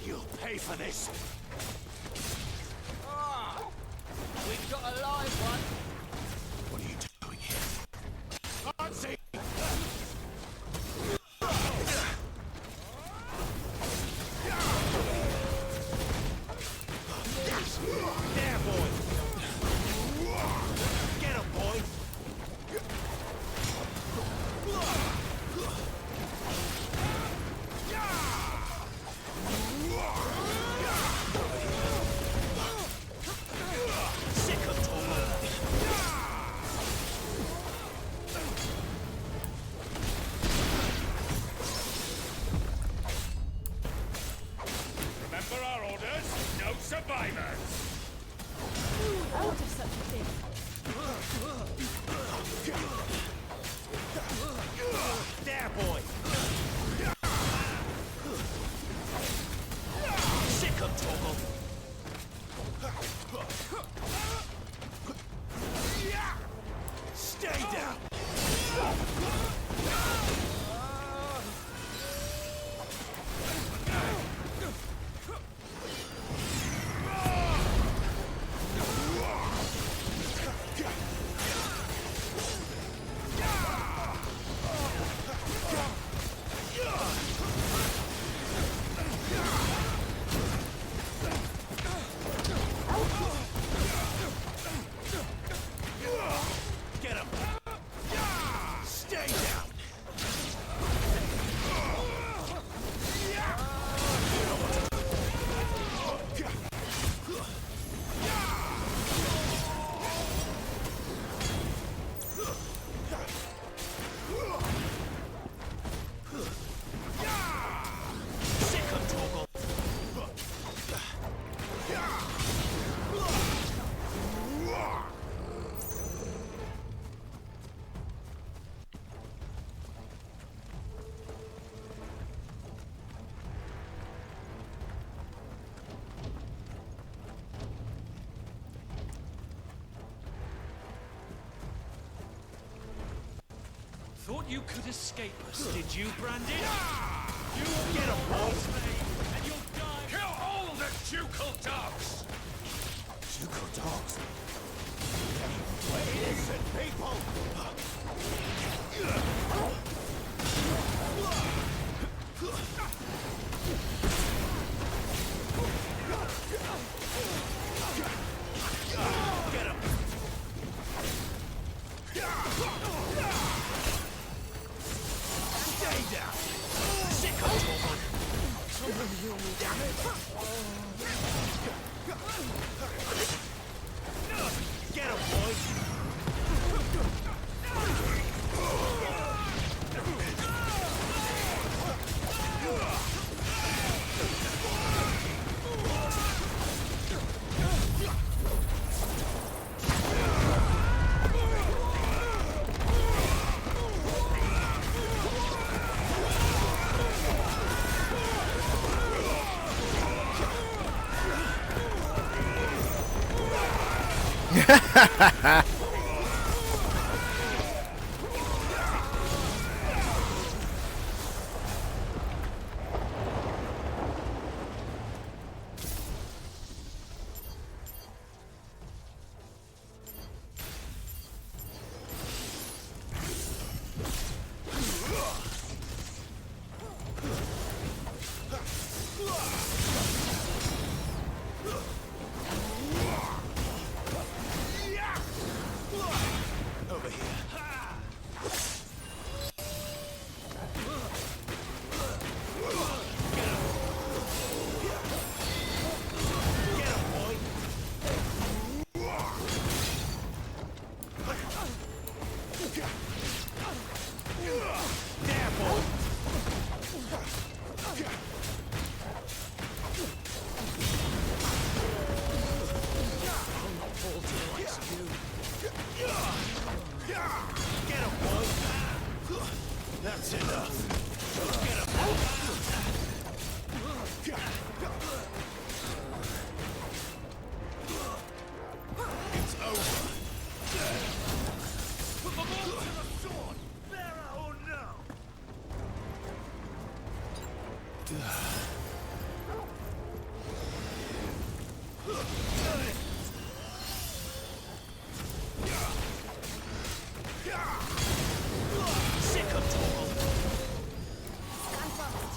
You'll pay for this. Ah! We've got a live one. What are you doing here? Can't see. There, boy. Get him, boy. Sick of thought of such a thing. There, boy! Sick of Torgal! Stay down! Get him! Stay down! Sick of Torgal! Thought you could escape us, did you, Brandon? You get him, boy! And you'll die. Kill all the ducal dogs! Ducal dogs? We're innocent people! Get him! Stay down! Sick of Torgal! Someone heal me, damn it! Get him, boy! Over here. Get him, boy! There, boy! I'll not fall to the likes of you. Get him, boy! That's enough. Get him. It's over. Put them all to the sword! Bearer or no! Sick of Torgal! Stand fast.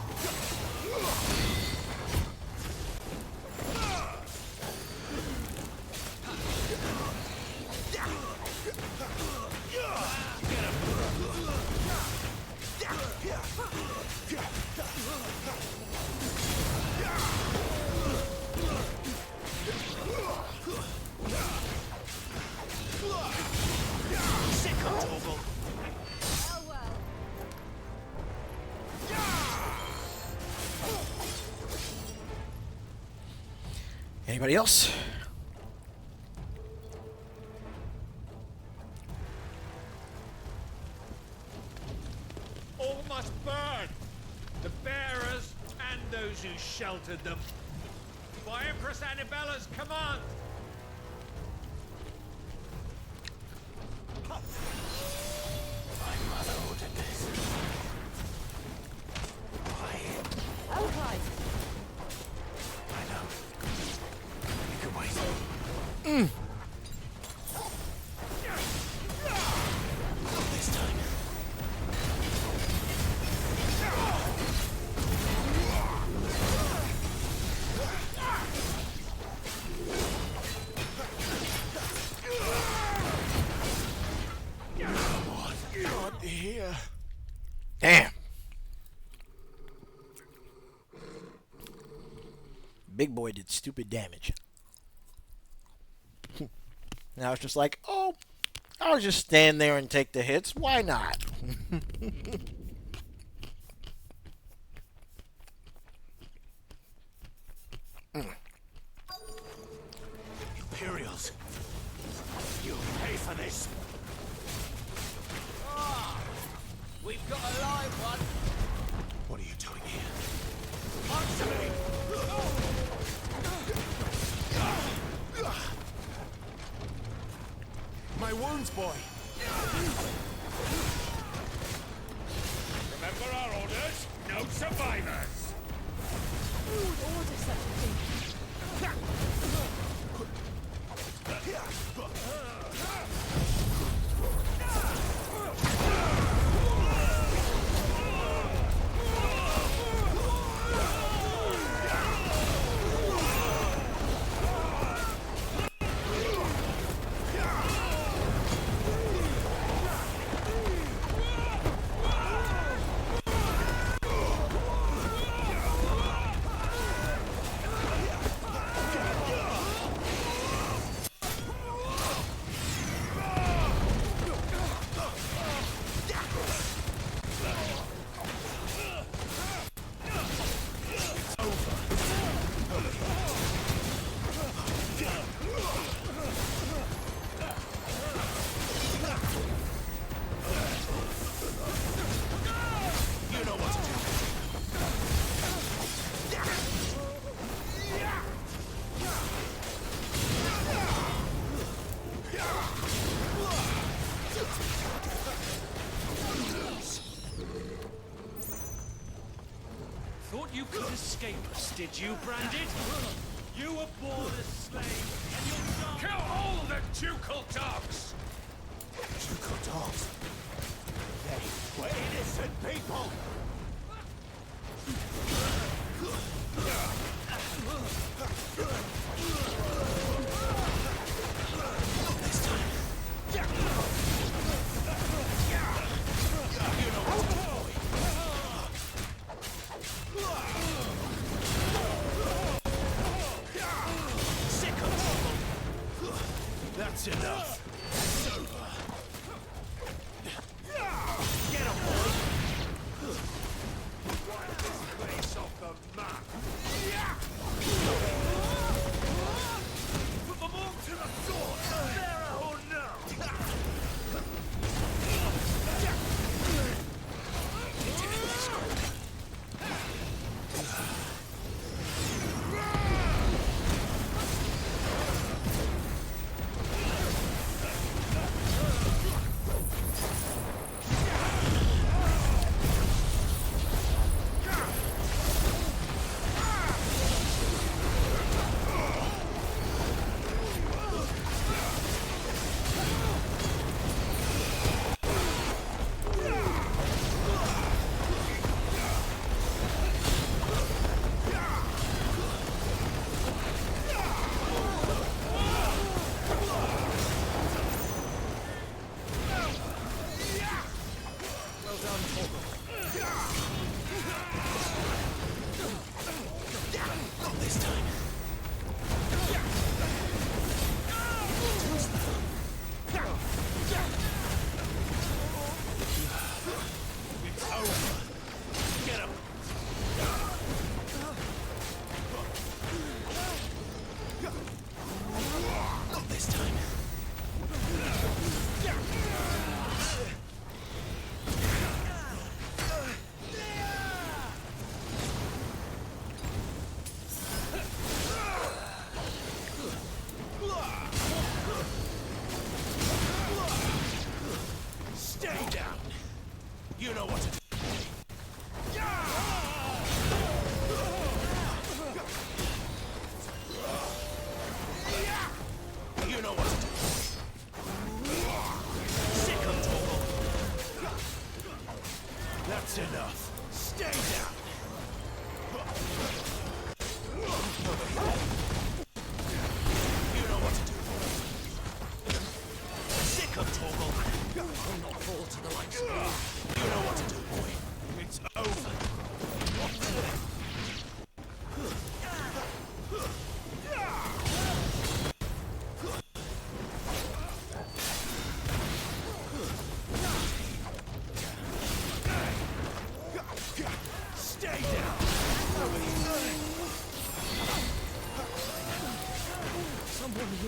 Sick of Torgal! Oh well. Anybody else? those who sheltered them. By Empress Annabella's command! My mother ordered this. Why? Oh, Clive! I know. You can wait. Not this time. Not here. Damn. Big boy did stupid damage. Now it's just like, oh, I'll just stand there and take the hits. Why not? Imperials. You'll pay for this. We've got a live one. What are you doing here? Answer me! My wounds, boy. Remember our orders? No survivors! Who would order such a thing? Thought you could escape us, did you, Branded? You were born a slave, and you'll die. Kill all the ducal dogs! Ducal dogs. They were innocent people. Not this time. You know what to do, boy. Sick of trouble. That's enough. It's over. Get him, boy. Wipe this place off the map! Put them all to the sword! There or no!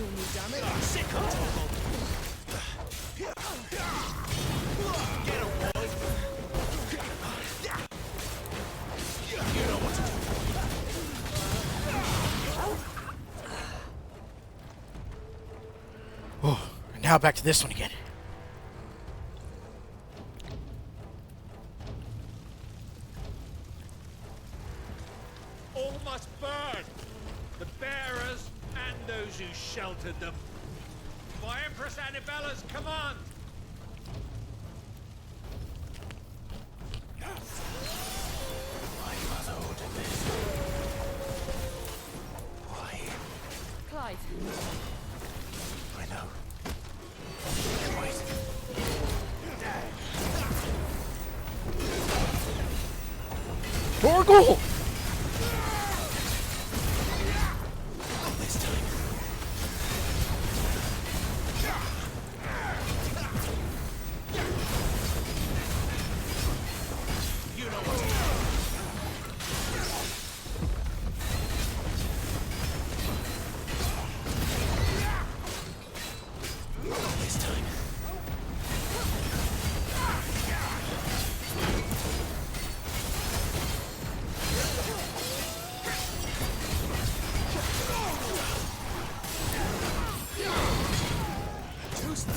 kill me, damn it! Sick of trouble. Get him, boy. You know what to do. Oh, and now back to this one again. All must burn. The bearers and those who sheltered them. By Empress Annibella's command. My mother ordered this. Why? Clive. I know. Wait. Torgal! This time. You know what to do. This time. Too slow.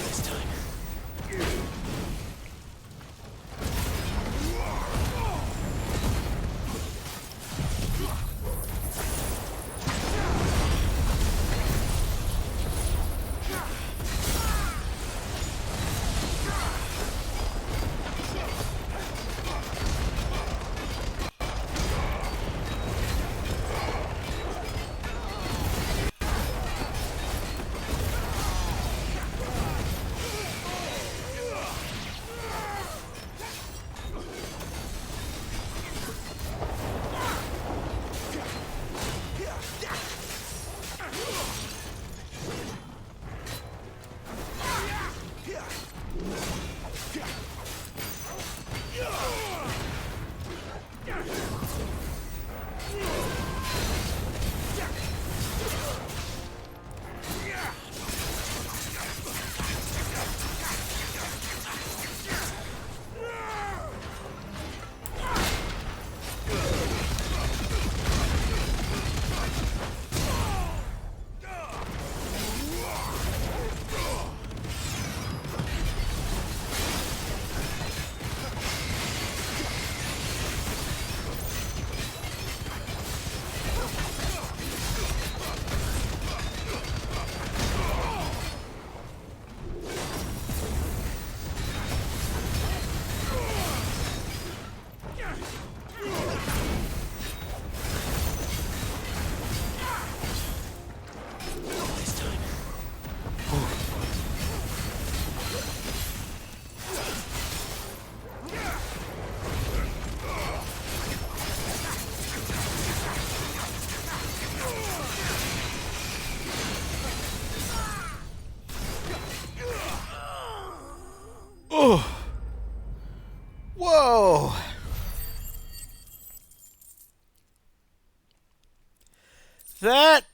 This time. This time. Oh. Whoa. That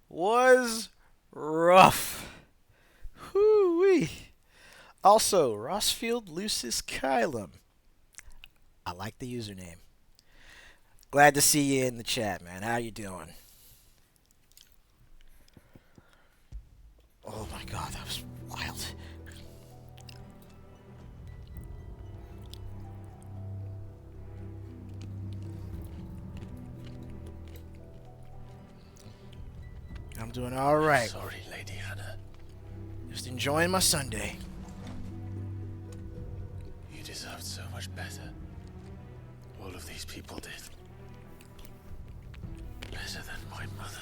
was rough. Whoo-wee. Also, Rossfield Lucis Kylum. I like the username. Glad to see you in the chat, man. How you doing? Oh my god, that was wild. I'm doing all right. Sorry, Lady Hannah. Just enjoying my Sunday. You deserved so much better. All of these people did. Better than my mother.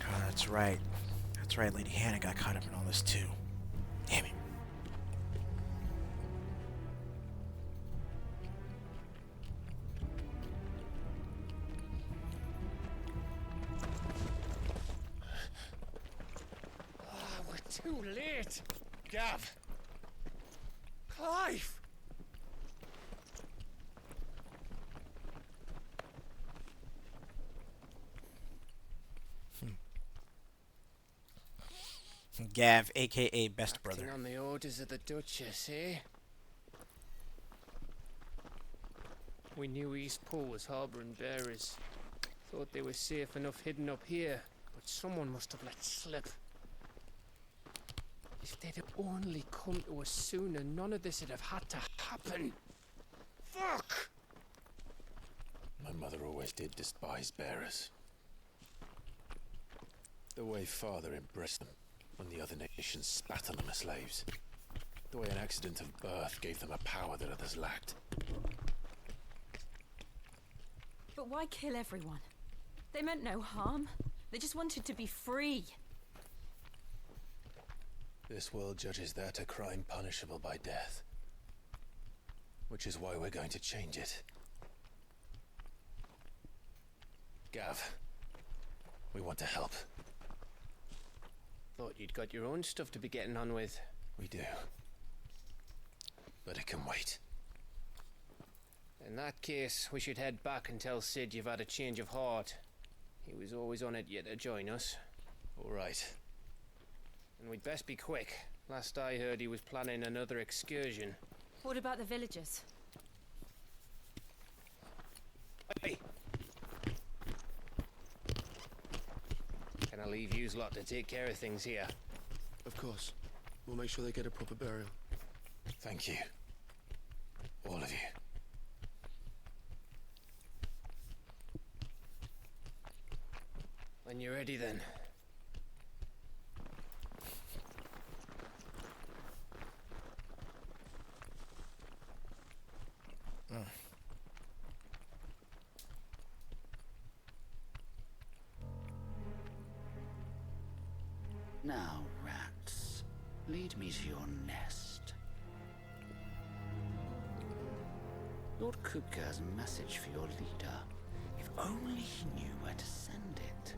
Oh, that's right. That's right, Lady Hannah got caught up in all this too. Damn it. Too late! Gav! Clive! Gav, aka Best Acting Brother. on the orders of the Duchess, eh? We knew East Pool was harbouring bearers. Thought they were safe enough hidden up here, but someone must have let slip. If they'd have only come to us sooner, none of this would have had to happen. Fuck! My mother always did despise bearers. The way father embraced them when the other nations spat on them as slaves. The way an accident of birth gave them a power that others lacked. But why kill everyone? They meant no harm. They just wanted to be free. This world judges that a crime punishable by death. Which is why we're going to change it. Gav, we want to help. Thought you'd got your own stuff to be getting on with. We do. But it can wait. In that case, we should head back and tell Sid you've had a change of heart. He was always on it yet to join us. All right. And we'd best be quick. Last I heard, he was planning another excursion. What about the villagers? Hey! Can I leave yous lot to take care of things here? Of course. We'll make sure they get a proper burial. Thank you. All of you. When you're ready, then. Now, rats, lead me to your nest. Lord Kupka has a message for your leader. If only he knew where to send it.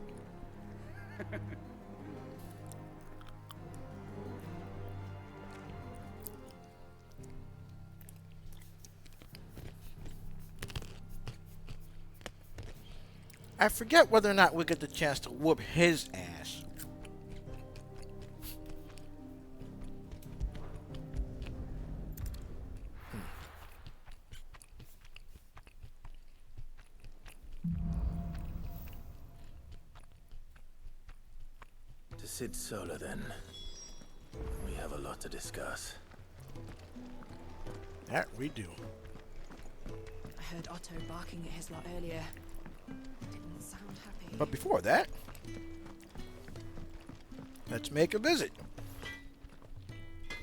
I forget whether or not we get the chance to whoop his ass. To Sid Solar, then. We have a lot to discuss. That we do. I heard Otto barking at his lot earlier. Didn't sound happy. But before that, let's make a visit.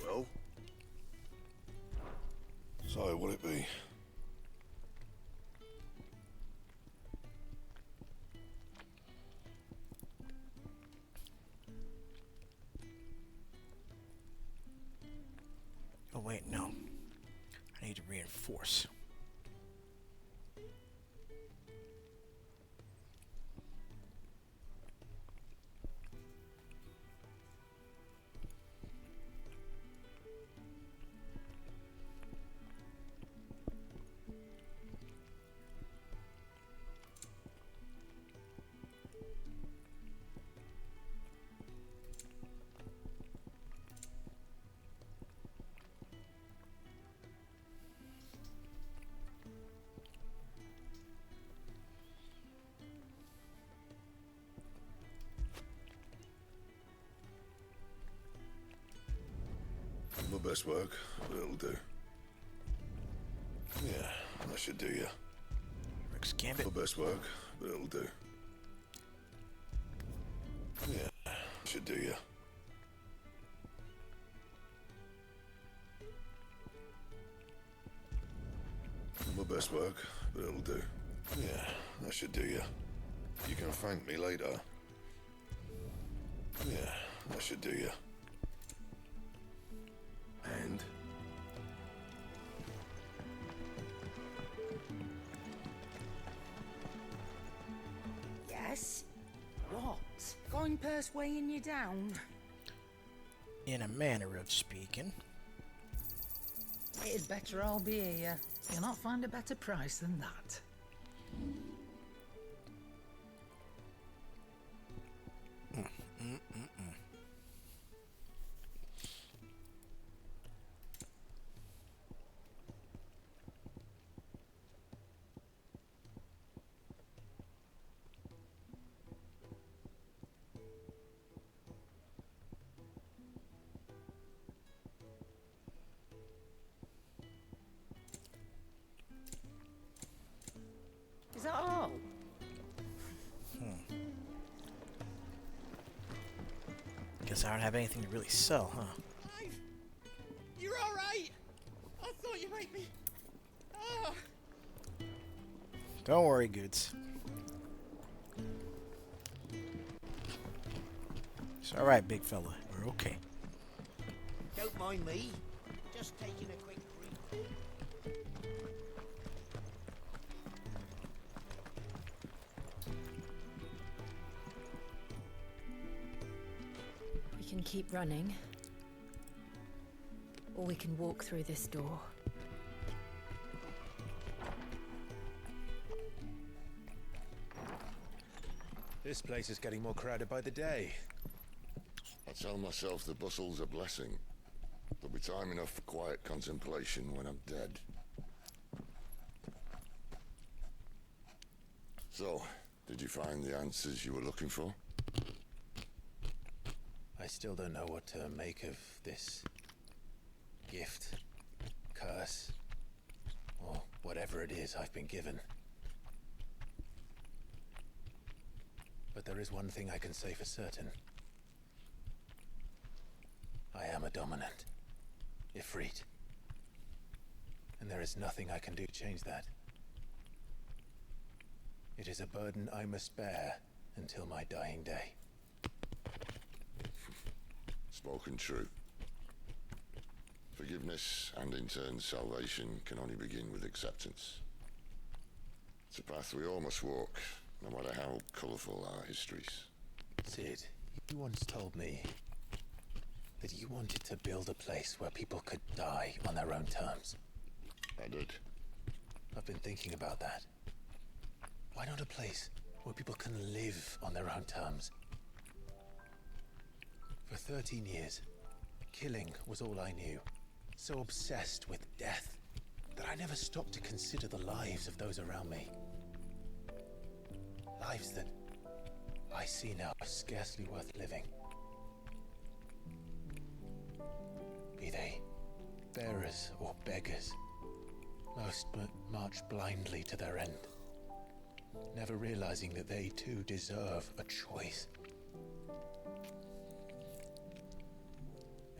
Well? So, what'll it be? Oh wait, no. I need to reinforce. My best work, but it'll do. Yeah, that should do you. Rick's Gambit. My best work, but it'll do. Yeah, should do you. My best work, but it'll do. Yeah, that should do you. You can thank me later. Yeah, that should do you. And? Yes? What? Going purse weighing you down? in a manner of speaking. It'd better all be here. You'll not find a better price than that. Is that all? Guess I don't have anything to really sell, huh? Clive, you're all right. I thought you might be. Ah. Don't worry, Goods. It's alright, big fella. We're okay. Don't mind me. Just taking a quick breathe. We can keep running, or we can walk through this door. This place is getting more crowded by the day. I tell myself the bustle's a blessing. There'll be time enough for quiet contemplation when I'm dead. So, did you find the answers you were looking for? I still don't know what to make of this gift, curse, or whatever it is I've been given. But there is one thing I can say for certain. I am a dominant, Ifrit. And there is nothing I can do to change that. It is a burden I must bear until my dying day. Spoken true. Forgiveness and in turn salvation can only begin with acceptance. It's a path we all must walk, no matter how colourful our histories. Sid, you once told me that you wanted to build a place where people could die on their own terms. I did. I've been thinking about that. Why not a place where people can live on their own terms? For 13 years, killing was all I knew. So obsessed with death that I never stopped to consider the lives of those around me. Lives that I see now are scarcely worth living. Be they bearers or beggars, most march blindly to their end, never realizing that they too deserve a choice.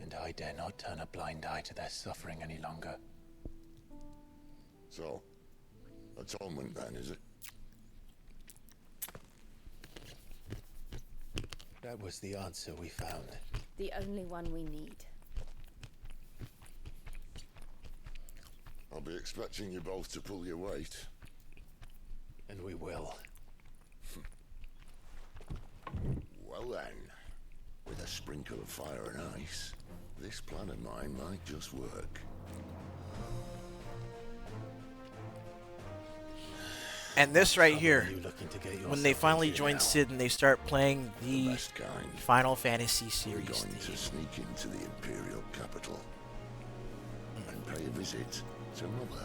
And I dare not turn a blind eye to their suffering any longer. So, atonement then, is it? That was the answer we found. The only one we need. I'll be expecting you both to pull your weight. And we will. Well then, with a sprinkle of fire and ice, this plan of mine might just work. And this right here, when when they finally join Sid and they start playing the Final Fantasy We're series going to sneak into the Imperial capital and pay a visit to Mother.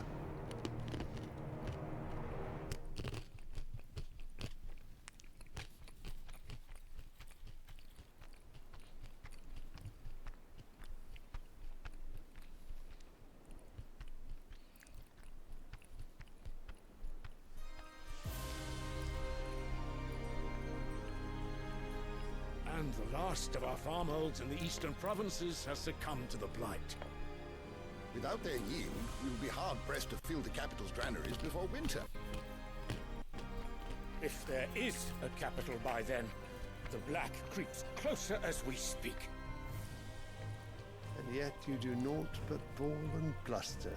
And the last of our farmholds in the eastern provinces has succumbed to the blight. Without their yield, we will be hard-pressed to fill the capital's granaries before winter. If there is a capital by then, the black creeps closer as we speak. And yet you do naught but bawl and bluster.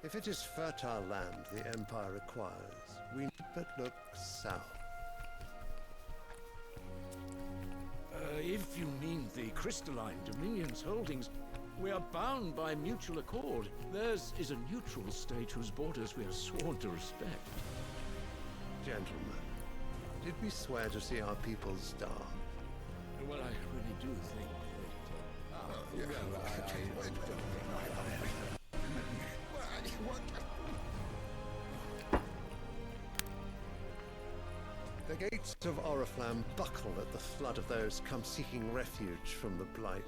If it is fertile land the Empire requires, we need but look south. If you mean the crystalline Dominion's holdings, we are bound by mutual accord. Theirs is a neutral state whose borders we are sworn to respect. Gentlemen, did we swear to see our people starve? Well, I really do think The gates of Oriflamme buckle at the flood of those come seeking refuge from the Blight.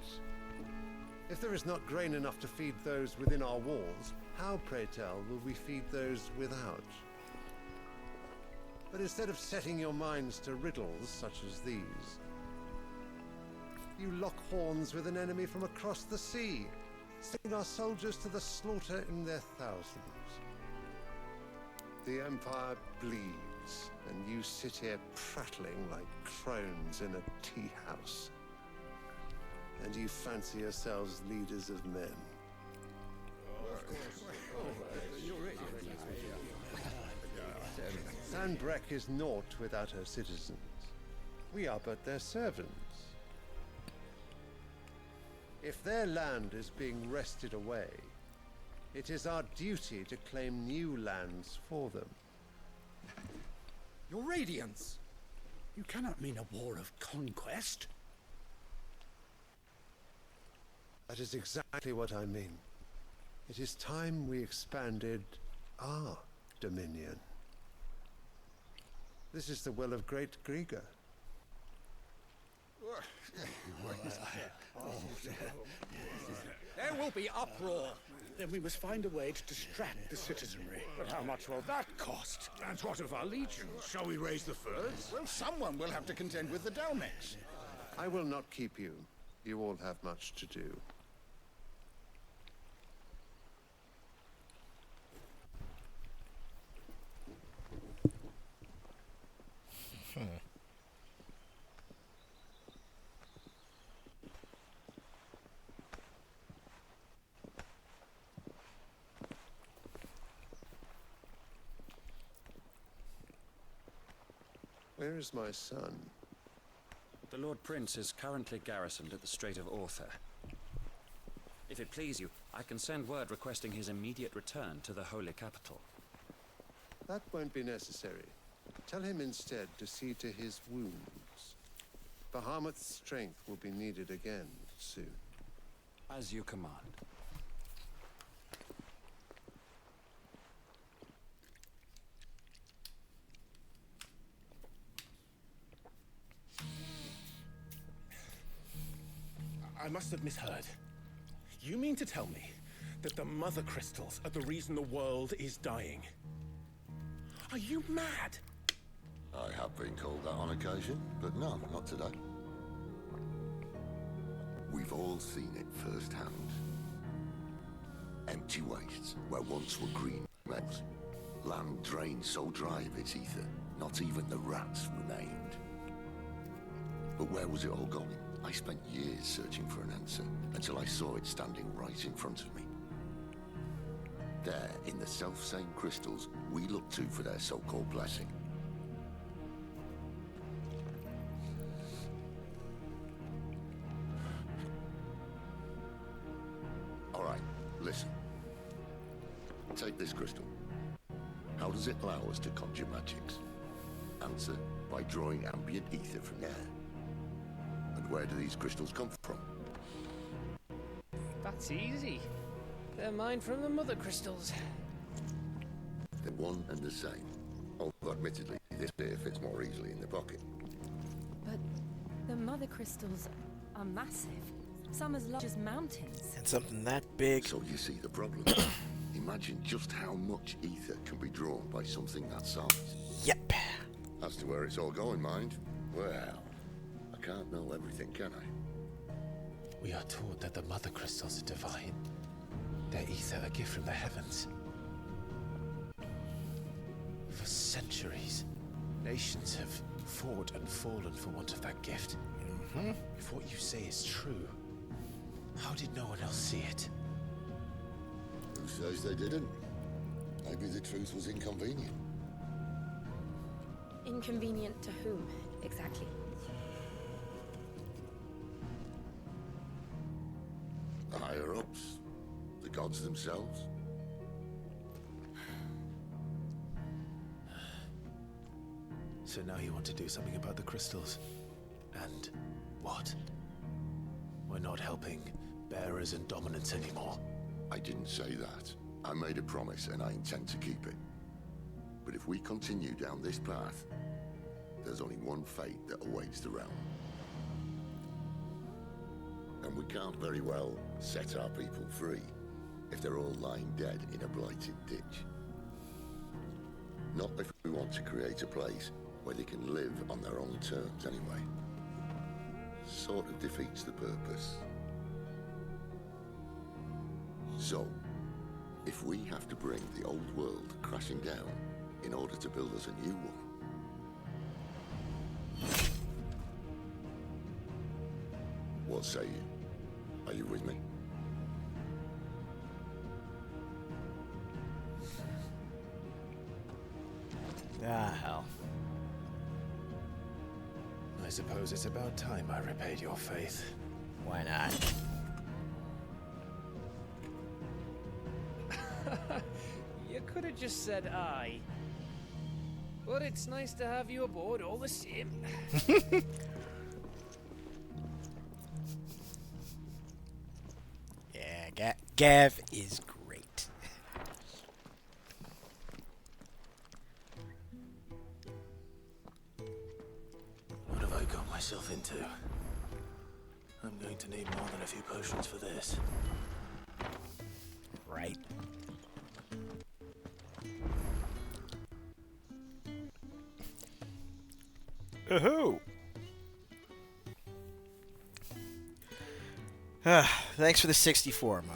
If there is not grain enough to feed those within our walls, how, pray tell, will we feed those without? But instead of setting your minds to riddles such as these, you lock horns with an enemy from across the sea, sending our soldiers to the slaughter in their thousands. The Empire bleeds, and you sit here prattling like crones in a tea house. And you fancy yourselves leaders of men. Sandbreck is naught without her citizens. We are but their servants. If their land is being wrested away, it is our duty to claim new lands for them. Your Radiance! You cannot mean a war of conquest. That is exactly what I mean. It is time we expanded our dominion. This is the will of great Grieger. There will be uproar. Then we must find a way to distract the citizenry. But how much will that cost? And what of our legions? Shall we raise the furs? Well, someone will have to contend with the Dalmex. I will not keep you. You all have much to do. Where is my son? The Lord Prince is currently garrisoned at the Strait of Arthur. If it please you, I can send word requesting his immediate return to the Holy Capital. That won't be necessary. Tell him instead to see to his wounds. Bahamut's strength will be needed again soon. As you command. I must have misheard. You mean to tell me that the mother crystals are the reason the world is dying? Are you mad? I have been called that on occasion, but no, not today. We've all seen it firsthand. Empty wastes where once were green meadows. Land drained so dry of its ether, not even the rats remained. But where was it all going? I spent years searching for an answer, until I saw it standing right in front of me. There, in the self-same crystals we look to for their so-called blessing. All right, listen. Take this crystal. How does it allow us to conjure magics? Answer, by drawing ambient ether from air. And where do these crystals come from? That's easy. They're mined from the mother crystals. They're one and the same. Although admittedly, this beer fits more easily in the pocket. But the mother crystals are massive. Some as large as mountains. And something that big. So you see the problem. Imagine just how much ether can be drawn by something that size. Yep. As to where it's all going, mind, well, I can't know everything, can I? We are taught that the mother crystals are divine. Their ether a gift from the heavens. For centuries, nations have fought and fallen for want of that gift. If what you say is true, how did no one else see it? Who says they didn't? Maybe the truth was inconvenient. Inconvenient to whom, exactly? The higher-ups, the gods themselves. So now you want to do something about the crystals. And what? We're not helping bearers and dominants anymore. I didn't say that. I made a promise and I intend to keep it. But if we continue down this path, there's only one fate that awaits the realm. And we can't very well set our people free if they're all lying dead in a blighted ditch. Not if we want to create a place where they can live on their own terms anyway. Sort of defeats the purpose. So, if we have to bring the old world crashing down in order to build us a new one, what say you? Are you with me? Ah, hell. I suppose it's about time I repaid your faith. Why not? You could have just said aye. But it's nice to have you aboard all the same. Yeah, Gav is great. What have I got myself into? I'm going to need more than a few potions for this. Right. Ooh. Thanks for the 64, Mo.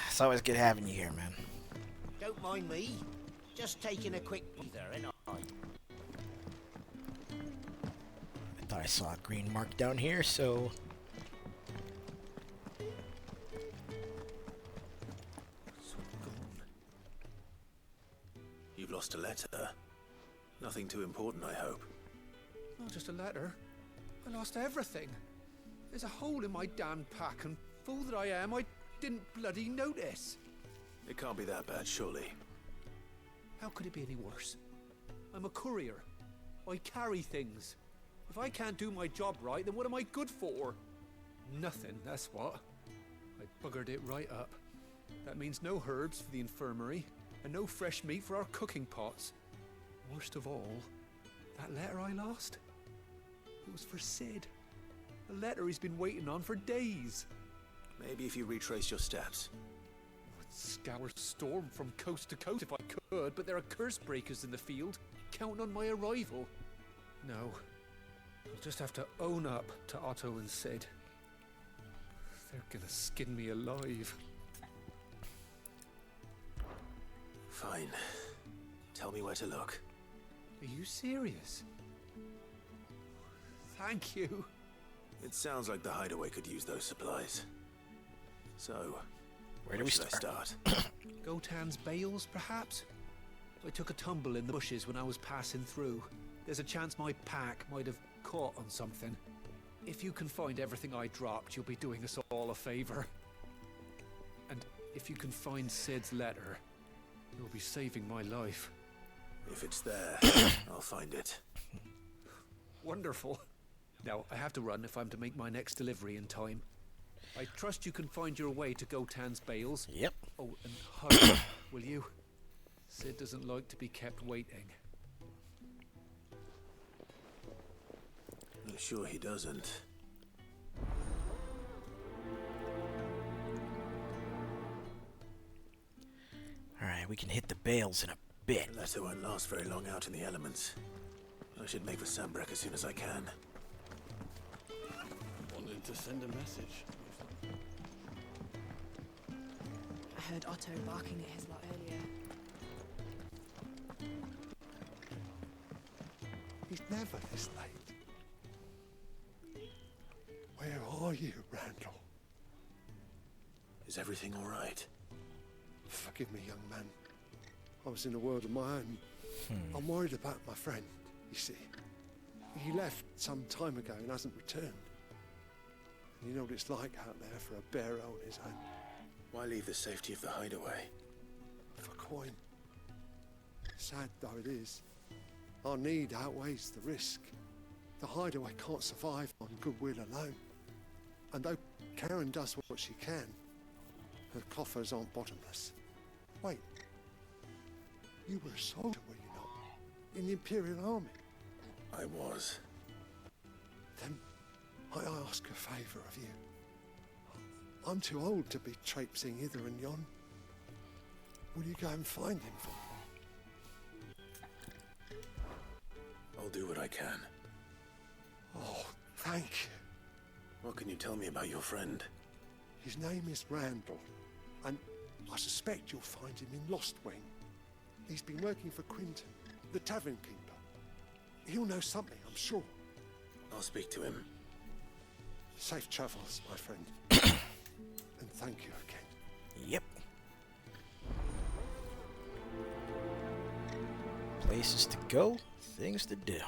It's always good having you here, man. Don't mind me. Just taking a quick breather, ain't I? I thought I saw a green mark down here, so... You've lost a letter. Nothing too important, I hope. Not just a letter. I lost everything. There's a hole in my damn pack, and fool that I am, I didn't bloody notice. It can't be that bad, surely. How could it be any worse? I'm a courier. I carry things. If I can't do my job right, then what am I good for? Nothing, that's what. I buggered it right up. That means no herbs for the infirmary, and no fresh meat for our cooking pots. Worst of all, that letter I lost, it was for Sid. A letter he's been waiting on for days. Maybe if you retrace your steps. I'd scour Storm from coast to coast if I could, but there are curse breakers in the field, counting on my arrival. No, I'll just have to own up to Otto and Sid. They're gonna skin me alive. Fine. Tell me where to look. Are you serious? Thank you. It sounds like the hideaway could use those supplies. So, where do we should I start? Gotan's bales, perhaps? I took a tumble in the bushes when I was passing through. There's a chance my pack might have caught on something. If you can find everything I dropped, you'll be doing us all a favor. And if you can find Sid's letter, you'll be saving my life. If it's there, I'll find it. Wonderful. Now, I have to run if I'm to make my next delivery in time. I trust you can find your way to Gotan's bales. Yep. Oh, and hurry, will you? Sid doesn't like to be kept waiting. I'm sure he doesn't. Alright, we can hit the bales in a bit. The letter won't last very long out in the elements. I should make for Sandbreck as soon as I can. Wanted to send a message. I heard Otto barking at his lot earlier. He's never this late. Where are you, Randall? Is everything all right? Forgive me, young man. I was in a world of my own. I'm worried about my friend, you see. He left some time ago and hasn't returned. And you know what it's like out there for a bearer on his own. Why leave the safety of the hideaway? For coin. Sad though it is, our need outweighs the risk. The hideaway can't survive on goodwill alone. And though Karen does what she can, her coffers aren't bottomless. Wait. You were a soldier, were you not? In the Imperial Army? I was. Then I ask a favour of you. I'm too old to be traipsing hither and yon. Will you go and find him for me? I'll do what I can. Oh, thank you. What can you tell me about your friend? His name is Randall, and I suspect you'll find him in Lost Wing. He's been working for Quinton, the tavern keeper. He'll know something, I'm sure. I'll speak to him. Safe travels, my friend. And thank you again. Yep. Places to go, things to do.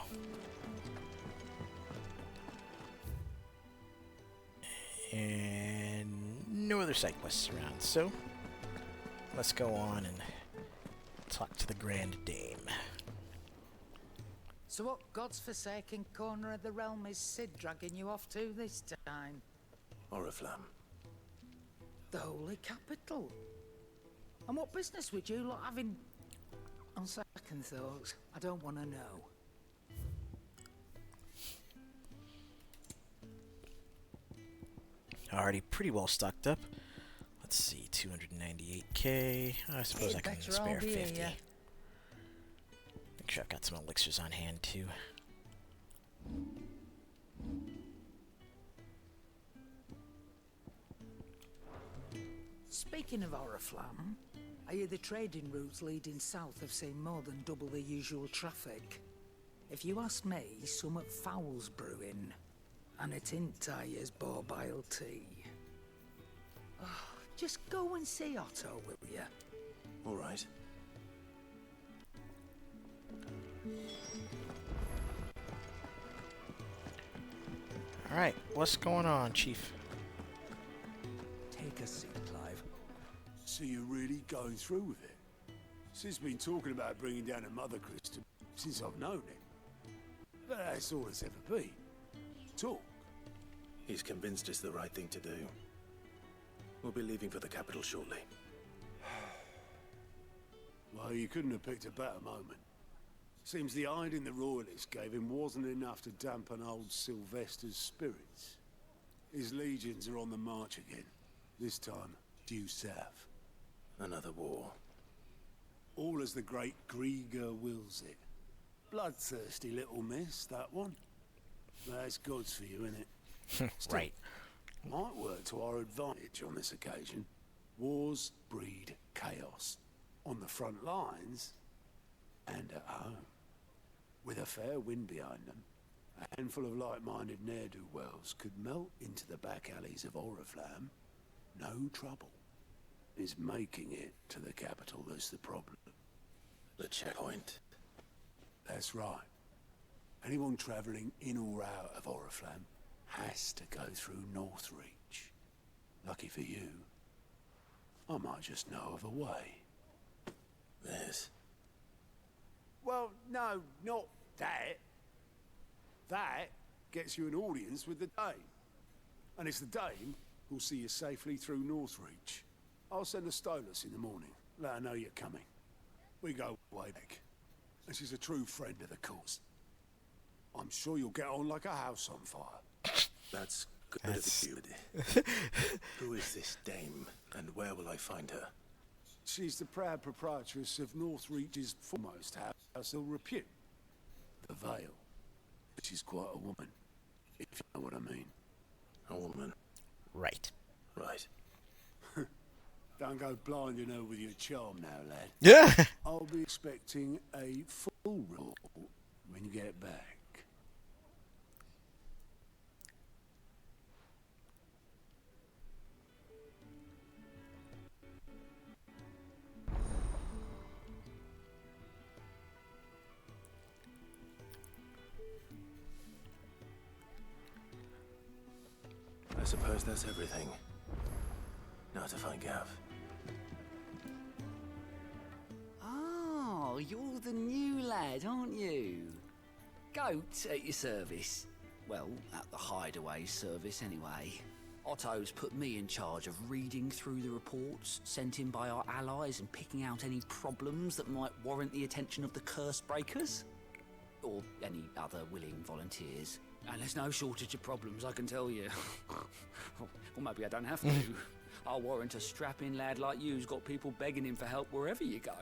And no other side quests around, so let's go on and talk to the Grand Dame. So what God's forsaken corner of the realm is Sid dragging you off to this time? Oriflamme. The holy capital. And what business would you lot have in... On second thoughts, I don't want to know. Already pretty well stocked up. Let's see, 298k. I suppose I can spare 50. Make sure I've got some elixirs on hand too. Speaking of Oriflamme, I hear the trading routes leading south have seen more than double the usual traffic. If you ask me, somewhat foul's brewing. And it ain't Tyre's borbile tea. Oh, just go and see Otto, will ya? All right. Alright, what's going on, Chief? Take a seat, Clive. So you're really going through with it? Sid's been talking about bringing down a Mother Christian since I've known him. But that's all it's ever been. Talk. He's convinced it's the right thing to do. We'll be leaving for the capital shortly. Well, you couldn't have picked a better moment. Seems the hiding the Royalists gave him wasn't enough to dampen old Sylvester's spirits. His legions are on the march again. This time, due south. Another war. All as the great Grieger wills it. Bloodthirsty little miss, that one. That's God's for you, innit? Right. Might work to our advantage on this occasion. Wars breed chaos. On the front lines, and at home. With a fair wind behind them, a handful of like-minded ne'er-do-wells could melt into the back alleys of Oriflamme. No trouble. It's making it to the capital that's the problem. The checkpoint. That's right. Anyone travelling in or out of Oriflamme has to go through Northreach. Lucky for you, I might just know of a way. There's... Well, no, not that. That gets you an audience with the Dame. And it's the Dame who'll see you safely through Northreach. I'll send a Stolas in the morning. Let her know you're coming. We go way back. And she's a true friend of the cause. I'm sure you'll get on like a house on fire. That's good of you. Who is this Dame, and where will I find her? She's the proud proprietress of Northreach's foremost house of repute, the Vale. She's quite a woman, if you know what I mean. A woman? Right. Right. Don't go blinding her with your charm now, lad. Yeah. I'll be expecting a full report when you get back. suppose that's everything. Now to find Gav. Oh, you're the new lad, aren't you? Goat at your service. Well, at the hideaway service anyway. Otto's put me in charge of reading through the reports sent in by our allies and picking out any problems that might warrant the attention of the curse breakers. Or any other willing volunteers. And there's no shortage of problems, I can tell you. Or maybe I don't have to. I'll warrant a strapping lad like you's got people begging him for help wherever you go.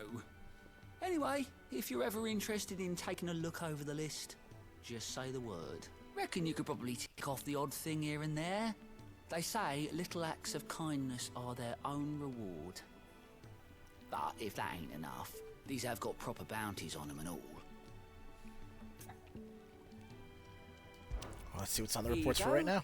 Anyway, if you're ever interested in taking a look over the list, just say the word. Reckon you could probably tick off the odd thing here and there. They say little acts of kindness are their own reward. But if that ain't enough, these have got proper bounties on them and all. Well, let's see what's on the reports for right now.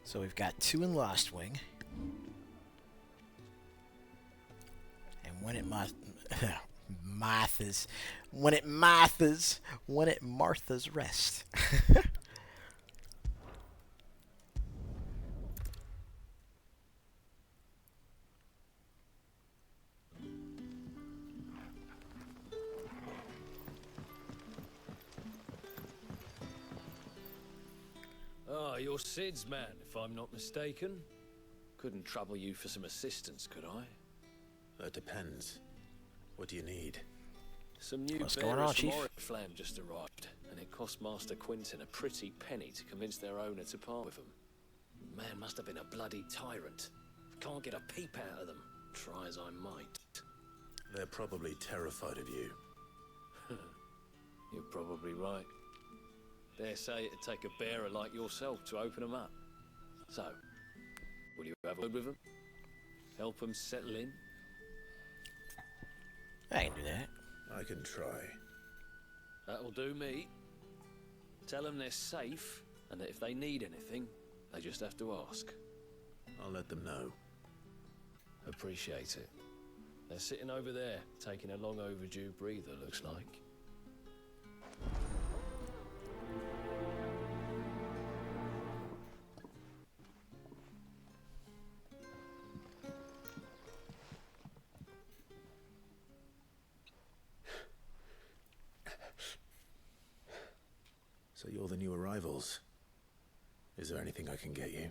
So we've got 2 in Lost Wing. And one at Martha's. One at Martha's Rest. Ah, you're Sid's man, if I'm not mistaken. Couldn't trouble you for some assistance, could I? That depends. What do you need? Some new What's going on, bearers from Chief? Oriflamme just arrived, and it cost Master Quinton a pretty penny to convince their owner to part with them. Man must have been a bloody tyrant. Can't get a peep out of them, try as I might. They're probably terrified of you. You're probably right. Dare say it'd take a bearer like yourself to open them up. So, will you have a word with them? Help them settle in? I can do that. I can try. That'll do me. Tell them they're safe, and that if they need anything, they just have to ask. I'll let them know. Appreciate it. They're sitting over there, taking a long overdue breather, looks like. So you're the new arrivals. Is there anything I can get you?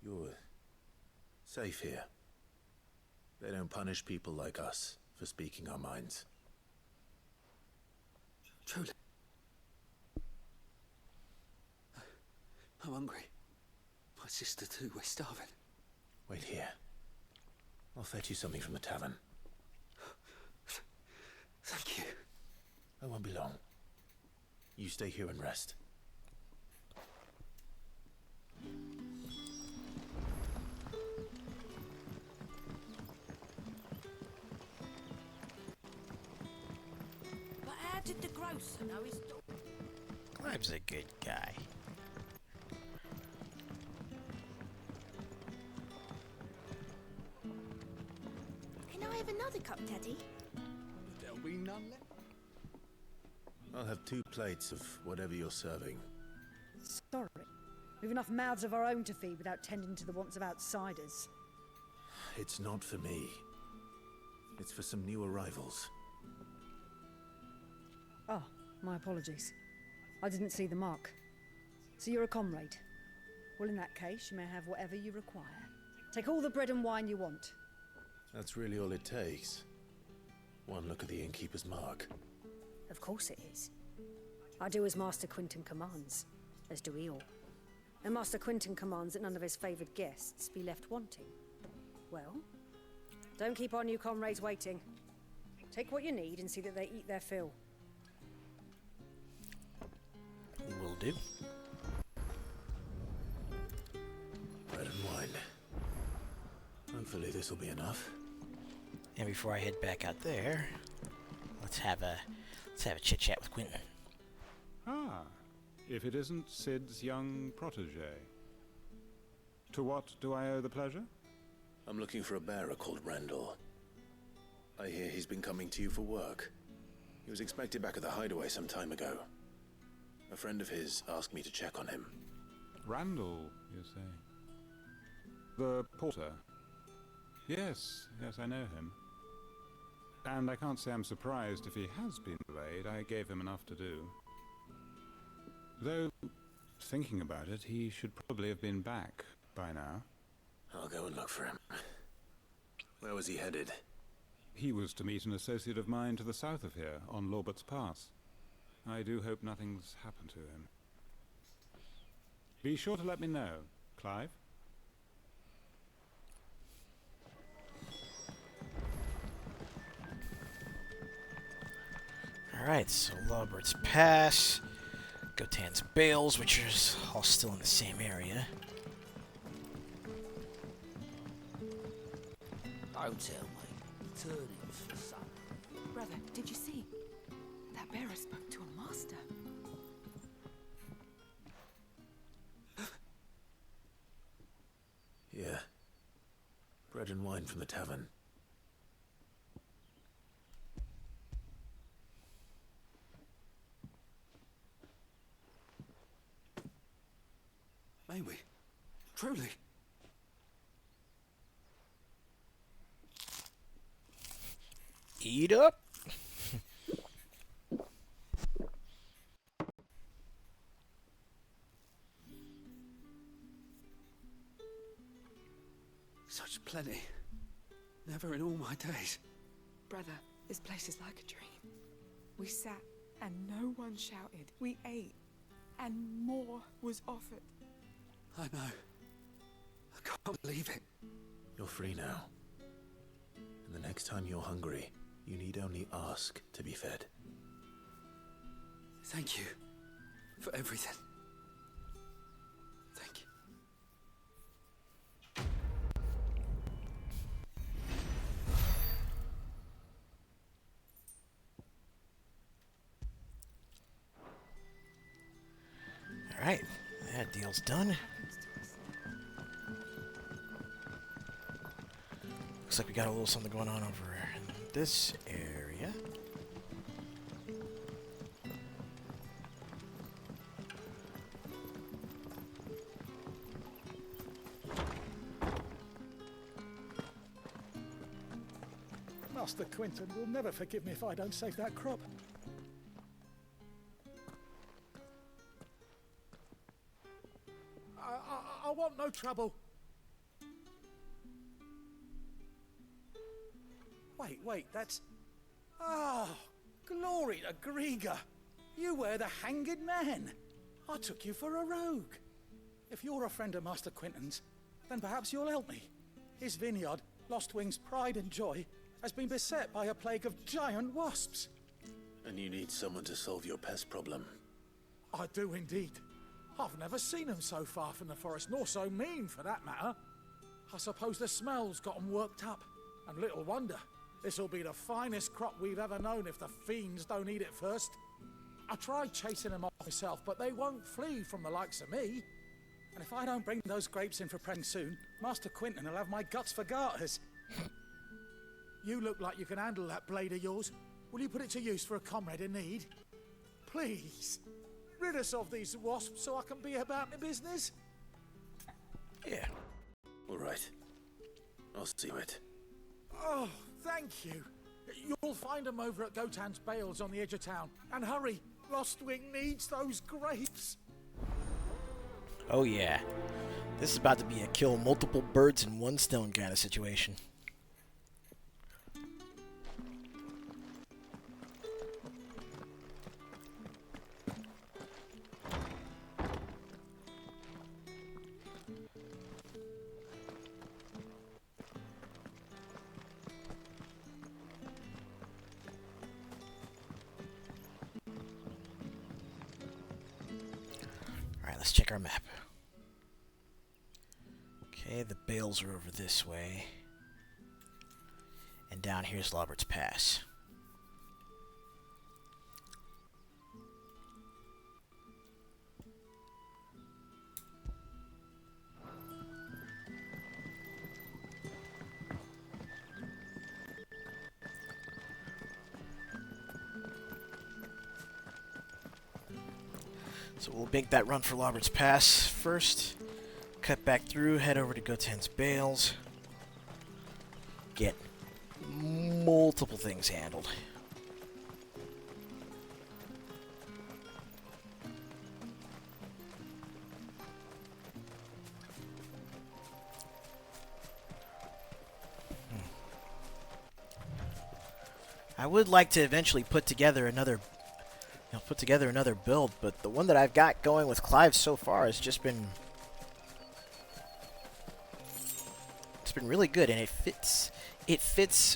You're safe here. They don't punish people like us for speaking our minds. Truly. I'm hungry. My sister too, we're starving. Wait here. I'll fetch you something from the tavern. Thank you. I won't be long. You stay here and rest. But how did the grocer know his daughter? Clive's a good guy. Can I have another cup, Teddy? There'll be none left. I'll have 2 plates of whatever you're serving. Sorry. We've enough mouths of our own to feed without tending to the wants of outsiders. It's not for me. It's for some new arrivals. Oh, my apologies. I didn't see the mark. So you're a comrade? Well, in that case, you may have whatever you require. Take all the bread and wine you want. That's really all it takes. One look at the innkeeper's mark. Of course it is. I do as Master Quinton commands, as do we all. And Master Quinton commands that none of his favoured guests be left wanting. Well, don't keep our new comrades waiting. Take what you need and see that they eat their fill. Will do. Bread and wine. Hopefully this will be enough. And before I head back out there, let's have a chit chat with Quinton. Ah, if it isn't Sid's young protege. To what do I owe the pleasure? I'm looking for a bearer called Randall. I hear he's been coming to you for work. He was expected back at the hideaway some time ago. A friend of his asked me to check on him. Randall, you say? The porter? Yes, I know him. And I can't say I'm surprised if he has been delayed. I gave him enough to do. Though, thinking about it, he should probably have been back by now. I'll go and look for him. Where was he headed? He was to meet an associate of mine to the south of here, on Lorbert's Pass. I do hope nothing's happened to him. Be sure to let me know, Clive. Alright, so Lorbert's Pass, Gotan's Bales, which is all still in the same area. Don't tell me. Turnings for some. Brother, did you see? That bearer spoke to a master. Yeah. Bread and wine from the tavern. May we? Truly? Eat up. Such plenty. Never in all my days. Brother, this place is like a dream. We sat and no one shouted. We ate and more was offered. I know. I can't believe it. You're free now. And the next time you're hungry, you need only ask to be fed. Thank you for everything. Thank you. Alright, that deal's done. Looks like we got a little something going on over in this area. Master Quinton will never forgive me if I don't save that crop. I want no trouble. Wait, that's... Oh, glory to Grieger. You were the hanged man. I took you for a rogue. If you're a friend of Master Quinton's, then perhaps you'll help me. His vineyard, Lostwing's pride and joy, has been beset by a plague of giant wasps. And you need someone to solve your pest problem. I do indeed. I've never seen them so far from the forest, nor so mean for that matter. I suppose the smell's got them worked up. And little wonder. This'll be the finest crop we've ever known if the fiends don't eat it first. I tried chasing them off myself, but they won't flee from the likes of me. And if I don't bring those grapes in for present soon, Master Quinton will have my guts for garters. You look like you can handle that blade of yours. Will you put it to use for a comrade in need? Please, rid us of these wasps so I can be about my business. Yeah. All right. I'll see to it. Oh, thank you. You'll find them over at Gotan's Bales on the edge of town. And hurry, Lostwing needs those grapes. Oh yeah. This is about to be a kill multiple birds in one stone kind of situation. Alright, let's check our map. Okay, the bales are over this way. And down here's Lorbert's Pass. So we'll make that run for Lobert's Pass first. Cut back through, head over to Goten's Bales. Get multiple things handled. I would like to eventually put together another build, but the one that I've got going with Clive so far has just been really good, and it fits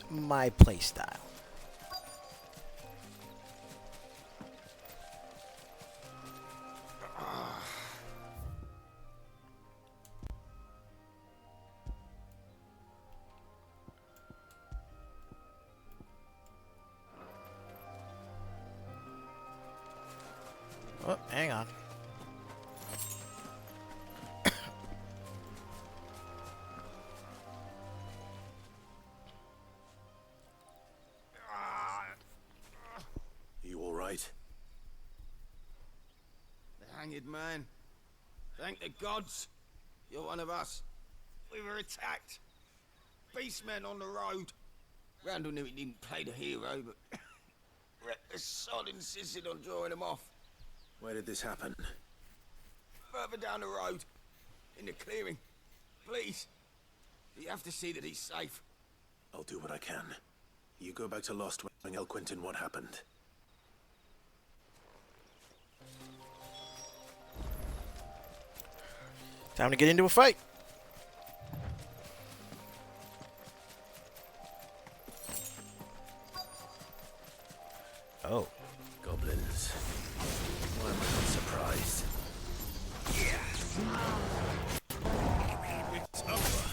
my playstyle. Oh, hang on. You all right? The hanged man. Thank the gods. You're one of us. We were attacked. Beastmen on the road. Randall knew he didn't play the hero, but the sod insisted on drawing him off. Where did this happen? Further down the road. In the clearing. Please. You have to see that he's safe. I'll do what I can. You go back to Lost and tell Quentin what happened. Time to get into a fight. Oh. Goblins. Why am I not surprised? It's over.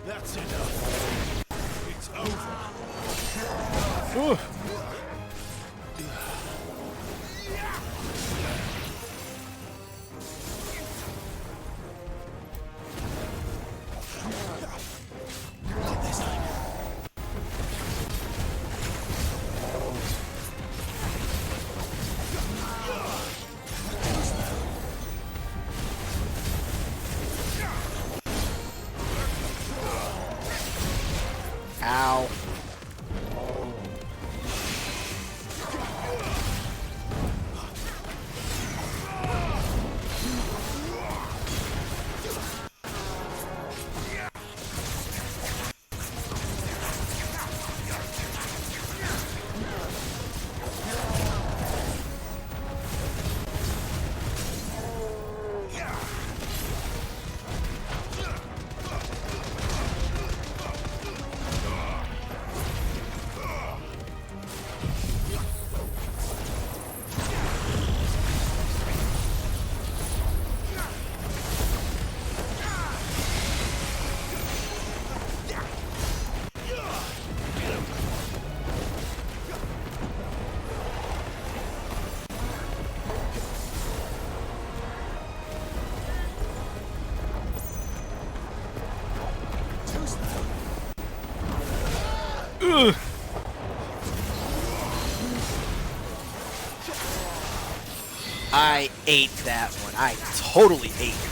That's enough. It's over. Ooh. Ow. Ugh. I ate that one. I totally ate it.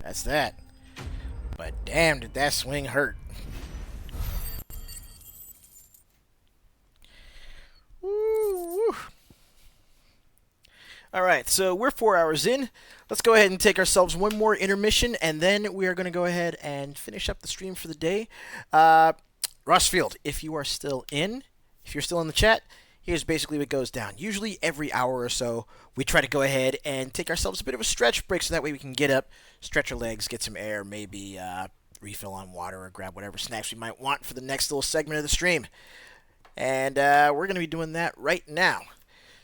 That's that. But damn, did that swing hurt. Woo. Alright, so we're 4 hours in. Let's go ahead and take ourselves one more intermission, and then we are going to go ahead and finish up the stream for the day. Rossfield, if you are still in, if you're still in the chat, here's basically what goes down. Usually every hour or so, we try to go ahead and take ourselves a bit of a stretch break so that way we can get up, stretch our legs, get some air, maybe refill on water or grab whatever snacks we might want for the next little segment of the stream. And we're going to be doing that right now.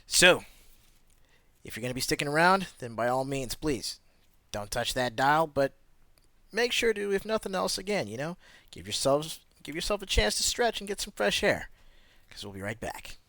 So, if you're going to be sticking around, then by all means, please, don't touch that dial, but make sure to, if nothing else, again, give yourself a chance to stretch and get some fresh air, because we'll be right back.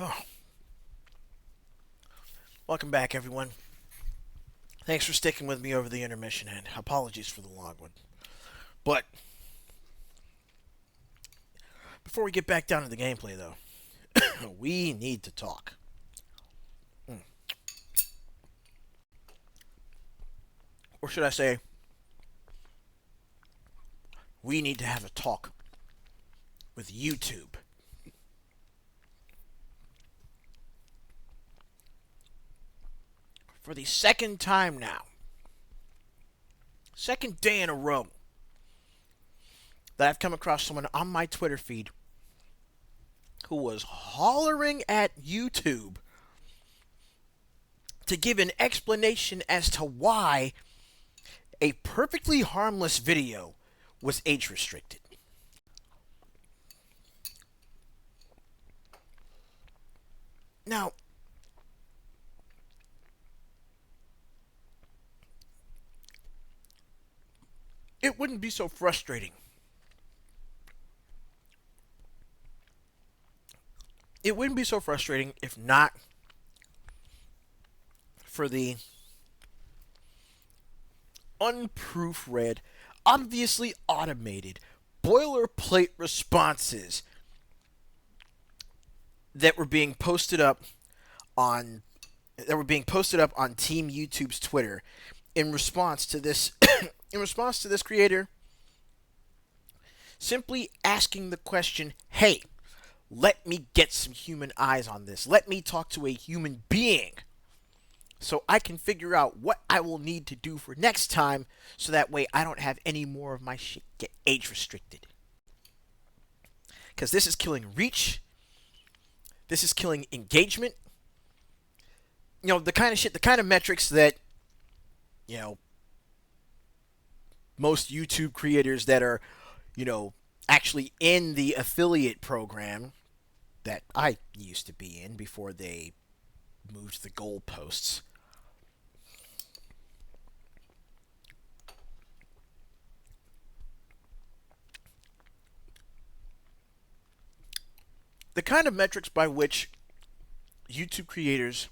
Oh. Welcome back, everyone. Thanks for sticking with me over the intermission, and apologies for the long one. But before we get back down to the gameplay, though, we need to talk. Or should I say, we need to have a talk with YouTube. For the second time now, second day in a row, that I've come across someone on my Twitter feed who was hollering at YouTube to give an explanation as to why a perfectly harmless video was age restricted. Now, it wouldn't be so frustrating. It wouldn't be so frustrating if not for the unproofread, obviously automated, boilerplate responses that were being posted up on Team YouTube's Twitter in response to this creator simply asking the question, "Hey, let me get some human eyes on this. Let me talk to a human being so I can figure out what I will need to do for next time so that way I don't have any more of my shit get age restricted." Because this is killing reach. This is killing engagement. You know, the kind of shit, the kind of metrics that, you know, most YouTube creators that are, you know, actually in the affiliate program that I used to be in before they moved the goalposts. The kind of metrics by which YouTube creators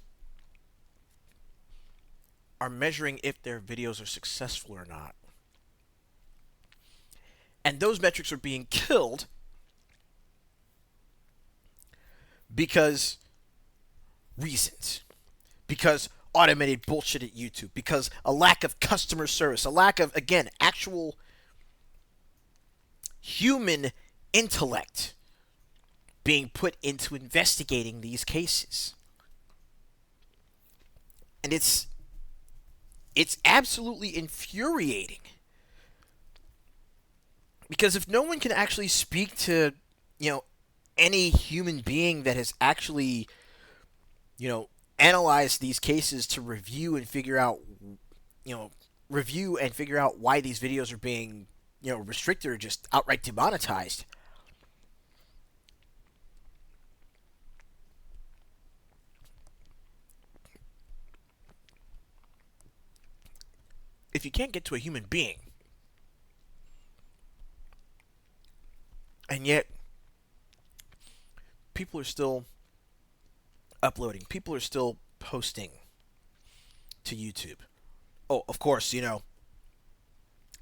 are measuring if their videos are successful or not. And those metrics are being killed because reasons. Because automated bullshit at YouTube. Because a lack of customer service. A lack of, again, actual human intellect being put into investigating these cases. And it's absolutely infuriating. Because if no one can actually speak to, you know, any human being that has actually, you know, analyzed these cases to review and figure out why these videos are being, you know, restricted or just outright demonetized. If you can't get to a human being, and yet people are still uploading, people are still posting to YouTube. Oh, of course, you know,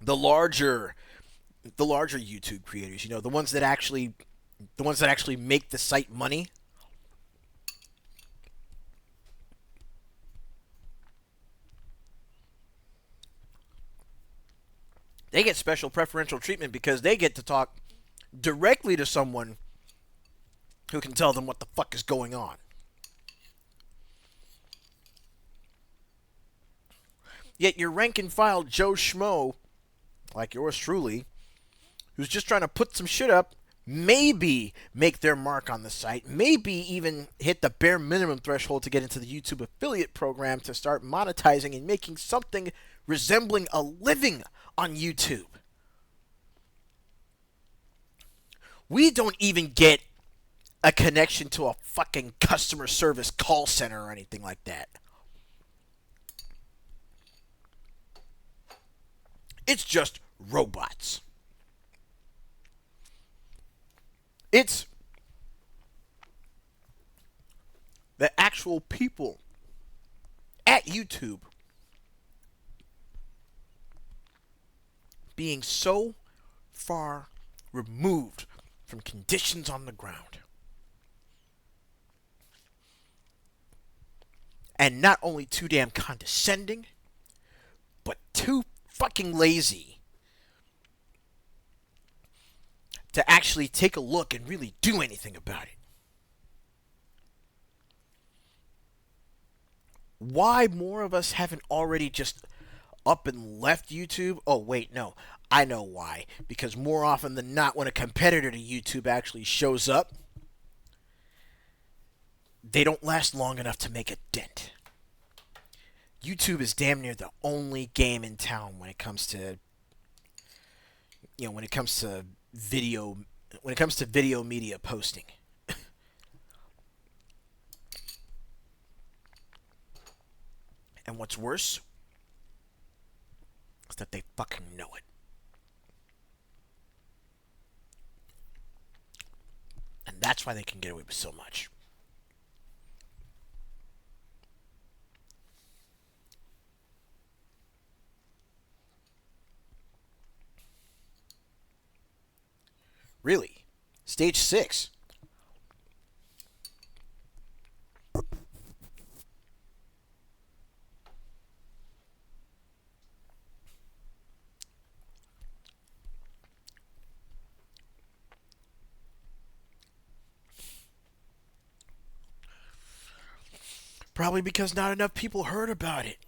the larger YouTube creators, you know, the ones that actually make the site money. They get special preferential treatment because they get to talk directly to someone who can tell them what the fuck is going on. Yet your rank and file Joe Schmo, like yours truly, who's just trying to put some shit up, maybe make their mark on the site, maybe even hit the bare minimum threshold to get into the YouTube affiliate program to start monetizing and making something resembling a living on YouTube. We don't even get a connection to a fucking customer service call center or anything like that. It's just robots. It's the actual people at YouTube being so far removed from conditions on the ground. And not only too damn condescending, but too fucking lazy to actually take a look and really do anything about it. Why more of us haven't already just up and left YouTube? Oh, wait, no. I know why. Because more often than not, when a competitor to YouTube actually shows up, they don't last long enough to make a dent. YouTube is damn near the only game in town when it comes to, when it comes to video media posting. And what's worse is that they fucking know it. And that's why they can get away with so much. Really? Stage 6? Probably because not enough people heard about it.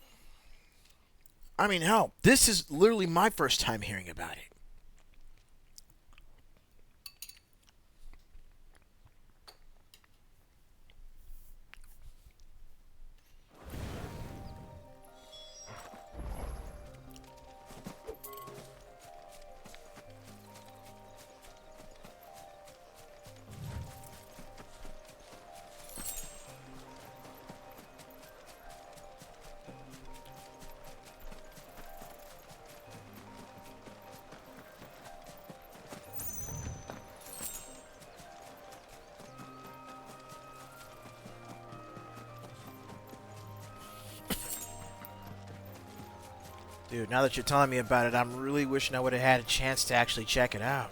I mean, hell, this is literally my first time hearing about it. Dude, now that you're telling me about it, I'm really wishing I would have had a chance to actually check it out.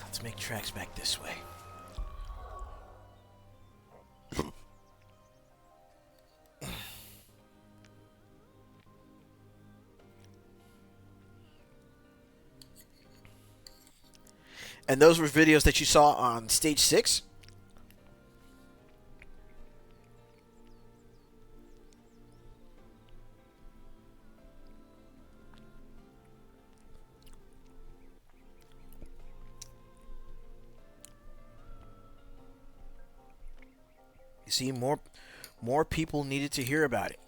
Let's make tracks back this way. And those were videos that you saw on stage 6? You see, more people needed to hear about it.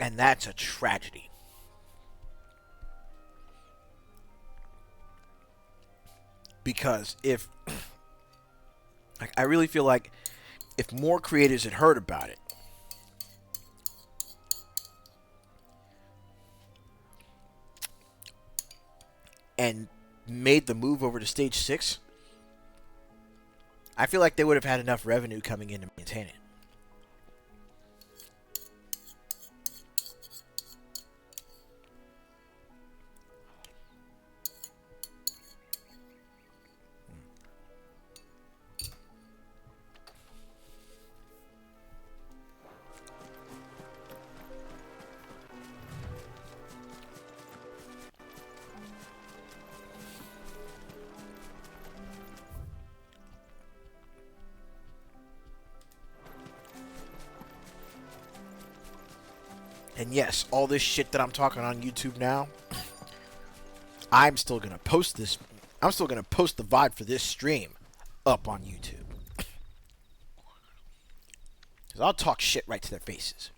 And that's a tragedy. Because if I really feel like if more creators had heard about it, and made the move over to stage 6, I feel like they would have had enough revenue coming in to maintain it. And yes, all this shit that I'm talking on YouTube now, I'm still gonna post this. I'm still gonna post the VOD for this stream up on YouTube. Because I'll talk shit right to their faces.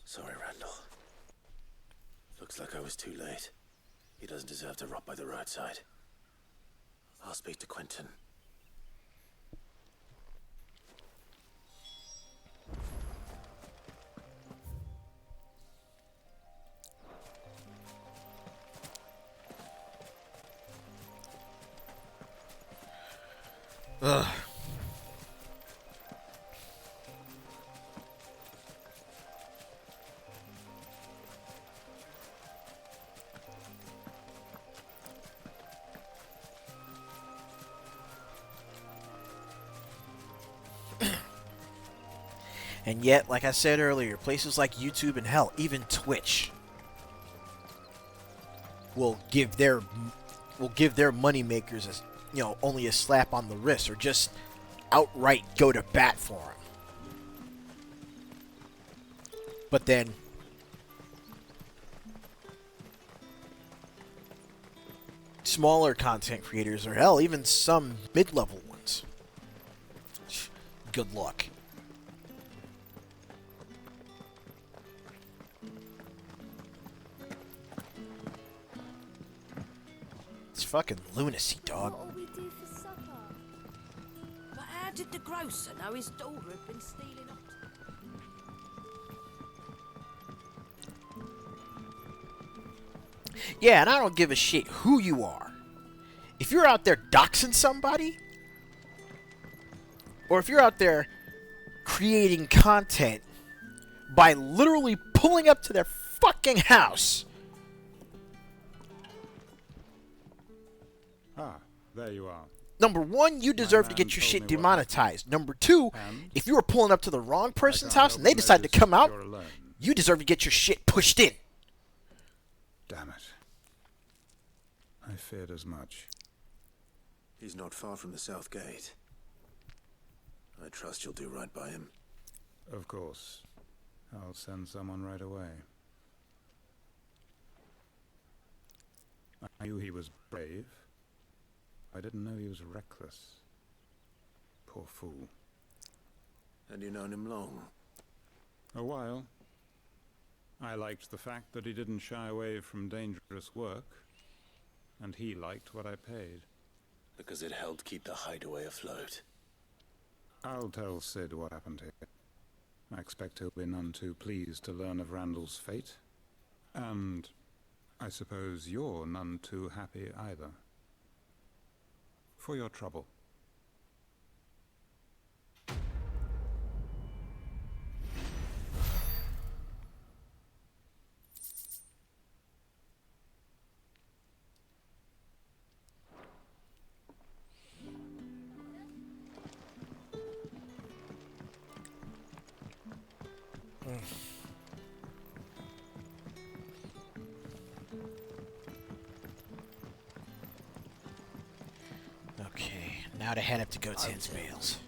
Sorry, Randall. Looks like I was too late. He doesn't deserve to rot by the roadside. I'll speak to Quentin. Ugh. And yet, like I said earlier, places like YouTube and hell, even Twitch, will give their money makers only a slap on the wrist, or just outright go to bat for them. But then smaller content creators, or hell, even some mid-level ones, good luck. It's fucking lunacy, dog. What'll we do for supper? But how did the grocer know his daughter had been stealing up? Yeah, and I don't give a shit who you are. If you're out there doxing somebody, or if you're out there creating content by literally pulling up to their fucking house. Ah, there you are. Number one, you deserve to get your shit demonetized. Number two, if you were pulling up to the wrong person's house and they decide to come out, you deserve to get your shit pushed in. Damn it. I feared as much. He's not far from the South Gate. I trust you'll do right by him. Of course. I'll send someone right away. I knew he was brave. I didn't know he was reckless. Poor fool. And you known him long? A while. I liked the fact that he didn't shy away from dangerous work, and he liked what I paid. Because it helped keep the hideaway afloat. I'll tell Sid what happened here. I expect he'll be none too pleased to learn of Randall's fate. And I suppose you're none too happy either. For your trouble. Okay, now to head up to Goat's Bales.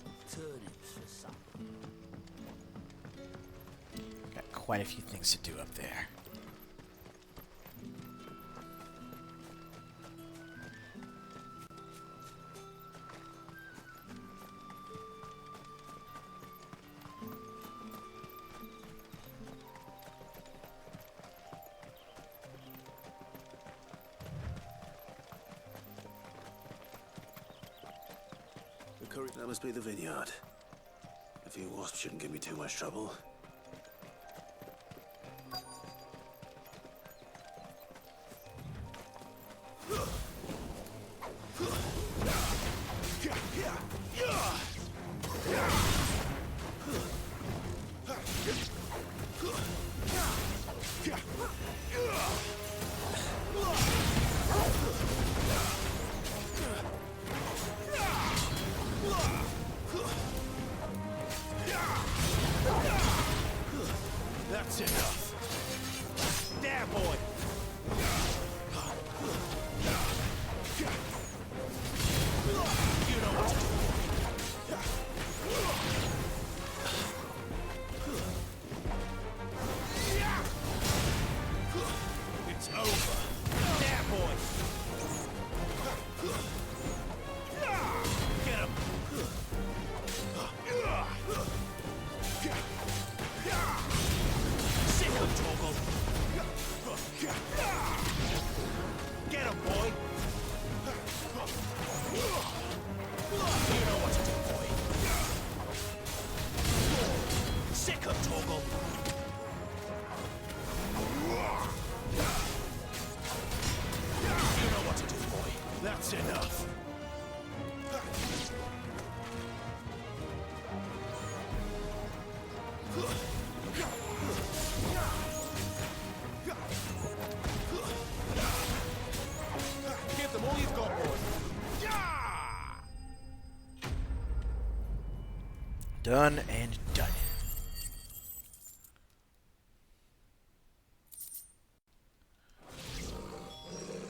Got quite a few things to do up there. That must be the vineyard. A few wasps shouldn't give me too much trouble. That's enough. Give them all you've got, boy. Done and done.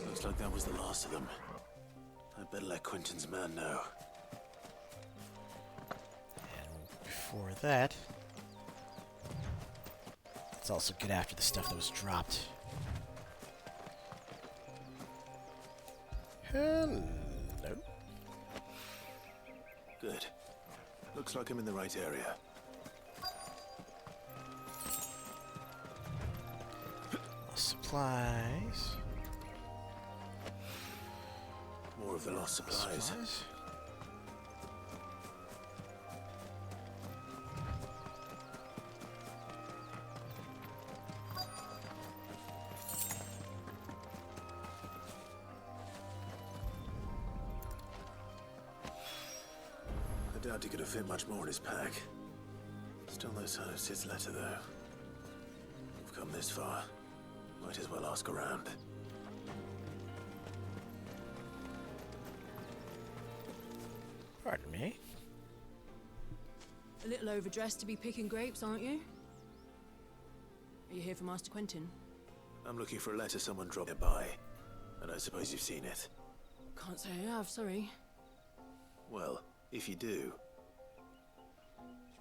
Looks like that was the last of them. I'd better let Quentin's man know. And before that, let's also get after the stuff that was dropped. Hello. Good. Looks like I'm in the right area. Lost supplies. More of the lost supplies. I doubt he could have fit much more in his pack. Still no sign of Sid's letter, though. We've come this far. Might as well ask around. Pardon me? A little overdressed to be picking grapes, aren't you? Are you here for Master Quentin? I'm looking for a letter someone dropped nearby, and I suppose you've seen it. Can't say I have, sorry. Well, if you do,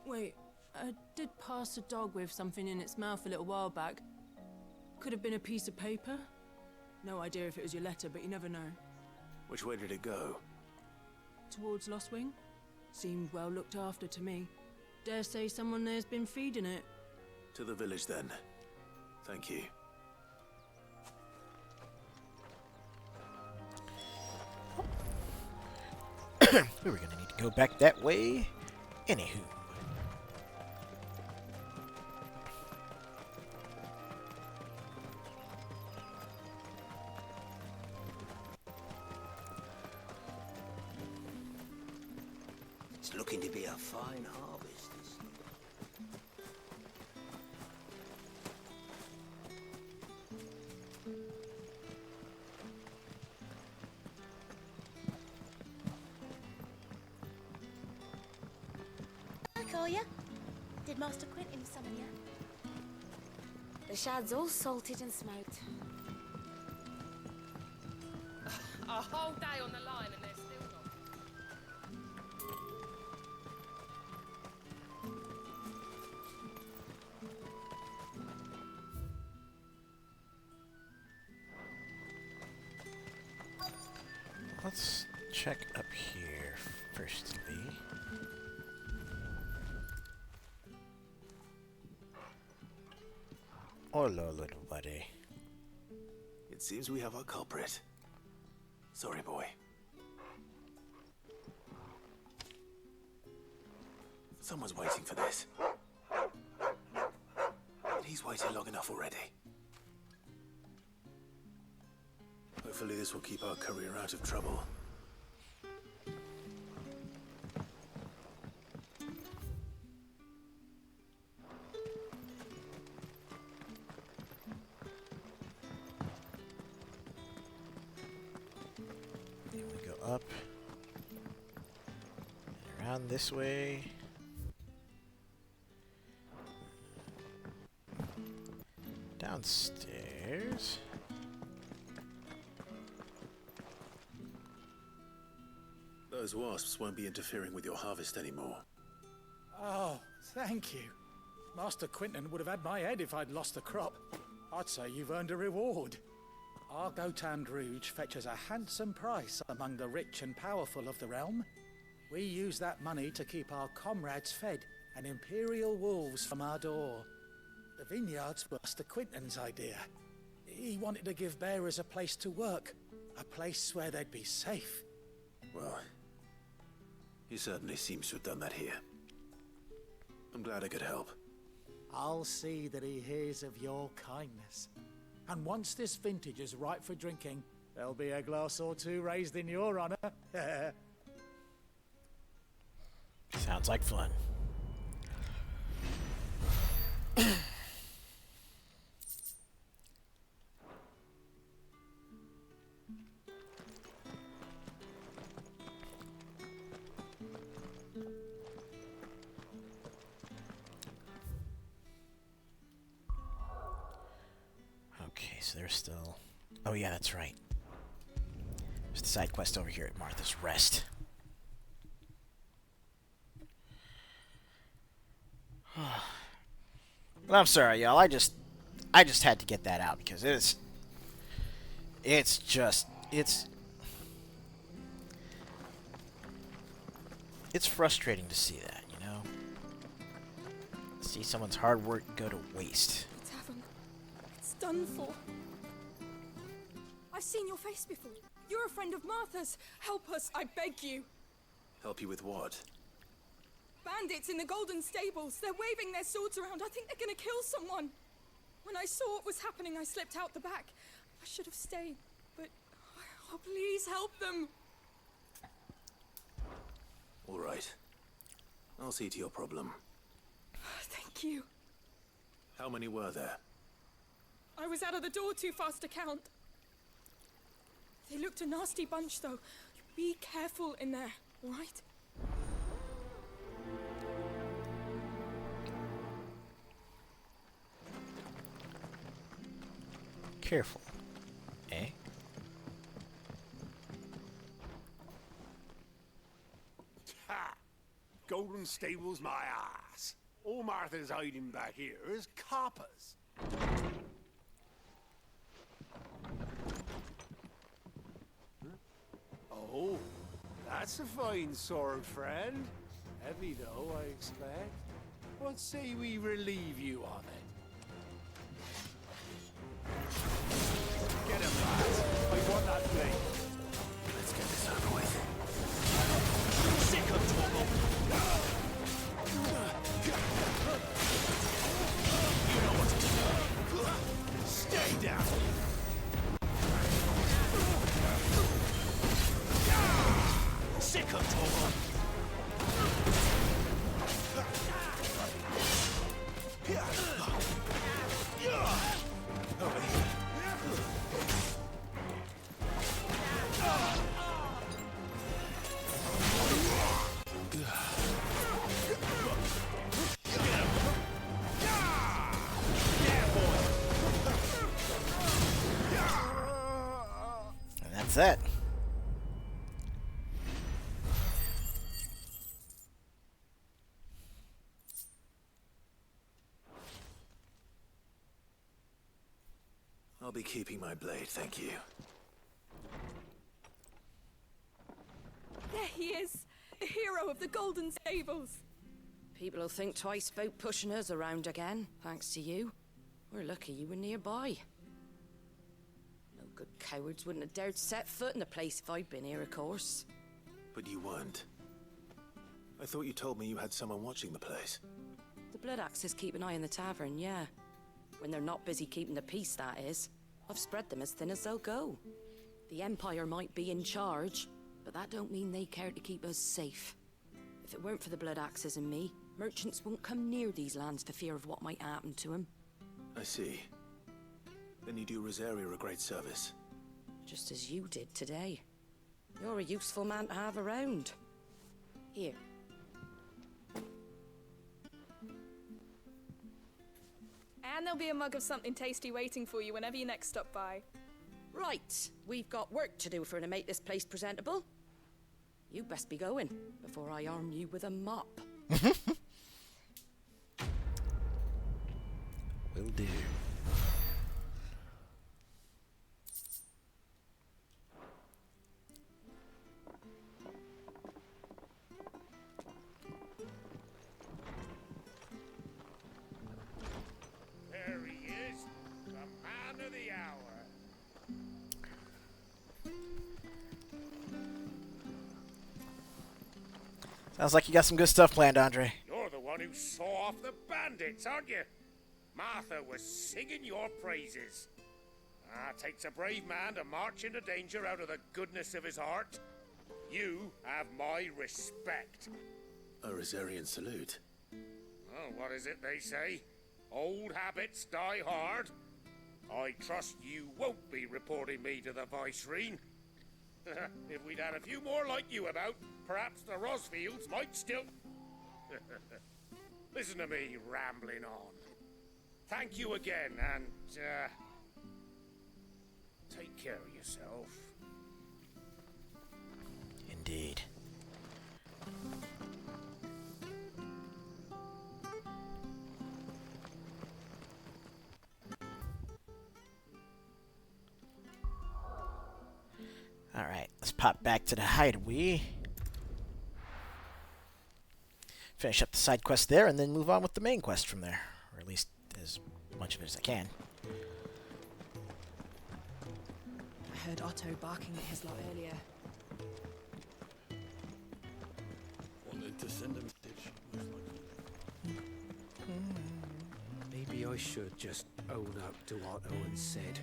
Wait, I did pass a dog with something in its mouth a little while back. Could have been a piece of paper. No idea if it was your letter, but you never know. which way did it go? Towards Lost Wing? Seemed well looked after to me. Dare say someone there's been feeding it. To the village, then. Thank you. We were gonna need to go back that way. Anywho. It's looking to be a fine harvest. Hi, Collier. Did Master Quentin summon you? The shad's all salted and smoked. A whole day on the line and they're still not. Let's check up here firstly. Hello, little buddy. It seems we have our culprit. Sorry, boy. Someone's waiting for this. And he's waited long enough already. Hopefully this will keep our courier out of trouble. Then we go up. And around this way. Downstairs. Those wasps won't be interfering with your harvest anymore. Oh, thank you. Master Quentin would have had my head if I'd lost the crop. I'd say you've earned a reward. Our Gotand Rouge fetches a handsome price among the rich and powerful of the realm. We use that money to keep our comrades fed and imperial wolves from our door. The vineyards were Master Quentin's idea. He wanted to give bearers a place to work, a place where they'd be safe. Well, he certainly seems to have done that here. I'm glad I could help. I'll see that he hears of your kindness. And once this vintage is ripe for drinking, There'll be a glass or two raised in your honor. Sounds like fun. Okay, so there's still... Oh yeah, that's right. There's the side quest over here at Martha's Rest. But I'm sorry, y'all. I just had to get that out because it's frustrating to see that, you know? See someone's hard work go to waste. The tavern. It's done for. I've seen your face before. You're a friend of Martha's. Help us, I beg you. Help you with what? Bandits in the Golden Stables. They're waving their swords around. I think they're gonna kill someone. When I saw what was happening, I slipped out the back. I should have stayed, but... Oh, please help them. All right. I'll see to your problem. Thank you. How many were there? I was out of the door too fast to count. They looked a nasty bunch, though. Be careful in there, all right? Careful. Eh? Ha! Golden Stables, my ass. All Martha's hiding back here is coppers. Oh, that's a fine sword, friend. Heavy, though, I expect. What say we relieve you of it? Get him, lads. I want that blade. Let's get this over with. Sick of trouble. You know what to do. Stay down. Sick of trouble. And that's it. I'll be keeping my blade, thank you. There he is, the hero of the Golden Stables. People will think twice about pushing us around again, thanks to you. We're lucky you were nearby. No good cowards wouldn't have dared set foot in the place if I'd been here, of course. But you weren't. I thought you told me you had someone watching the place. The Blood Axes keep an eye on the tavern, yeah. When they're not busy keeping the peace, that is. I've spread them as thin as they'll go. The Empire might be in charge, but that don't mean they care to keep us safe. If it weren't for the Blood Axes and me, merchants won't come near these lands for fear of what might happen to them. I see. Then you do Rosaria a great service. Just as you did today. You're a useful man to have around. Here. And there'll be a mug of something tasty waiting for you whenever you next stop by. Right, we've got work to do for to make this place presentable. You best be going before I arm you with a mop. Will do. There he is, the man of the hour. Sounds like you got some good stuff planned, Andre. You're the one who saw off the bandits, aren't you? Martha was singing your praises. Takes a brave man to march into danger out of the goodness of his heart. You have my respect. A Rosarian salute. Oh, what is it they say? Old habits die hard. I trust you won't be reporting me to the Viceroy. If we'd had a few more like you about, perhaps the Rosfields might still... Listen to me rambling on. Thank you again, and, take care of yourself. Indeed. Alright, let's pop back to the hideaway. Finish up the side quest there, and then move on with the main quest from there. Or at least as much of it as I can. I heard Otto barking at his lot earlier. Wanted to send a message. Maybe I should just own up to what Owen said.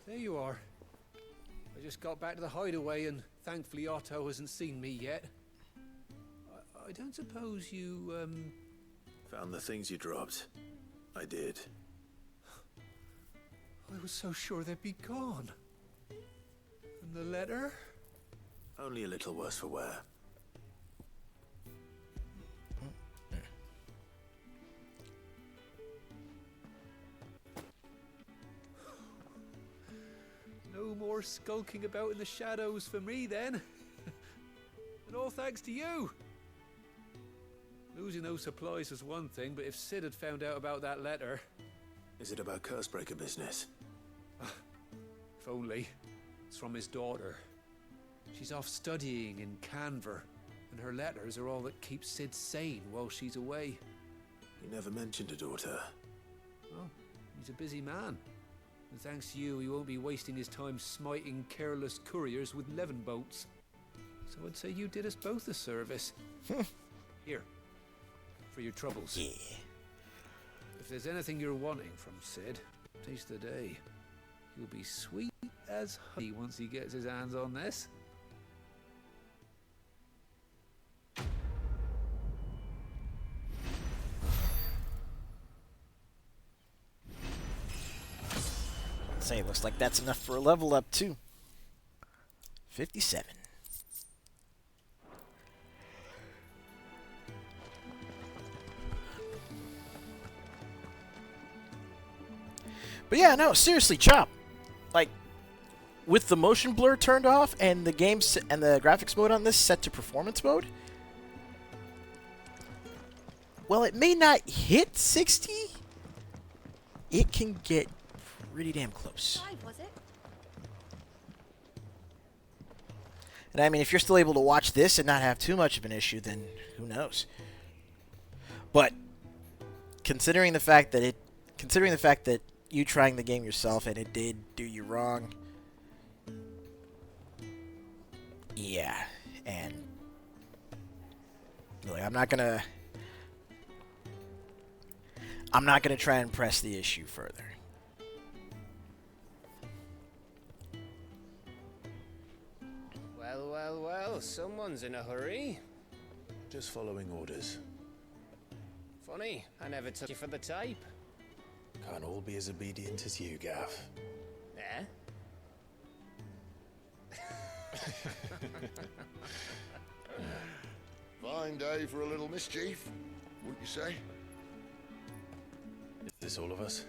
There you are. I just got back to the hideaway and thankfully Otto hasn't seen me yet. I don't suppose you, Found the things you dropped. I did. I was so sure they'd be gone. And the letter? Only a little worse for wear. No more skulking about in the shadows for me then. And all thanks to you. Losing those supplies was one thing, but if Sid had found out about that letter... Is it about Cursebreaker business? If only. It's from his daughter. She's off studying in Canver, and her letters are all that keeps Sid sane while she's away. He never mentioned a daughter. Well, he's a busy man. And thanks to you, he won't be wasting his time smiting careless couriers with levin bolts. So I'd say you did us both a service. Here, for your troubles. Yeah. If there's anything you're wanting from Sid, taste the day. He'll be sweet as honey once he gets his hands on this. Say, looks like that's enough for a level up too. 57. But yeah, no, seriously, Chop. Like, with the motion blur turned off and the game and the graphics mode on this set to performance mode, well, it may not hit 60. It can get pretty damn close. Clive, was it? And I mean, if you're still able to watch this and not have too much of an issue, then who knows? But considering the fact that you trying the game yourself and it did do you wrong, yeah, and like, I'm not gonna try and press the issue further. Well, well, well, someone's in a hurry. Just following orders. Funny, I never took you for the type. Can't all be as obedient as you, Gav. Eh? Fine day for a little mischief, wouldn't you say? Is this all of us?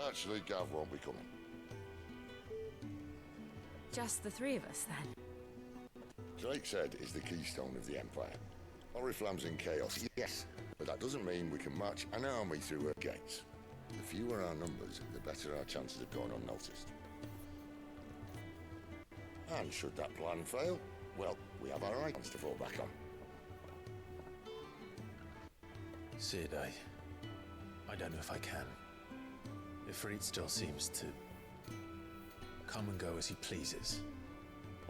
Actually, Gav won't be coming. Just the three of us, then? Drake said is the keystone of the Empire. Oriflamme's in chaos, yes, but that doesn't mean we can march an army through her gates. The fewer our numbers, the better our chances of going unnoticed. And should that plan fail, well, we have our icons to fall back on. Sid, I don't know if I can. Ifrit still seems to come and go as he pleases.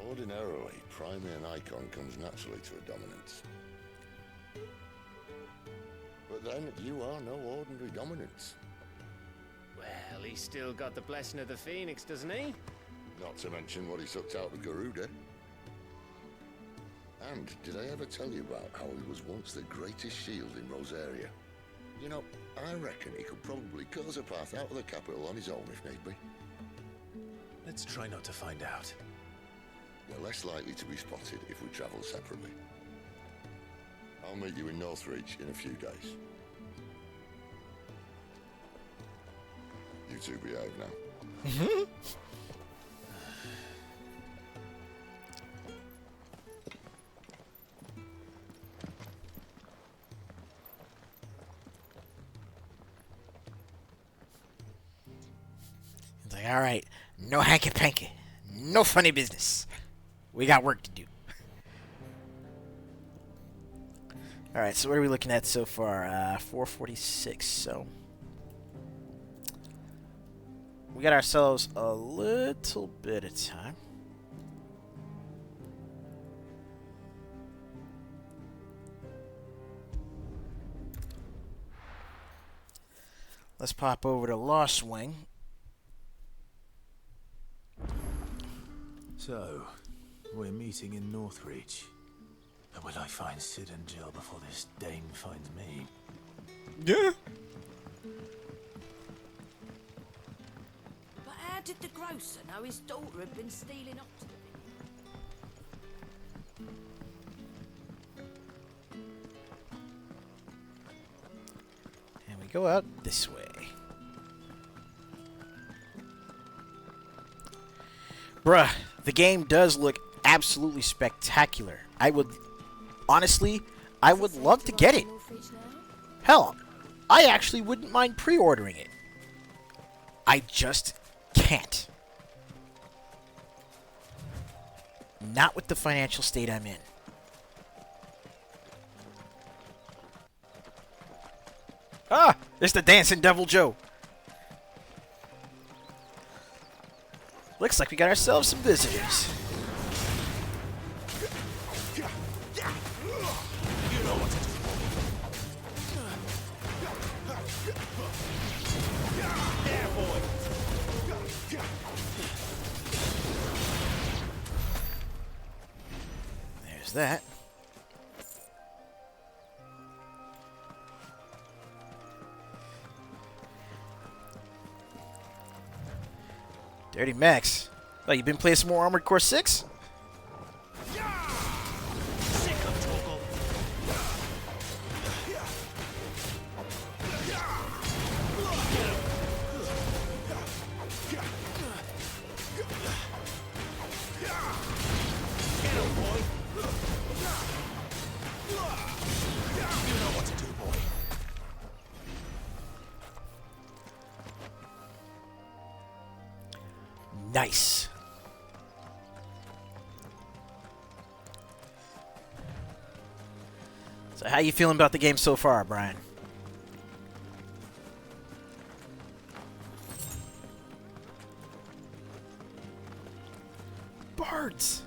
Ordinarily, priming an icon comes naturally to a dominance. But But then you are no ordinary dominance. Well, he's still got the blessing of the Phoenix, doesn't he? Not to mention what he sucked out of Garuda. And did I ever tell you about how he was once the greatest shield in Rosaria? You know, I reckon he could probably cut us a path out of the capital on his own if need be. Let's try not to find out. We're less likely to be spotted if we travel separately. I'll meet you in Northreach in a few days. You two behave now. It's like, all right, no hanky-panky, no funny business. We got work to do. All right, so what are we looking at so far? 4:46. So we got ourselves a little bit of time. Let's pop over to Lost Wing. So, we're meeting in Northreach. And will I find Sid and Jill before this Dane finds me? Yeah. But how did the grocer know his daughter had been stealing up to the And we go out this way. Bruh, the game does look absolutely spectacular. Honestly, I would love to get it. Hell, I actually wouldn't mind pre-ordering it. I just can't. Not with the financial state I'm in. Ah! It's the Dancing Devil Joe. Looks like we got ourselves some visitors. There's that. Dirty Max. Oh, you been playing some more Armored Core 6? Nice. So how you feeling about the game so far, Brian? Bards.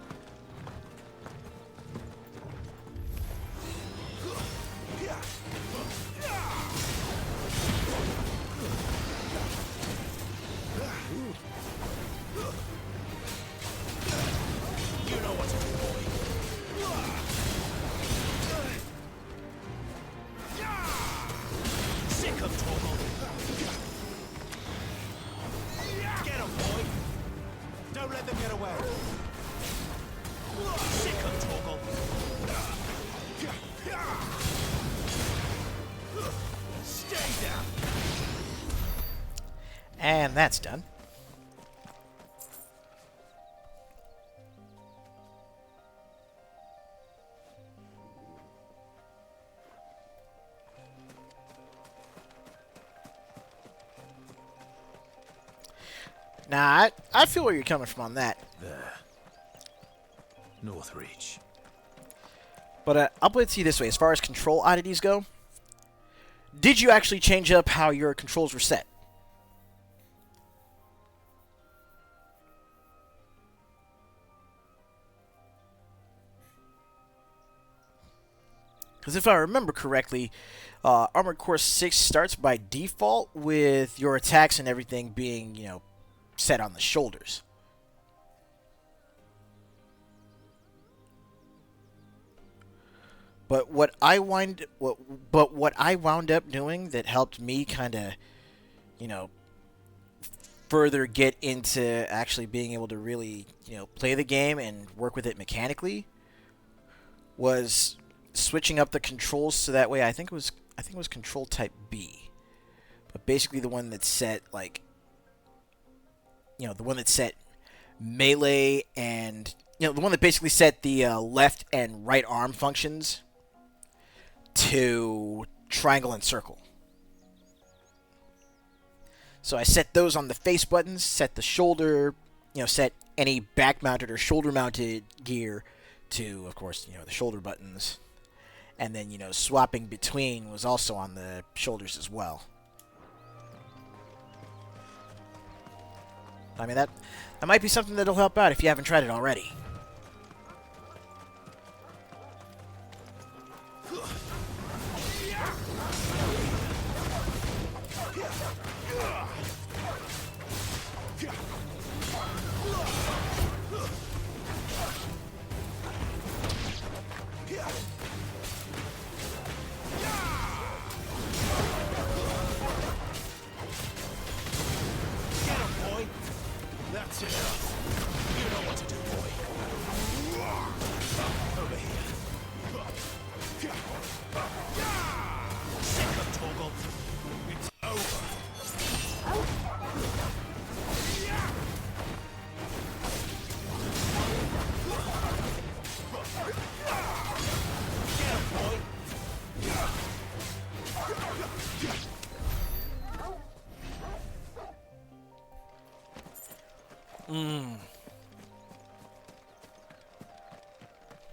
And that's done. Nah, I feel where you're coming from on that. There. Northreach. But I'll put it to you this way. As far as control oddities go, did you actually change up how your controls were set? Because if I remember correctly, Armored Core 6 starts by default with your attacks and everything being, set on the shoulders. But what I wound up doing that helped me kind of, further get into actually being able to really, play the game and work with it mechanically was switching up the controls so that way I think it was control type B. But basically the one that set the one that set melee and the one that basically set the left and right arm functions to triangle and circle. So I set those on the face buttons, set the shoulder, set any back-mounted or shoulder-mounted gear to, of course, the shoulder buttons. And then, swapping between was also on the shoulders as well. I mean, that might be something that'll help out if you haven't tried it already. That's enough. You know what to do, boy. Over here. Sick of Torgal. It's over. Get him, boy.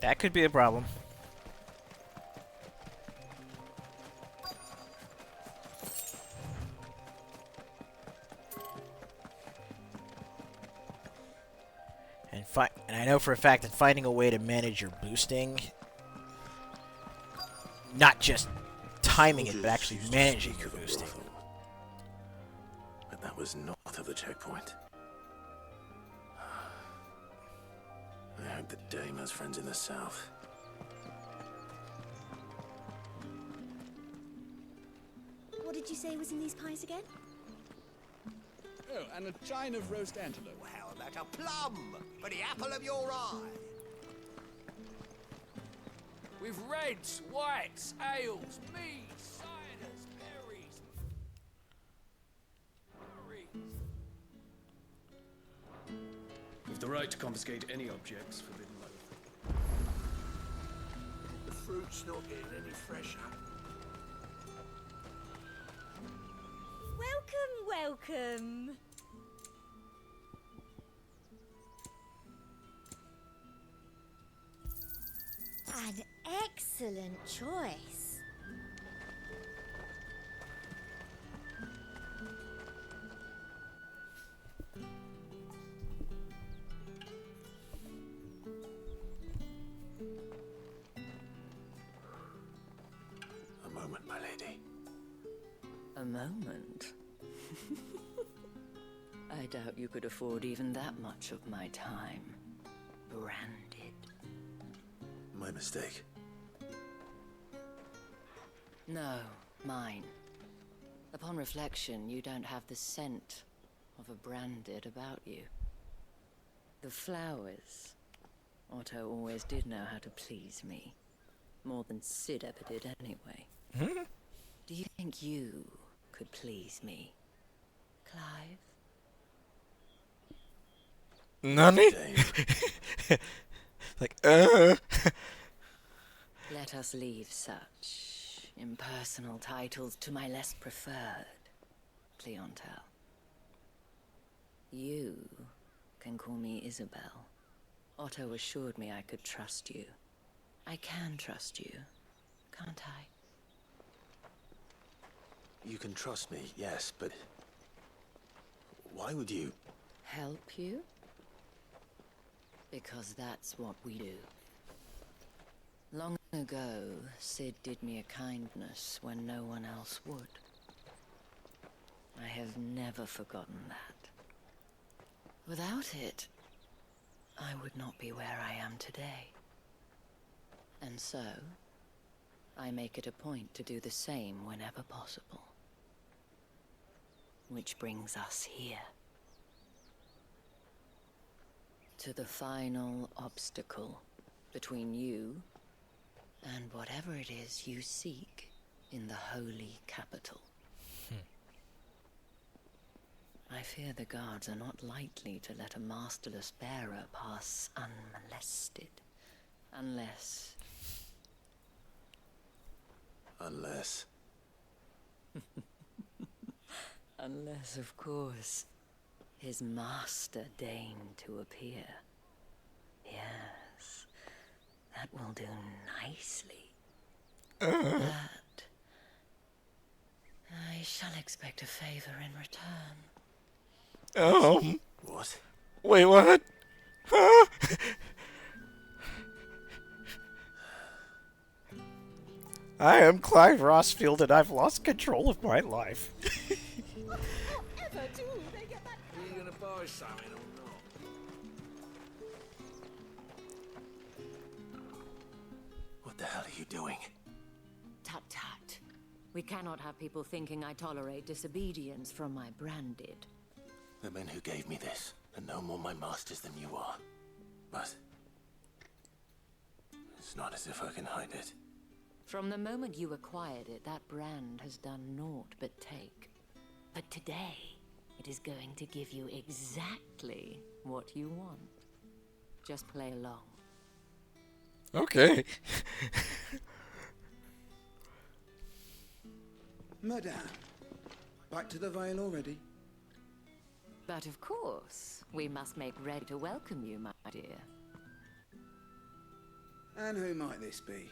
That could be a problem. And I know for a fact that finding a way to manage your boosting, not just timing it, but actually managing your boosting. But that was north of the checkpoint. I hope that Dame has friends in the south. What did you say was in these pies again? Oh, and a chine of roast antelope. Well, how about a plum for the apple of your eye? With reds, whites, ales, meads, ciders, berries. With the right to confiscate any objects forbidden by The fruit's not getting any fresher. Welcome. An excellent choice. A moment, my lady. A moment? I doubt you could afford even that much of my time. Branded. My mistake. No, mine. Upon reflection, you don't have the scent of a branded about you. The flowers. Otto always did know how to please me. More than Sid ever did anyway. Do you think you could please me, Clive? Nani? Let us leave such impersonal titles to my less preferred clientele. You can call me Isabel. Otto assured me I could trust you. I can trust you, can't I? You can trust me, yes, but why would you? Help you? Because that's what we do. Long Ago, Sid did me a kindness when no one else would. I have never forgotten that. Without it, I would not be where I am today. And so, I make it a point to do the same whenever possible. Which brings us here. To the final obstacle between you and whatever it is you seek in the holy capital. I fear the guards are not likely to let a masterless bearer pass unmolested. Unless... Unless... Unless, of course, his master deigned to appear. Yes, that will do nicely. But I shall expect a favor in return. What? Wait, what? Huh? I am Clive Rossfield, and I've lost control of my life. Ever do they get that? Are you gonna buy something or not? What the hell are you doing? Tut tut. We cannot have people thinking I tolerate disobedience from my branded. The men who gave me this are no more my masters than you are. But... it's not as if I can hide it. From the moment you acquired it, that brand has done naught but take. But today, it is going to give you exactly what you want. Just play along. Okay. Madame, back to the Vale already? But of course, we must make ready to welcome you, my dear. And who might this be?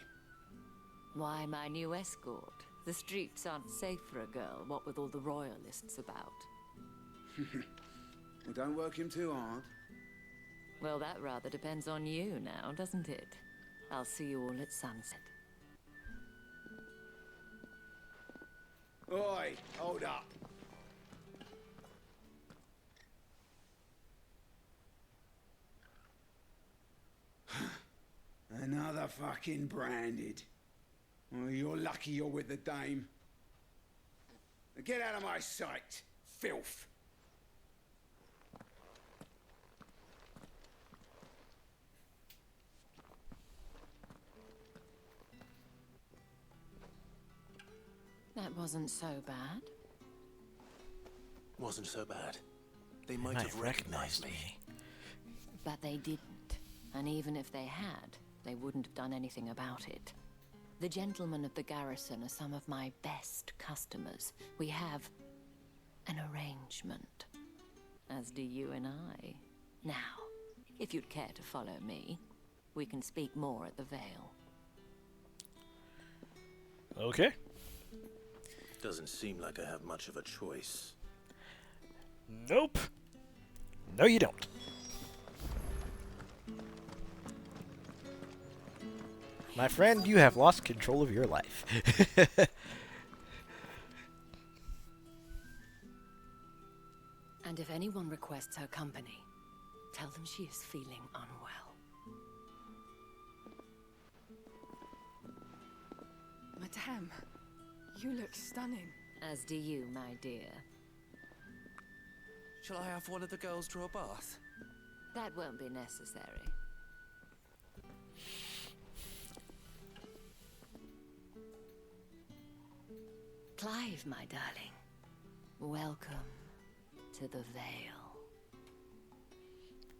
Why, my new escort. The streets aren't safe for a girl, what with all the royalists about. Well, don't work him too hard. Well, that rather depends on you now, doesn't it? I'll see you all at sunset. Oi, hold up. Another fucking branded. Well, you're lucky you're with the dame. Now get out of my sight, filth. That wasn't so bad. Wasn't so bad. They might have recognized me. But they didn't. And even if they had, they wouldn't have done anything about it. The gentlemen of the garrison are some of my best customers. We have an arrangement, as do you and I. Now, if you'd care to follow me, we can speak more at the Vale. Okay. Doesn't seem like I have much of a choice. Nope. No, you don't. My friend, you have lost control of your life. And if anyone requests her company, tell them she is feeling unwell. Madame, you look stunning. As do you, my dear. Shall I have one of the girls draw a bath? That won't be necessary. Clive, my darling, welcome to the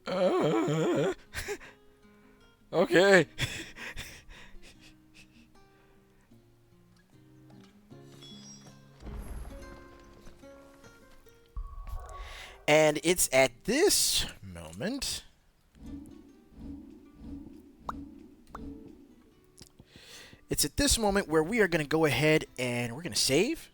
Vale. Okay. And it's at this moment where we are going to go ahead and we're going to save.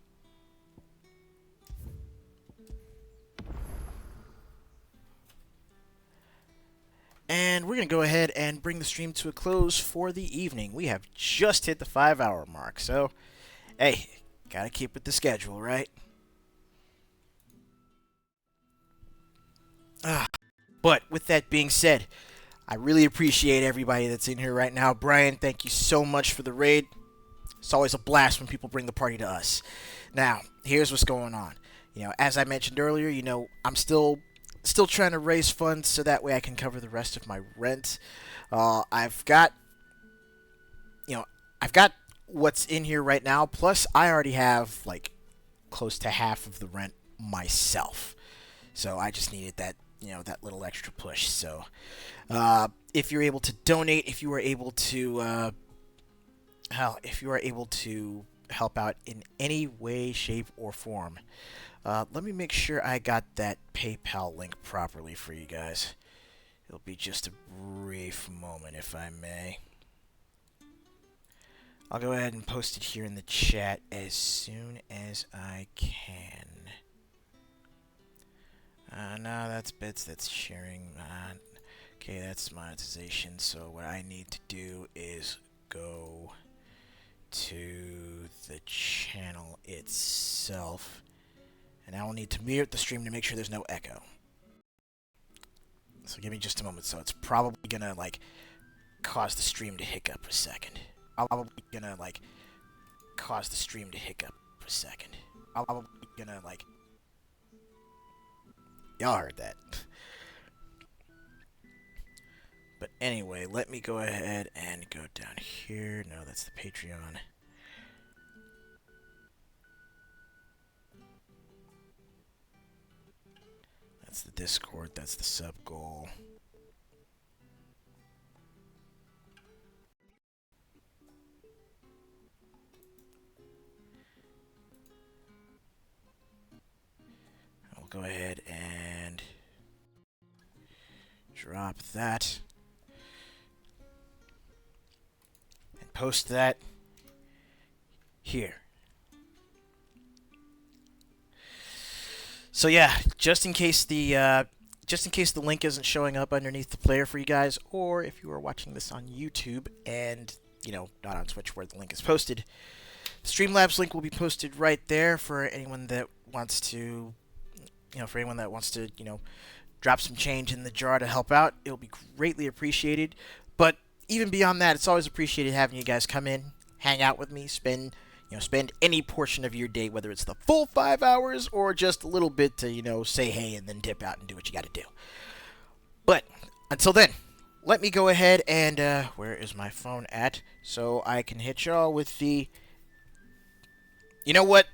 And we're going to go ahead and bring the stream to a close for the evening. We have just hit the 5-hour mark, so, hey, gotta keep with the schedule, right? But with that being said, I really appreciate everybody that's in here right now. Brian, thank you so much for the raid. It's always a blast when people bring the party to us. Now, here's what's going on. As I mentioned earlier, I'm still trying to raise funds so that way I can cover the rest of my rent. I've got what's in here right now. Plus, I already have like close to half of the rent myself. So I just needed that little extra push. So if you're able to donate, if you are able to help out in any way, shape, or form, let me make sure I got that PayPal link properly for you guys. It'll be just a brief moment, if I may. I'll go ahead and post it here in the chat as soon as I can. No, that's bits, that's sharing. Okay, that's monetization, so what I need to do is go to the channel itself, and I will need to mute the stream to make sure there's no echo. So give me just a moment. So it's probably gonna cause the stream to hiccup a second. Y'all heard that. But anyway, let me go ahead and go down here. No, that's the Patreon. That's the Discord. That's the sub goal. I'll go ahead and drop that and post that here. So yeah, just in case the link isn't showing up underneath the player for you guys, or if you are watching this on YouTube and not on Twitch where the link is posted, the Streamlabs link will be posted right there for anyone that wants to, drop some change in the jar to help out. It'll be greatly appreciated. But even beyond that, it's always appreciated having you guys come in, hang out with me, spend any portion of your day, whether it's the full 5 hours or just a little bit to, say hey and then dip out and do what you got to do. But until then, let me go ahead and, where is my phone at? So I can hit y'all with the, you know what?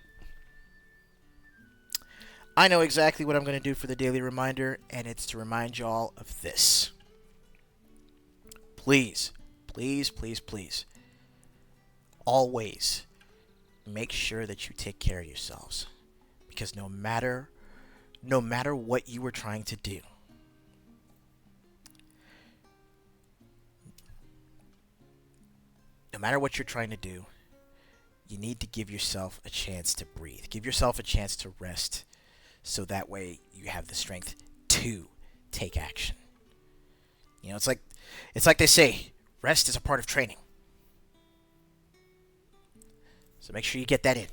I know exactly what I'm going to do for the daily reminder, and it's to remind y'all of this. Please, please, please, please, always make sure that you take care of yourselves, because no matter what you are trying to do, you need to give yourself a chance to breathe. Give yourself a chance to rest, so that way you have the strength to take action. It's like they say, rest is a part of training. So make sure you get that in.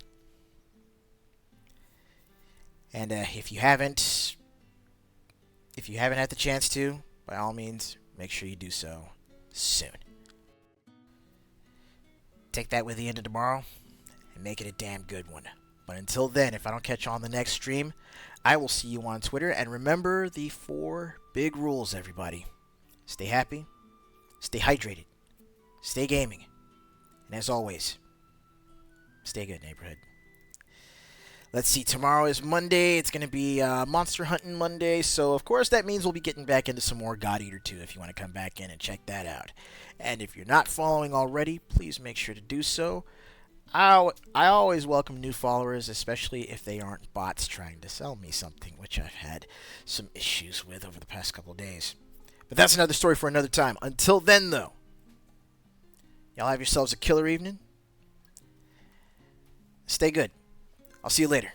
And if you haven't had the chance to, by all means, make sure you do so soon. Take that with you into tomorrow and make it a damn good one. But until then, if I don't catch you on the next stream, I will see you on Twitter. And remember the 4 big rules, everybody. Stay happy, stay hydrated, stay gaming, and as always, stay good, neighborhood. Let's see, tomorrow is Monday. It's going to be Monster Hunting Monday, so of course that means we'll be getting back into some more God Eater 2 if you want to come back in and check that out. And if you're not following already, please make sure to do so. I always welcome new followers, especially if they aren't bots trying to sell me something, which I've had some issues with over the past couple of days. But that's another story for another time. Until then, though, y'all have yourselves a killer evening. Stay good. I'll see you later.